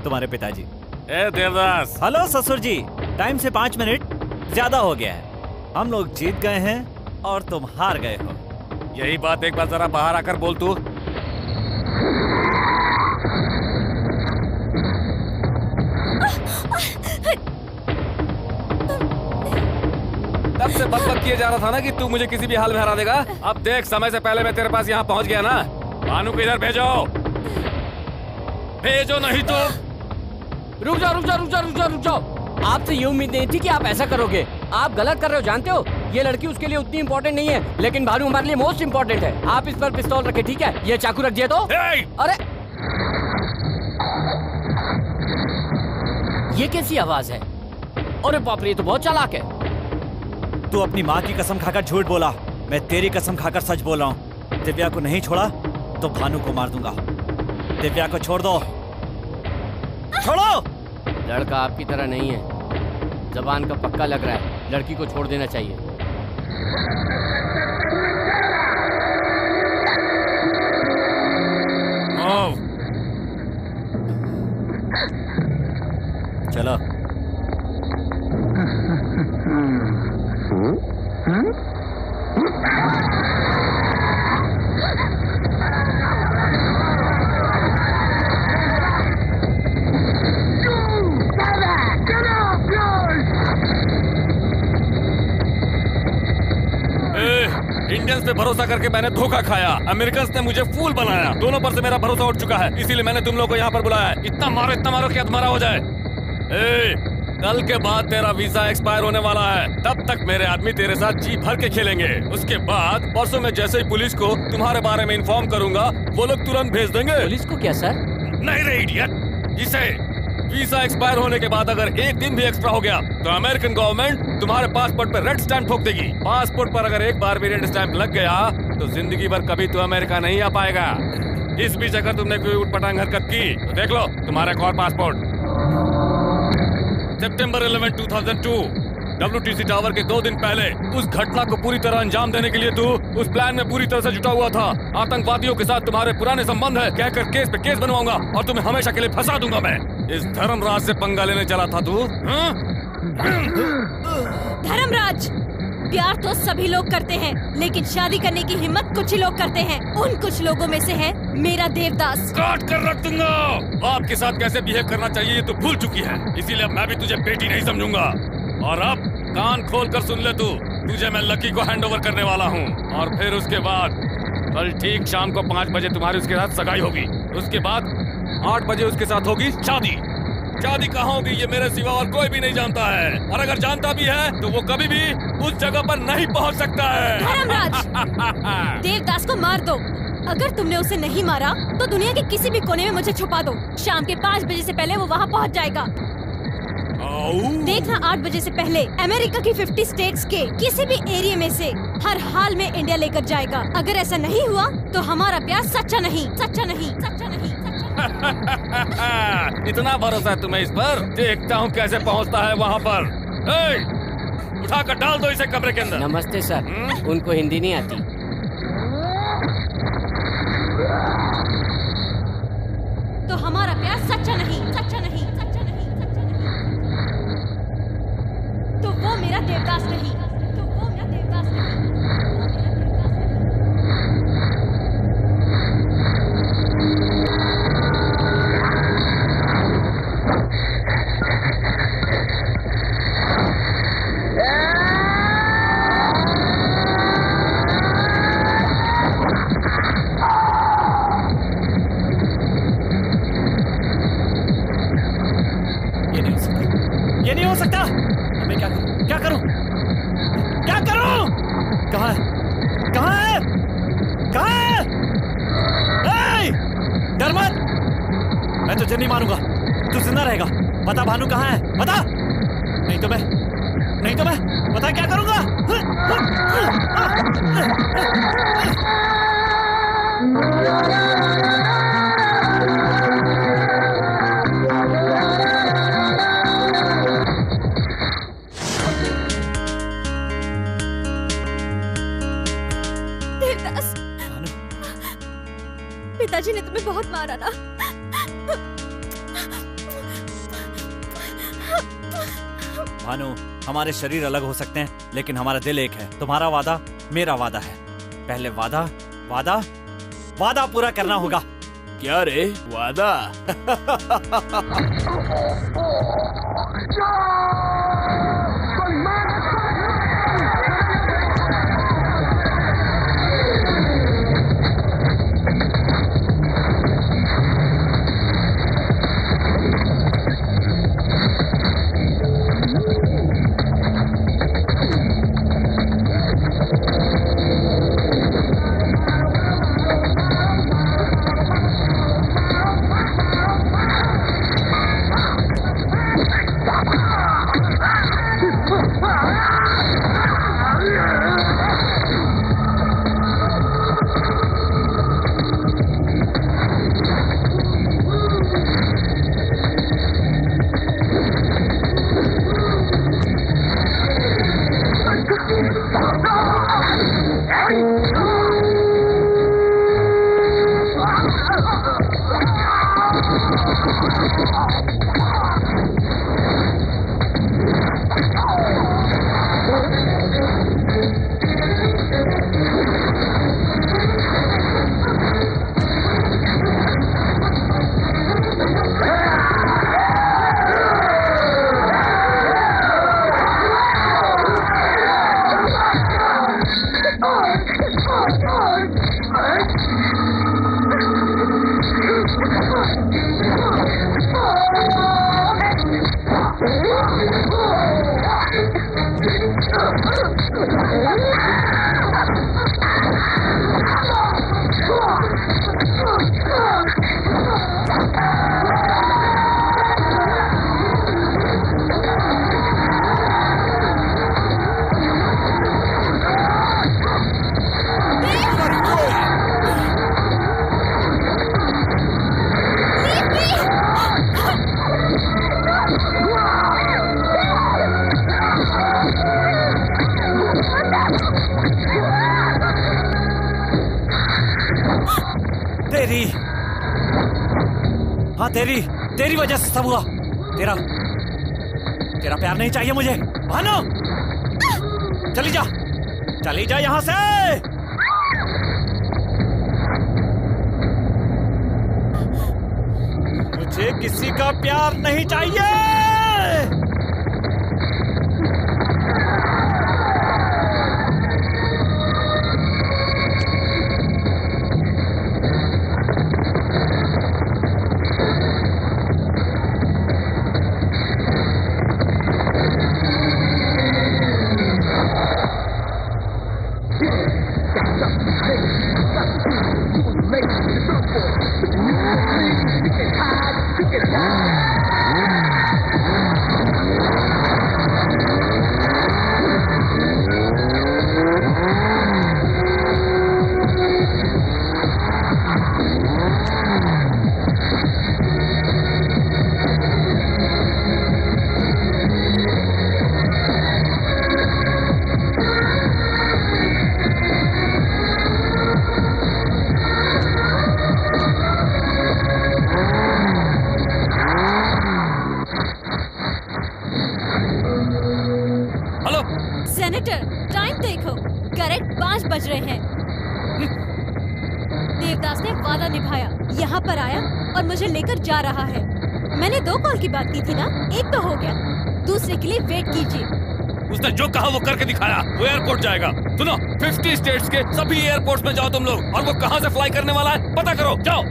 तुम्हारे पिताजी। ए देवदास। हेलो ससुर जी, टाइम से 5 मिनट ज्यादा हो गया है। हम लोग जीत गए हैं और तुम हार गए हो। यही बात एक बार जरा बाहर आकर बोल तू। तब से बकबक किए जा रहा था ना कि तू मुझे किसी भी हाल में हरा देगा। अब देख, समय से पहले मैं तेरे पास यहाँ पहुँच गया ना। भानु को इधर भेजो, भेजो नहीं तो। रुक जाओ। आपसे ये उम्मीद नहीं थी कि आप ऐसा करोगे। आप गलत कर रहे हो, जानते हो। ये लड़की उसके लिए उतनी इम्पोर्टेंट नहीं है, लेकिन भानु हमारे लिए मोस्ट इम्पोर्टेंट है। आप इस पर पिस्तौल रखे, ठीक है? ये चाकू रख दिया तो। अरे ये कैसी आवाज है? अरे बाप रे, ये तो बहुत चालाक है। तू अपनी माँ की कसम खाकर झूठ बोला, मैं तेरी कसम खाकर सच बोल रहा हूँ। दिव्या को नहीं छोड़ा तो भानु को मार दूंगा। दिव्या को छोड़ दो। छोड़ो। लड़का आपकी तरह नहीं है, जबान का पक्का लग रहा है। लड़की को छोड़ देना चाहिए। चलो। इंडियंस पे भरोसा करके मैंने धोखा खाया। अमेरिकन्स ने मुझे फूल बनाया। दोनों पर से मेरा भरोसा उठ चुका है, इसीलिए मैंने तुम लोगों को यहाँ पर बुलाया है। इतना मारो कि तुम्हारा हो जाए। कल के बाद तेरा वीजा एक्सपायर होने वाला है। तब तक मेरे आदमी तेरे साथ जी भर के खेलेंगे। उसके बाद परसों में जैसे ही पुलिस को तुम्हारे बारे में इन्फॉर्म करूंगा, वो लोग तुरंत भेज देंगे। पुलिस को क्या सर? नहीं रे इडियट, इसे वीजा एक्सपायर होने के बाद अगर 1 दिन भी एक्स्ट्रा हो गया तो अमेरिकन गवर्नमेंट तुम्हारे पासपोर्ट पर रेड स्टैंप ठोक देगी। पासपोर्ट पर अगर एक बार भी रेड स्टैंप लग गया तो जिंदगी भर कभी तू अमेरिका नहीं आ पाएगा। इस बीच अगर तुमने कोई उटपटांग हरकत की तो देख लो तुम्हारा एक और पासपोर्ट। सितंबर 11, 2002 WTC टावर के 2 दिन पहले उस घटना को पूरी तरह अंजाम देने के लिए तू उस प्लान में पूरी तरह से जुटा हुआ था। आतंकवादियों के साथ तुम्हारे पुराने संबंध है कहकर केस पे केस बनवाऊंगा और तुम्हें हमेशा के लिए फंसा दूंगा मैं। इस धर्मराज से पंगा लेने चला था तू। धर्मराज, प्यार तो सभी लोग करते हैं, लेकिन शादी करने की हिम्मत कुछ ही लोग करते हैं। उन कुछ लोगों में से है मेरा देवदास। काट कर रख दूंगा। आपके साथ कैसे बिहेव करना चाहिए ये तो भूल चुकी है, इसीलिए अब मैं भी तुझे बेटी नहीं समझूंगा। और अब कान खोल कर सुन ले तू, तुझे मैं लकी को हैंडओवर करने वाला हूँ। और फिर उसके बाद कल ठीक शाम को 5 बजे तुम्हारी उसके साथ सगाई होगी। उसके बाद 8 बजे उसके साथ होगी शादी। शादी कहाँ होगी ये मेरे सिवा और कोई भी नहीं जानता है, और अगर जानता भी है तो वो कभी भी उस जगह पर नहीं पहुँच सकता है। धर्मराज, देवदास को मार दो। अगर तुमने उसे नहीं मारा तो दुनिया के किसी भी कोने में मुझे छुपा दो। शाम के 5 बजे से पहले वो वहाँ पहुँच जाएगा। देखना 8 बजे से पहले अमेरिका की 50 स्टेट्स के किसी भी एरिया में से हर हाल में इंडिया लेकर जाएगा। अगर ऐसा नहीं हुआ तो हमारा प्यार सच्चा नहीं, सच्चा नहीं, सच्चा नहीं, सच्चा नहीं। इतना भरोसा है तुम्हें इस पर? देखता हूँ कैसे पहुँचता है वहाँ पर। उठाकर डाल दो इसे कमरे के अंदर। नमस्ते सर। उनको हिंदी नहीं आती। तो हमारा प्यार सच्चा नहीं, सच्चा नहीं, सच्चा नहीं, सच्चा नहीं। तो वो मेरा देवदास नहीं, तो वो मेरा देवदास नहीं। ये नहीं हो सकता। मैं क्या करूं? क्या करूं? क्या करूं? कहाँ है? कहाँ है? कहाँ है? डर मत, मैं तुझे नहीं मारूंगा। तू जिंदा रहेगा। बता भानु कहाँ है? बता, नहीं तो मैं बता क्या करूंगा? पिताजी ने तुम्हें बहुत मारा ना। भानु, हमारे शरीर अलग हो सकते हैं लेकिन हमारा दिल एक है। तुम्हारा वादा मेरा वादा है। पहले वादा पूरा करना होगा। क्या रे वादा? हाँ तेरी वजह से सब हुआ। तेरा प्यार नहीं चाहिए मुझे। भानु चली जा यहाँ से। मुझे किसी का प्यार नहीं चाहिए। सेनेटर, टाइम देखो, करेक्ट 5 बज रहे हैं। देवदास ने वादा निभाया, यहाँ पर आया और मुझे लेकर जा रहा है। मैंने 2 कॉल की बात की थी ना, एक तो हो गया, दूसरे के लिए वेट कीजिए। उसने जो कहा वो करके दिखाया। वो एयरपोर्ट जाएगा। सुनो, 50 स्टेट्स के सभी एयरपोर्ट्स में जाओ तुम लोग, और वो कहाँ से फ्लाई करने वाला है पता करो, जाओ।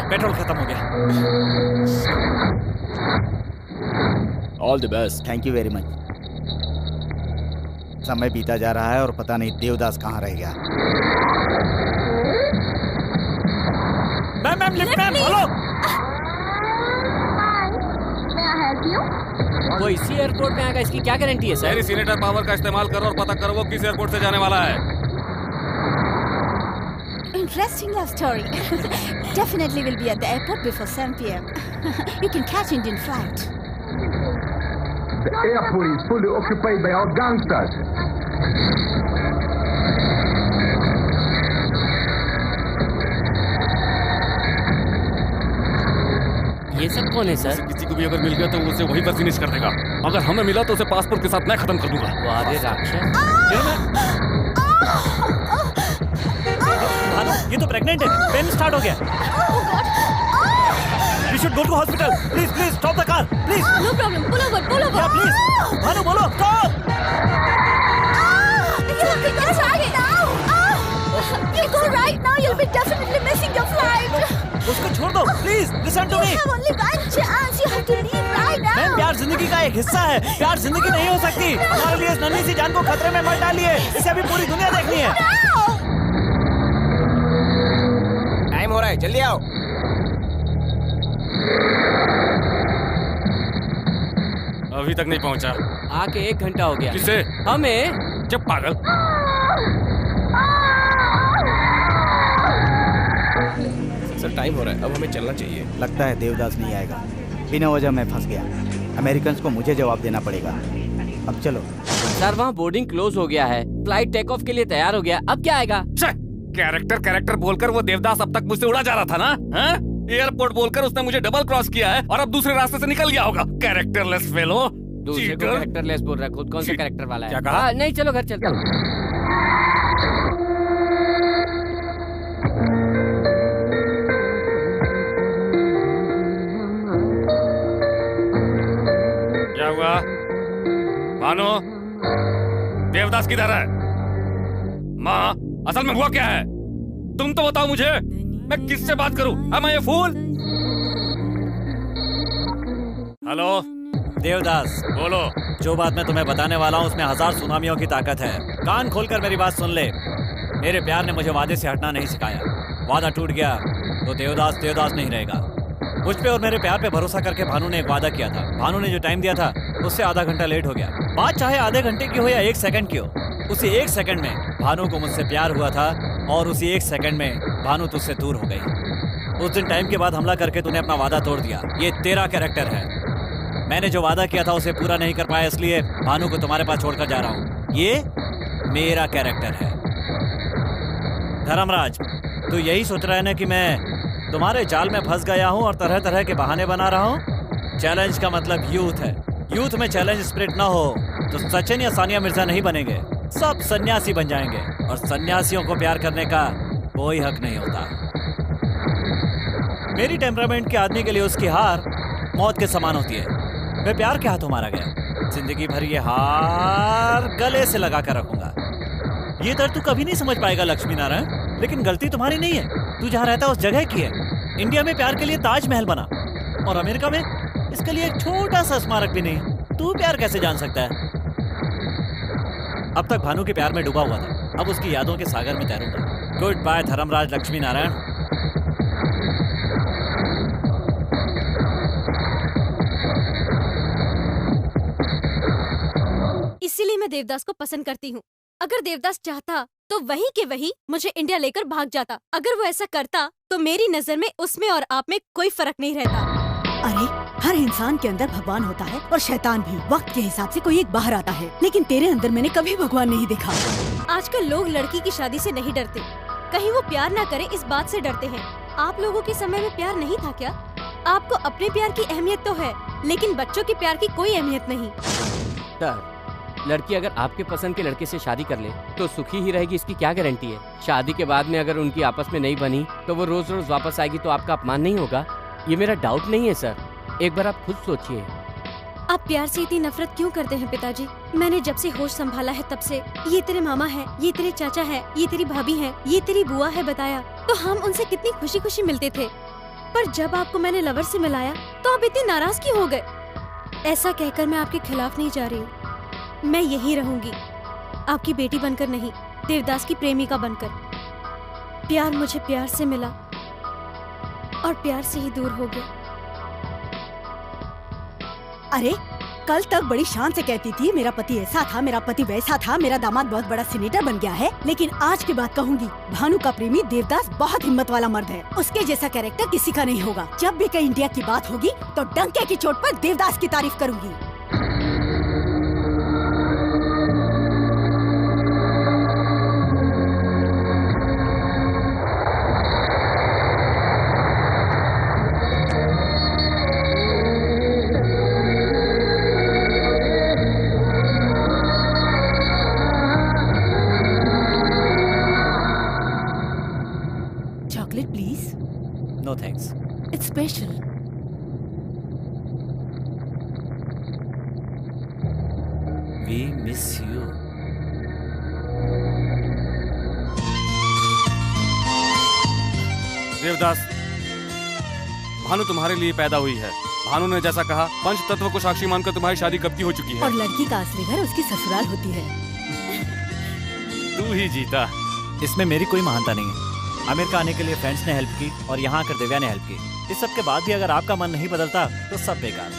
पेट्रोल खत्म हो गया। All the best. Thank you very much. समय बीता जा रहा है और पता नहीं देवदास कहाँ रह गया। Ma'am lift ma'am, hello. वो इसी एयरपोर्ट में आएगा, इसकी क्या गारंटी है सर? मेरी सीनेटर पावर का इस्तेमाल करो और पता करो वो किस एयरपोर्ट से जाने वाला है। Interesting love story. Definitely will be at the airport before 7 p.m. You can catch Indian flight. The airport is fully occupied by our gangsters. ये सब कौन है सर? किसी को भी अगर मिल गया तो उसे वहीं पर फिनिश कर देगा। अगर हमें मिला तो उसे पासपोर्ट के साथ मैं खत्म कर दूंगा। वो आगे राक्षस। ये तो प्रेग्नेंट है। पेन स्टार्ट हो गया। We should go to hospital. Please, stop the car. Please. No problem. Pull over. Yeah, please. Bhanu बोलो, stop. You go right now. You'll be definitely missing your flight. उसको छोड़ दो, please. Listen to me. You have only one chance. You have to leave right now. Ma'am, प्यार जिंदगी का एक हिस्सा है। प्यार जिंदगी नहीं हो सकती। हमारे लिए इस नन्ही सी जान को खतरे में मत डालिए। इसे अभी पूरी दुनिया देखनी है। टाइम हो रहा है, जल्दी आओ। अभी तक नहीं पहुंचा। आके 1 घंटा हो गया। किसे? हमें। जब पागल। सर टाइम हो रहा है, अब हमें चलना चाहिए। लगता है देवदास नहीं आएगा। बिना वजह मैं फंस गया। अमेरिकन को मुझे जवाब देना पड़ेगा। अब चलो। सर वहाँ बोर्डिंग क्लोज हो गया है, फ्लाइट टेक ऑफ के लिए तैयार हो गया। अब क्या आएगा? कैरेक्टर बोलकर वो देवदास अब तक मुझसे उड़ा जा रहा था ना? एयरपोर्ट बोलकर उसने मुझे डबल क्रॉस किया है और अब दूसरे रास्ते से निकल गया होगा। Characterless fellow. दूसरे को कैरेक्टरलेस बोल रहा है, खुद कौन सा कैरेक्टर वाला है? क्या कहा? नहीं चलो घर चलते हैं। क्या हुआ? भानु, देवदास किधर है? माँ, असल में हुआ क्या है? तुम तो बताओ मुझे। मैं किससे बात करूं? Am I a fool? Hello Devdas, बोलो। जो बात मैं तुम्हें बताने वाला हूँ उसमें 1000 सुनामियों की ताकत है। कान खोलकर मेरी बात सुन ले। मेरे प्यार ने मुझे वादे से हटना नहीं सिखाया। वादा टूट गया तो देवदास नहीं रहेगा। मुझ पे और मेरे प्यार पे भरोसा करके भानु ने एक वादा किया था। भानु ने जो टाइम दिया था उससे आधा घंटा लेट हो गया। बात चाहे आधे घंटे की हो या 1 सेकंड की हो, उसी 1 सेकंड में भानु को मुझसे प्यार हुआ था और उसी 1 सेकंड में भानु तुझसे दूर हो गई। उस दिन टाइम के बाद हमला करके तूने अपना वादा तोड़ दिया। ये तेरा कैरेक्टर है। मैंने जो वादा किया था उसे पूरा नहीं कर पाया, इसलिए भानु को तुम्हारे पास छोड़कर जा रहा हूँ। ये मेरा कैरेक्टर है। धर्मराज, तू यही सोच रहा है ना कि मैं तुम्हारे जाल में फंस गया हूँ और तरह तरह के बहाने बना रहा हूँ? चैलेंज का मतलब यूथ है। यूथ में चैलेंज स्पिरिट ना हो तो सचिन या सानिया मिर्जा नहीं बनेंगे, सब सन्यासी बन जाएंगे। और सन्यासियों को प्यार करने का कोई हक नहीं होता। मेरी टेम्परामेंट के आदमी के लिए उसकी हार मौत के समान होती है। मैं प्यार के हाथों मारा गया, जिंदगी भर ये हार गले से लगा कर रखूंगा। ये दर्द तू कभी नहीं समझ पाएगा लक्ष्मी नारायण, लेकिन गलती तुम्हारी नहीं है। तू जहाँ रहता है उस जगह की है। इंडिया में प्यार के लिए ताजमहल बना और अमेरिका में इसके लिए एक छोटा सा स्मारक भी नहीं। तू प्यार कैसे जान सकता है? अब तक भानु के प्यार में डूबा हुआ था, अब उसकी यादों के सागर में तैरूंगा। Good bye Dharmraj Lakshmi Narayan. इसीलिए मैं देवदास को पसंद करती हूँ। अगर देवदास चाहता तो वही के वही मुझे इंडिया लेकर भाग जाता। अगर वो ऐसा करता तो मेरी नजर में उसमें और आप में कोई फर्क नहीं रहता। अरे हर इंसान के अंदर भगवान होता है और शैतान भी। वक्त के हिसाब से कोई एक बाहर आता है, लेकिन तेरे अंदर मैंने कभी भगवान नहीं देखा। आजकल लोग लड़की की शादी से नहीं डरते, कहीं वो प्यार ना करे इस बात से डरते हैं। आप लोगों के समय में प्यार नहीं था क्या? आपको अपने प्यार की अहमियत तो है, लेकिन बच्चों के प्यार की कोई अहमियत नहीं। सर, लड़की अगर आपके पसंद के लड़के से शादी कर ले तो सुखी ही रहेगी, इसकी क्या गारंटी है? शादी के बाद में अगर उनकी आपस में नहीं बनी तो वो रोज रोज वापस आएगी तो आपका अपमान नहीं होगा? ये मेरा डाउट नहीं है सर, एक बार आप खुद सोचिए। आप प्यार से इतनी नफरत क्यों करते हैं पिताजी? मैंने जब से होश संभाला है तब से ये तेरे मामा है, ये तेरे चाचा है, ये तेरी भाभी है, ये तेरी बुआ है बताया तो हम उनसे कितनी खुशी खुशी मिलते थे। पर जब आपको मैंने लवर से मिलाया तो आप इतने नाराज क्यों हो गए? ऐसा कहकर मैं आपके खिलाफ नहीं जा रही हूँ। मैं यही रहूंगी, आपकी बेटी बनकर नहीं, देवदास की प्रेमिका बनकर। प्यार मुझे प्यार से मिला और प्यार से ही दूर हो गया। अरे कल तक बड़ी शान से कहती थी मेरा पति ऐसा था, मेरा पति वैसा था, मेरा दामाद बहुत बड़ा सीनेटर बन गया है, लेकिन आज के बाद कहूंगी भानु का प्रेमी देवदास बहुत हिम्मत वाला मर्द है। उसके जैसा कैरेक्टर किसी का नहीं होगा। जब भी कहीं इंडिया की बात होगी तो डंके की चोट पर देवदास की तारीफ करूंगी। Chocolate, please. No thanks. It's special. We miss you. Devdas, Bhanu तुम्हारे लिए पैदा हुई है। भानु ने जैसा कहा, पंच तत्व को साक्षी मानकर तुम्हारी शादी कब की हो चुकी है। और लड़की का असली घर उसकी ससुराल होती है। तू ही जीता। इसमें मेरी कोई महानता नहीं है। अमेरिका आने के लिए फ्रेंड्स ने हेल्प की और यहाँ आकर दिव्या ने हेल्प की। इस सब के बाद भी अगर आपका मन नहीं बदलता तो सब बेकार।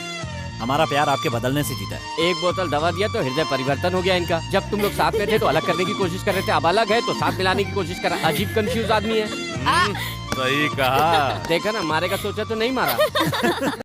हमारा प्यार आपके बदलने से जीता है। एक बोतल दवा दिया तो हृदय परिवर्तन हो गया इनका। जब तुम लोग साथ में थे तो अलग करने की कोशिश कर रहे थे, अब अलग है तो साथ मिलाने की कोशिश कर रहा। अजीब कंफ्यूज आदमी है। सही कहा। देखा ना, मारेगा सोचा तो नहीं मारा।